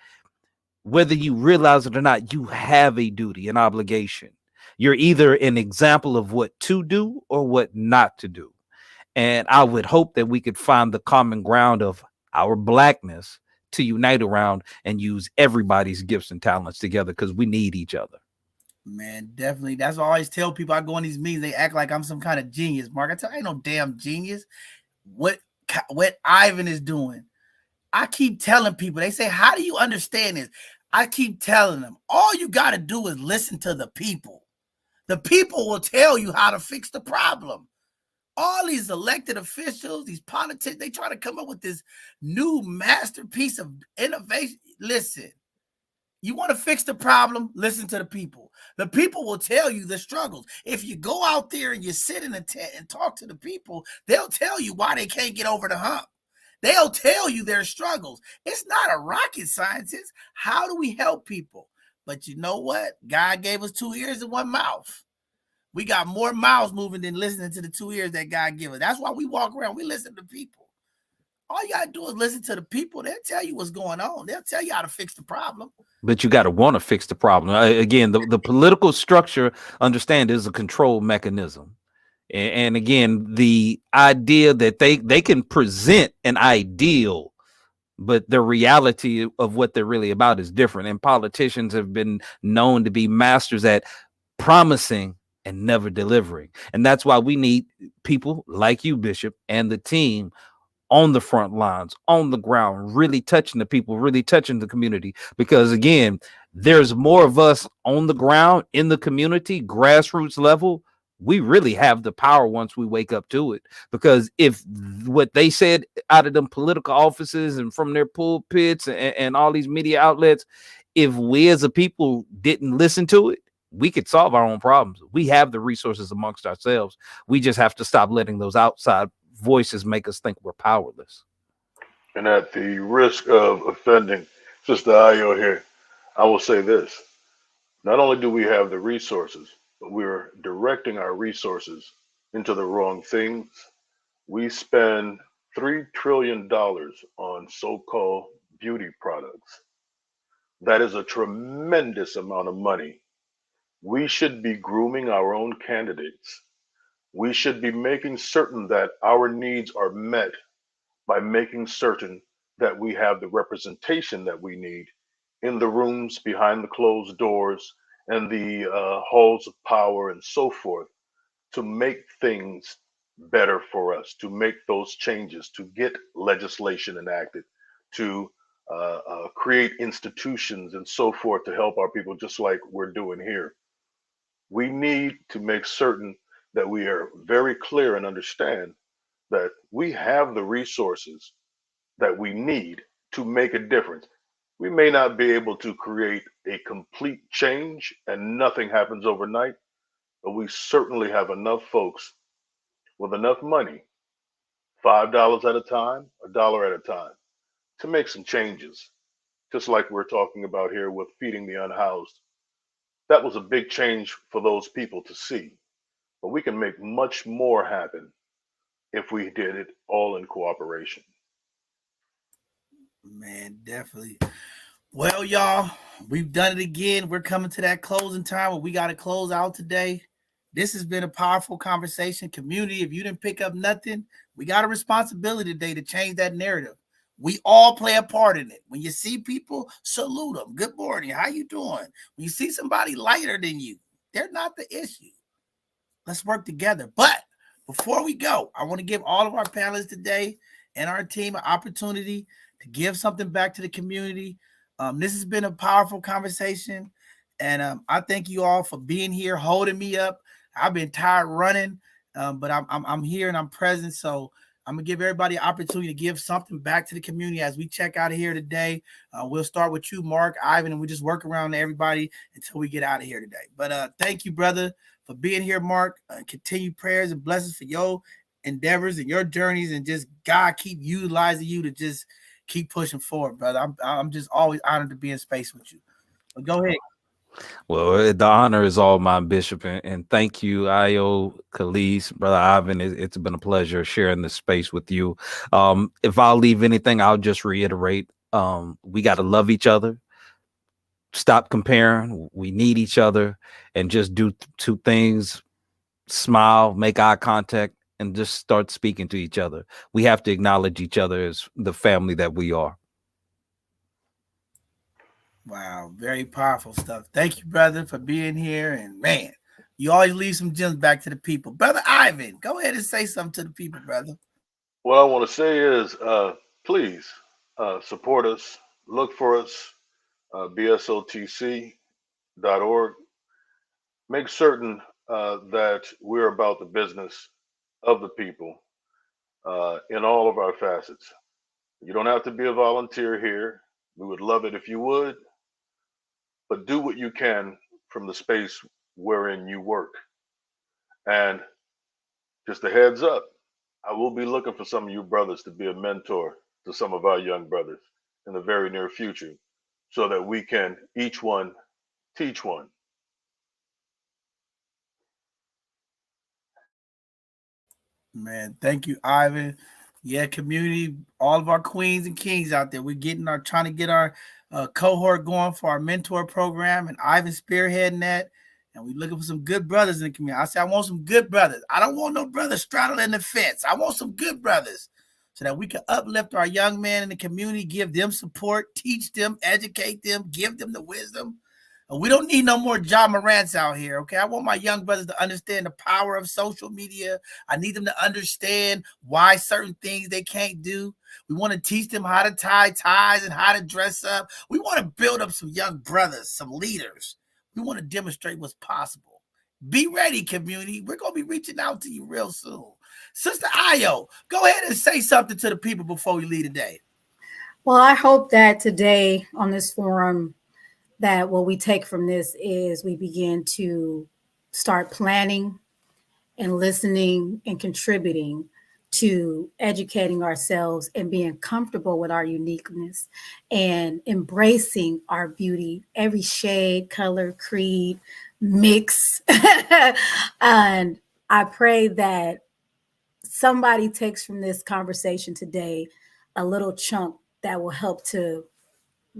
whether you realize it or not, you have a duty, an obligation. You're either an example of what to do or what not to do. And I would hope that we could find the common ground of our Blackness to unite around and use everybody's gifts and talents together, because we need each other. Man, definitely. That's why I always tell people. I go in these meetings, they act like I'm some kind of genius. Mark, I tell you, I ain't no damn genius. What Ivan is doing, I keep telling people, they say, how do you understand this? I keep telling them, all you got to do is listen to the people. The people will tell you how to fix the problem. All these elected officials, these politicians, they try to come up with this new masterpiece of innovation. Listen, you want to fix the problem? Listen to the people. The people will tell you the struggles. If you go out there and you sit in a tent and talk to the people, they'll tell you why they can't get over the hump. They'll tell you their struggles. It's not a rocket science. It's how do we help people? But you know what? God gave us 2 ears and 1 mouth. We got more mouths moving than listening to the 2 ears that God gave us. That's why we walk around. We listen to people. All you got to do is listen to the people. They'll tell you what's going on. They'll tell you how to fix the problem. But you got to want to fix the problem. Again, the political structure, understand, is a control mechanism. And again, the idea that they can present an ideal, but the reality of what they're really about is different. And politicians have been known to be masters at promising and never delivering. And that's why we need people like you, Bishop, and the team on the front lines, on the ground, really touching the people, really touching the community. Because again, there's more of us on the ground in the community, grassroots level. We really have the power once we wake up to it. Because if what they said out of them political offices and from their pulpits and all these media outlets, if we as a people didn't listen to it, we could solve our own problems. We have the resources amongst ourselves. We just have to stop letting those outside voices make us think we're powerless. And at the risk of offending Sister Ayo here, I will say this. Not only do we have the resources, but we're directing our resources into the wrong things. We spend $3 trillion on so-called beauty products. That is a tremendous amount of money. We should be grooming our own candidates. We should be making certain that our needs are met by making certain that we have the representation that we need in the rooms behind the closed doors and the halls of power and so forth to make things better for us, to make those changes, to get legislation enacted, to create institutions and so forth to help our people, just like we're doing here. We need to make certain that we are very clear and understand that we have the resources that we need to make a difference. We may not be able to create a complete change and nothing happens overnight, but we certainly have enough folks with enough money, $5 at a time, a dollar at a time, to make some changes. Just like we're talking about here with feeding the unhoused. That was a big change for those people to see. But we can make much more happen if we did it all in cooperation. Man, definitely. Well, y'all, we've done it again. We're coming to that closing time where we got to close out today. This has been a powerful conversation. Community, if you didn't pick up nothing, we got a responsibility today to change that narrative. We all play a part in it. When you see people, salute them. Good morning. How you doing? When you see somebody lighter than you, they're not the issue. Let's work together. But before we go, I want to give all of our panelists today and our team an opportunity to give something back to the community. This has been a powerful conversation, and I thank you all for being here, holding me up. I've been tired running, but I'm here and I'm present. So I'm gonna give everybody an opportunity to give something back to the community as we check out of here today. We'll start with you, Mark, Ivan, and we just work around everybody until we get out of here today. But thank you, brother, for being here, Mark. Continued prayers and blessings for your endeavors and your journeys, and just God keep utilizing you to just keep pushing forward, brother. I'm just always honored to be in space with you. But go ahead. Well, the honor is all mine, Bishop, and thank you, Io, Khalees, Brother Ivan. It's been a pleasure sharing this space with you. If I'll leave anything, I'll just reiterate: we got to love each other, stop comparing. We need each other, and just do two things: smile, make eye contact, and just start speaking to each other. We have to acknowledge each other as the family that we are. Wow, very powerful stuff. Thank you, brother, for being here. And man, you always leave some gems back to the people. Brother Ivan, go ahead and say something to the people, brother. What I want to say is please support us, look for us, bsotc.org. Make certain that we're about the business of the people in all of our facets. You don't have to be a volunteer here. We would love it if you would, but do what you can from the space wherein you work. And just a heads up, I will be looking for some of you brothers to be a mentor to some of our young brothers in the very near future so that we can each one teach one. Man, thank you, Ivan. Yeah, community, all of our queens and kings out there. We're trying to get our cohort going for our mentor program, and Ivan spearheading that. And we're looking for some good brothers in the community. I say I want some good brothers. I don't want no brothers straddling the fence. I want some good brothers so that we can uplift our young men in the community, give them support, teach them, educate them, give them the wisdom. We don't need no more John Morants out here, okay? I want my young brothers to understand the power of social media. I need them to understand why certain things they can't do. We want to teach them how to tie ties and how to dress up. We want to build up some young brothers, some leaders. We want to demonstrate what's possible. Be ready, community. We're going to be reaching out to you real soon. Sister Ayo, go ahead and say something to the people before we leave today. Well, I hope that today on this forum, that what we take from this is we begin to start planning and listening and contributing to educating ourselves and being comfortable with our uniqueness and embracing our beauty, every shade, color, creed, mix. And I pray that somebody takes from this conversation today a little chunk that will help to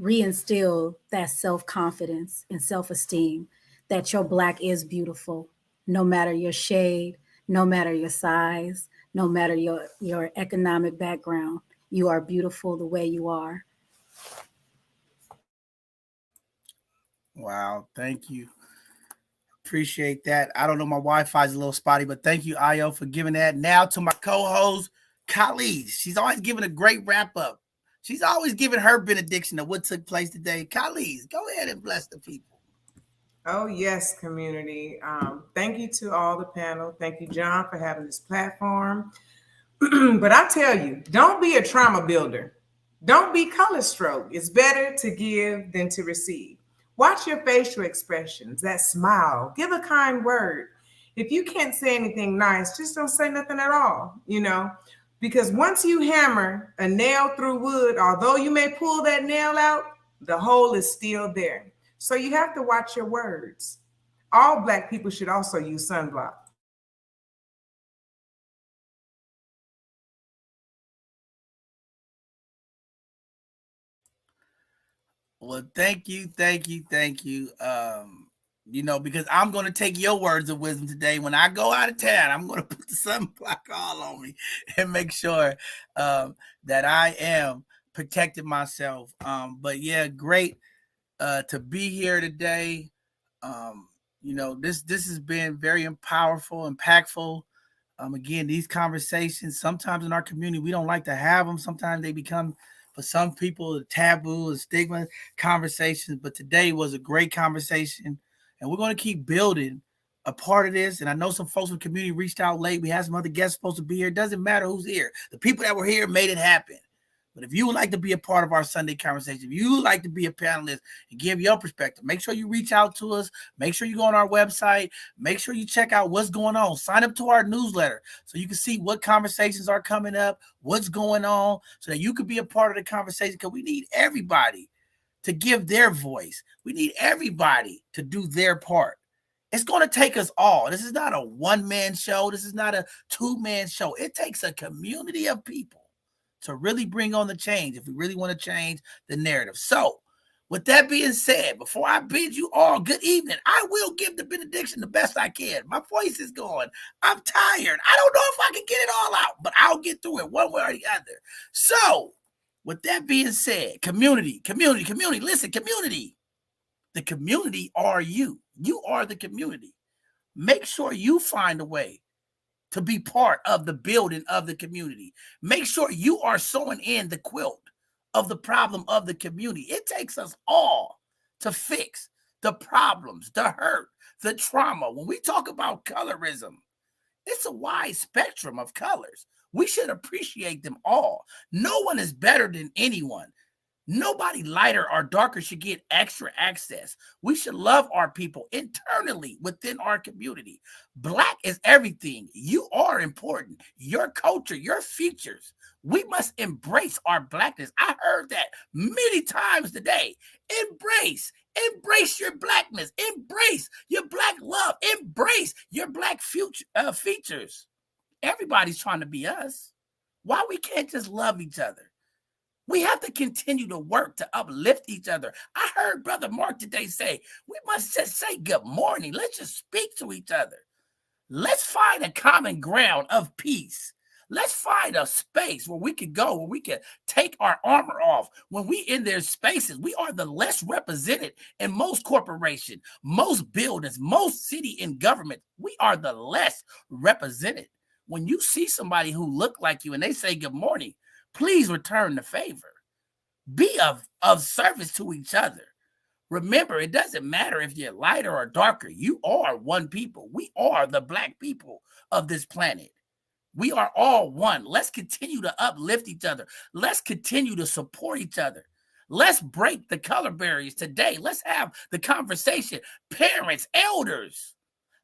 reinstill that self-confidence and self-esteem that your Black is beautiful, no matter your shade, no matter your size, no matter your economic background. You are beautiful the way you are. Wow, thank you. Appreciate that. I don't know, my Wi-Fi is a little spotty, but thank you, Ayo, for giving that. Now to my co-host, Khalid. She's always giving a great wrap-up. She's always giving her benediction of what took place today. Khalid, go ahead and bless the people. Oh, yes, community. Thank you to all the panel. Thank you, John, for having this platform. But I tell you, don't be a trauma builder. Don't be color stroke. It's better to give than to receive. Watch your facial expressions, that smile. Give a kind word. If you can't say anything nice, just don't say nothing at all, because once you hammer a nail through wood, although you may pull that nail out, the hole is still there. So you have to watch your words. All Black people should also use sunblock. Well, thank you. Because I'm going to take your words of wisdom today. When I go out of town, I'm going to put the sunblock all on me and make sure that I am protecting myself. But yeah, great to be here today. This has been very powerful, impactful. Again, these conversations, sometimes in our community, we don't like to have them. Sometimes they become, for some people, a taboo and stigma conversations. But today was a great conversation. And we're going to keep building a part of this. And I know some folks in the community reached out late. We had some other guests supposed to be here. It doesn't matter who's here. The people that were here made it happen. But if you would like to be a part of our Sunday conversation, if you would like to be a panelist and give your perspective, make sure you reach out to us. Make sure you go on our website. Make sure you check out what's going on. Sign up to our newsletter so you can see what conversations are coming up, what's going on, so that you could be a part of the conversation, because we need everybody to give their voice. We need everybody to do their part. It's going to take us all. This is not a one-man show. This is not a two-man show. It takes a community of people to really bring on the change if we really want to change the narrative. So, with that being said, before I bid you all good evening, I will give the benediction the best I can. My voice is going. I'm tired. I don't know if I can get it all out, but I'll get through it one way or the other. So, with that being said, community, listen, community. The community are you. You are the community. Make sure you find a way to be part of the building of the community. Make sure you are sewing in the quilt of the problem of the community. It takes us all to fix the problems, the hurt, the trauma. When we talk about colorism, it's a wide spectrum of colors. We should appreciate them all. No one is better than anyone. Nobody lighter or darker should get extra access. We should love our people internally within our community. Black is everything. You are important. Your culture, your features. We must embrace our blackness. I heard that many times today. Embrace your blackness. Embrace your black love. Embrace your black features. Everybody's trying to be us. Why we can't just love each other? We have to continue to work to uplift each other. I heard Brother Mark today say, we must just say good morning. Let's just speak to each other. Let's find a common ground of peace. Let's find a space where we can go, where we can take our armor off. When we in their spaces, we are the less represented in most corporations, most buildings, most city and government. We are the less represented. When you see somebody who look like you and they say good morning, please return the favor. Be of service to each other. Remember, it doesn't matter if you're lighter or darker. You are one people. We are the black people of this planet. We are all one. Let's continue to uplift each other. Let's continue to support each other. Let's break the color barriers today. Let's have the conversation. Parents, elders.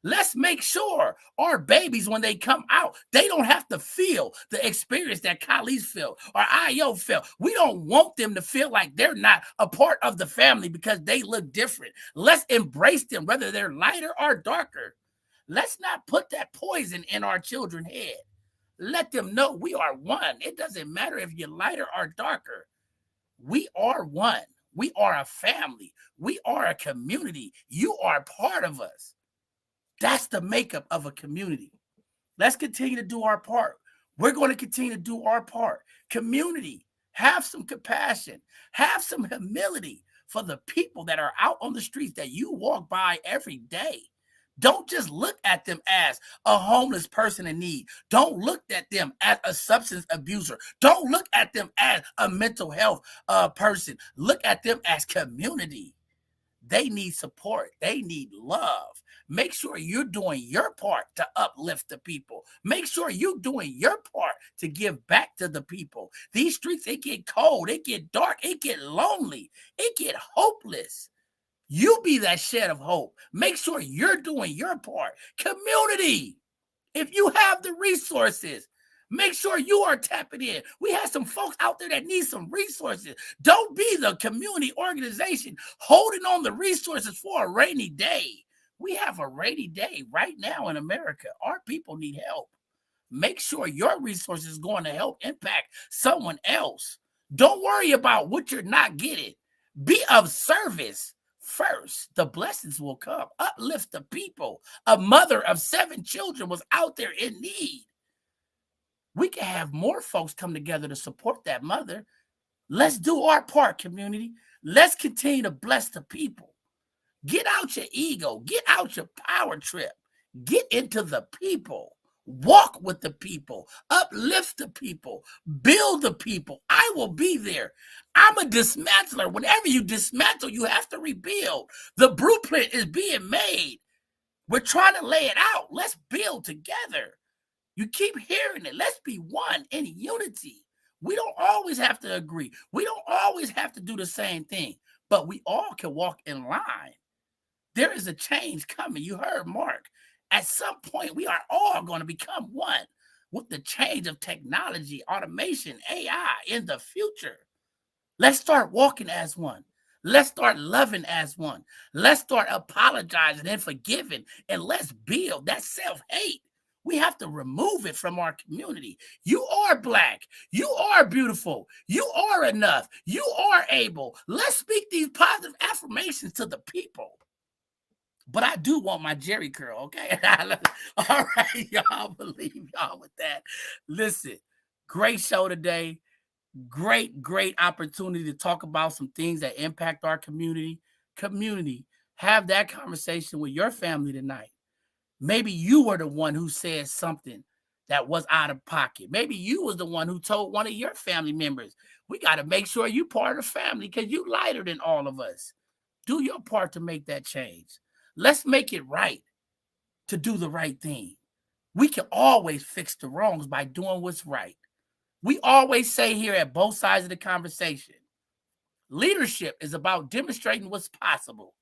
Let's make sure our babies, when they come out, they don't have to feel the experience that Khalid felt or Ayo felt. We don't want them to feel like they're not a part of the family because they look different. Let's embrace them, whether they're lighter or darker. Let's not put that poison in our children's head. Let them know we are one. It doesn't matter if you're lighter or darker. We are one. We are a family. We are a community. You are part of us. That's the makeup of a community. Let's continue to do our part. We're going to continue to do our part. Community, have some compassion, have some humility for the people that are out on the streets that you walk by every day. Don't just look at them as a homeless person in need. Don't look at them as a substance abuser. Don't look at them as a mental health person. Look at them as community. They need support. They need love. Make sure you're doing your part to uplift the people. Make sure you're doing your part to give back to the people. These streets, it get cold, it get dark, it get lonely, it get hopeless. You be that shed of hope. Make sure you're doing your part. Community, if you have the resources, make sure you are tapping in. We have some folks out there that need some resources. Don't be the community organization holding on the resources for a rainy day. We have a rainy day right now in America. Our people need help. Make sure your resources is going to help impact someone else. Don't worry about what you're not getting. Be of service first. The blessings will come. Uplift the people. A mother of 7 children was out there in need. We can have more folks come together to support that mother. Let's do our part, community. Let's continue to bless the people. Get out your ego. Get out your power trip. Get into the people. Walk with the people. Uplift the people. Build the people. I will be there. I'm a dismantler. Whenever you dismantle, you have to rebuild. The blueprint is being made. We're trying to lay it out. Let's build together. You keep hearing it. Let's be one in unity. We don't always have to agree. We don't always have to do the same thing, but we all can walk in line. There is a change coming. You heard Mark. At some point, we are all going to become one with the change of technology, automation, AI in the future. Let's start walking as one. Let's start loving as one. Let's start apologizing and forgiving, and let's build that self-hate. We have to remove it from our community. You are Black. You are beautiful. You are enough. You are able. Let's speak these positive affirmations to the people. But I do want my Jerry curl, okay? All right, y'all, believe y'all with that. Listen, great show today. Great opportunity to talk about some things that impact our community. Have that conversation with your family tonight. Maybe you were the one who said something that was out of pocket. Maybe you was the one who told one of your family members. We got to make sure you part of the family because you lighter than all of us. Do your part to make that change. Let's make it right to do the right thing. We can always fix the wrongs by doing what's right. We always say here at both sides of the conversation, Leadership is about demonstrating what's possible.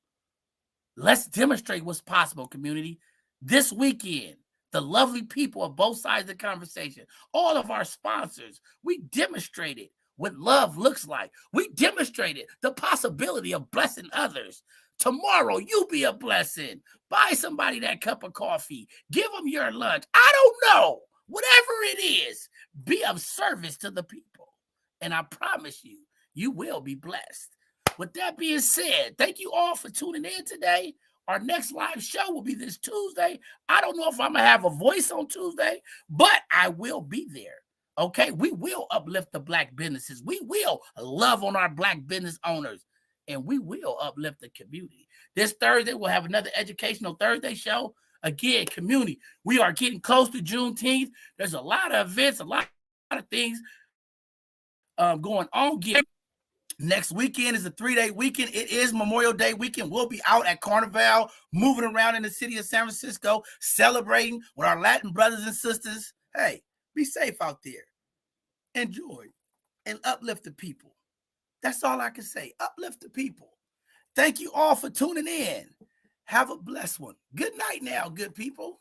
Let's demonstrate what's possible, community. This weekend, the lovely people of both sides of the conversation, all of our sponsors, we demonstrated what love looks like. We demonstrated the possibility of blessing others. Tomorrow, you be a blessing. Buy somebody that cup of coffee. Give them your lunch. I don't know. Whatever it is, be of service to the people. And I promise you, you will be blessed. With that being said, thank you all for tuning in today. Our next live show will be this Tuesday. I don't know if I'm going to have a voice on Tuesday, but I will be there. Okay, we will uplift the Black businesses. We will love on our Black business owners, and we will uplift the community. This Thursday, we'll have another Educational Thursday show. Again, community, we are getting close to Juneteenth. There's a lot of events, a lot of things going on. Next weekend is a 3-day weekend. It is Memorial Day weekend. We'll be out at Carnival, moving around in the city of San Francisco, celebrating with our Latin brothers and sisters. Hey, be safe out there. Enjoy and uplift the people. That's all I can say. Uplift the people. Thank you all for tuning in. Have a blessed one. Good night now, good people.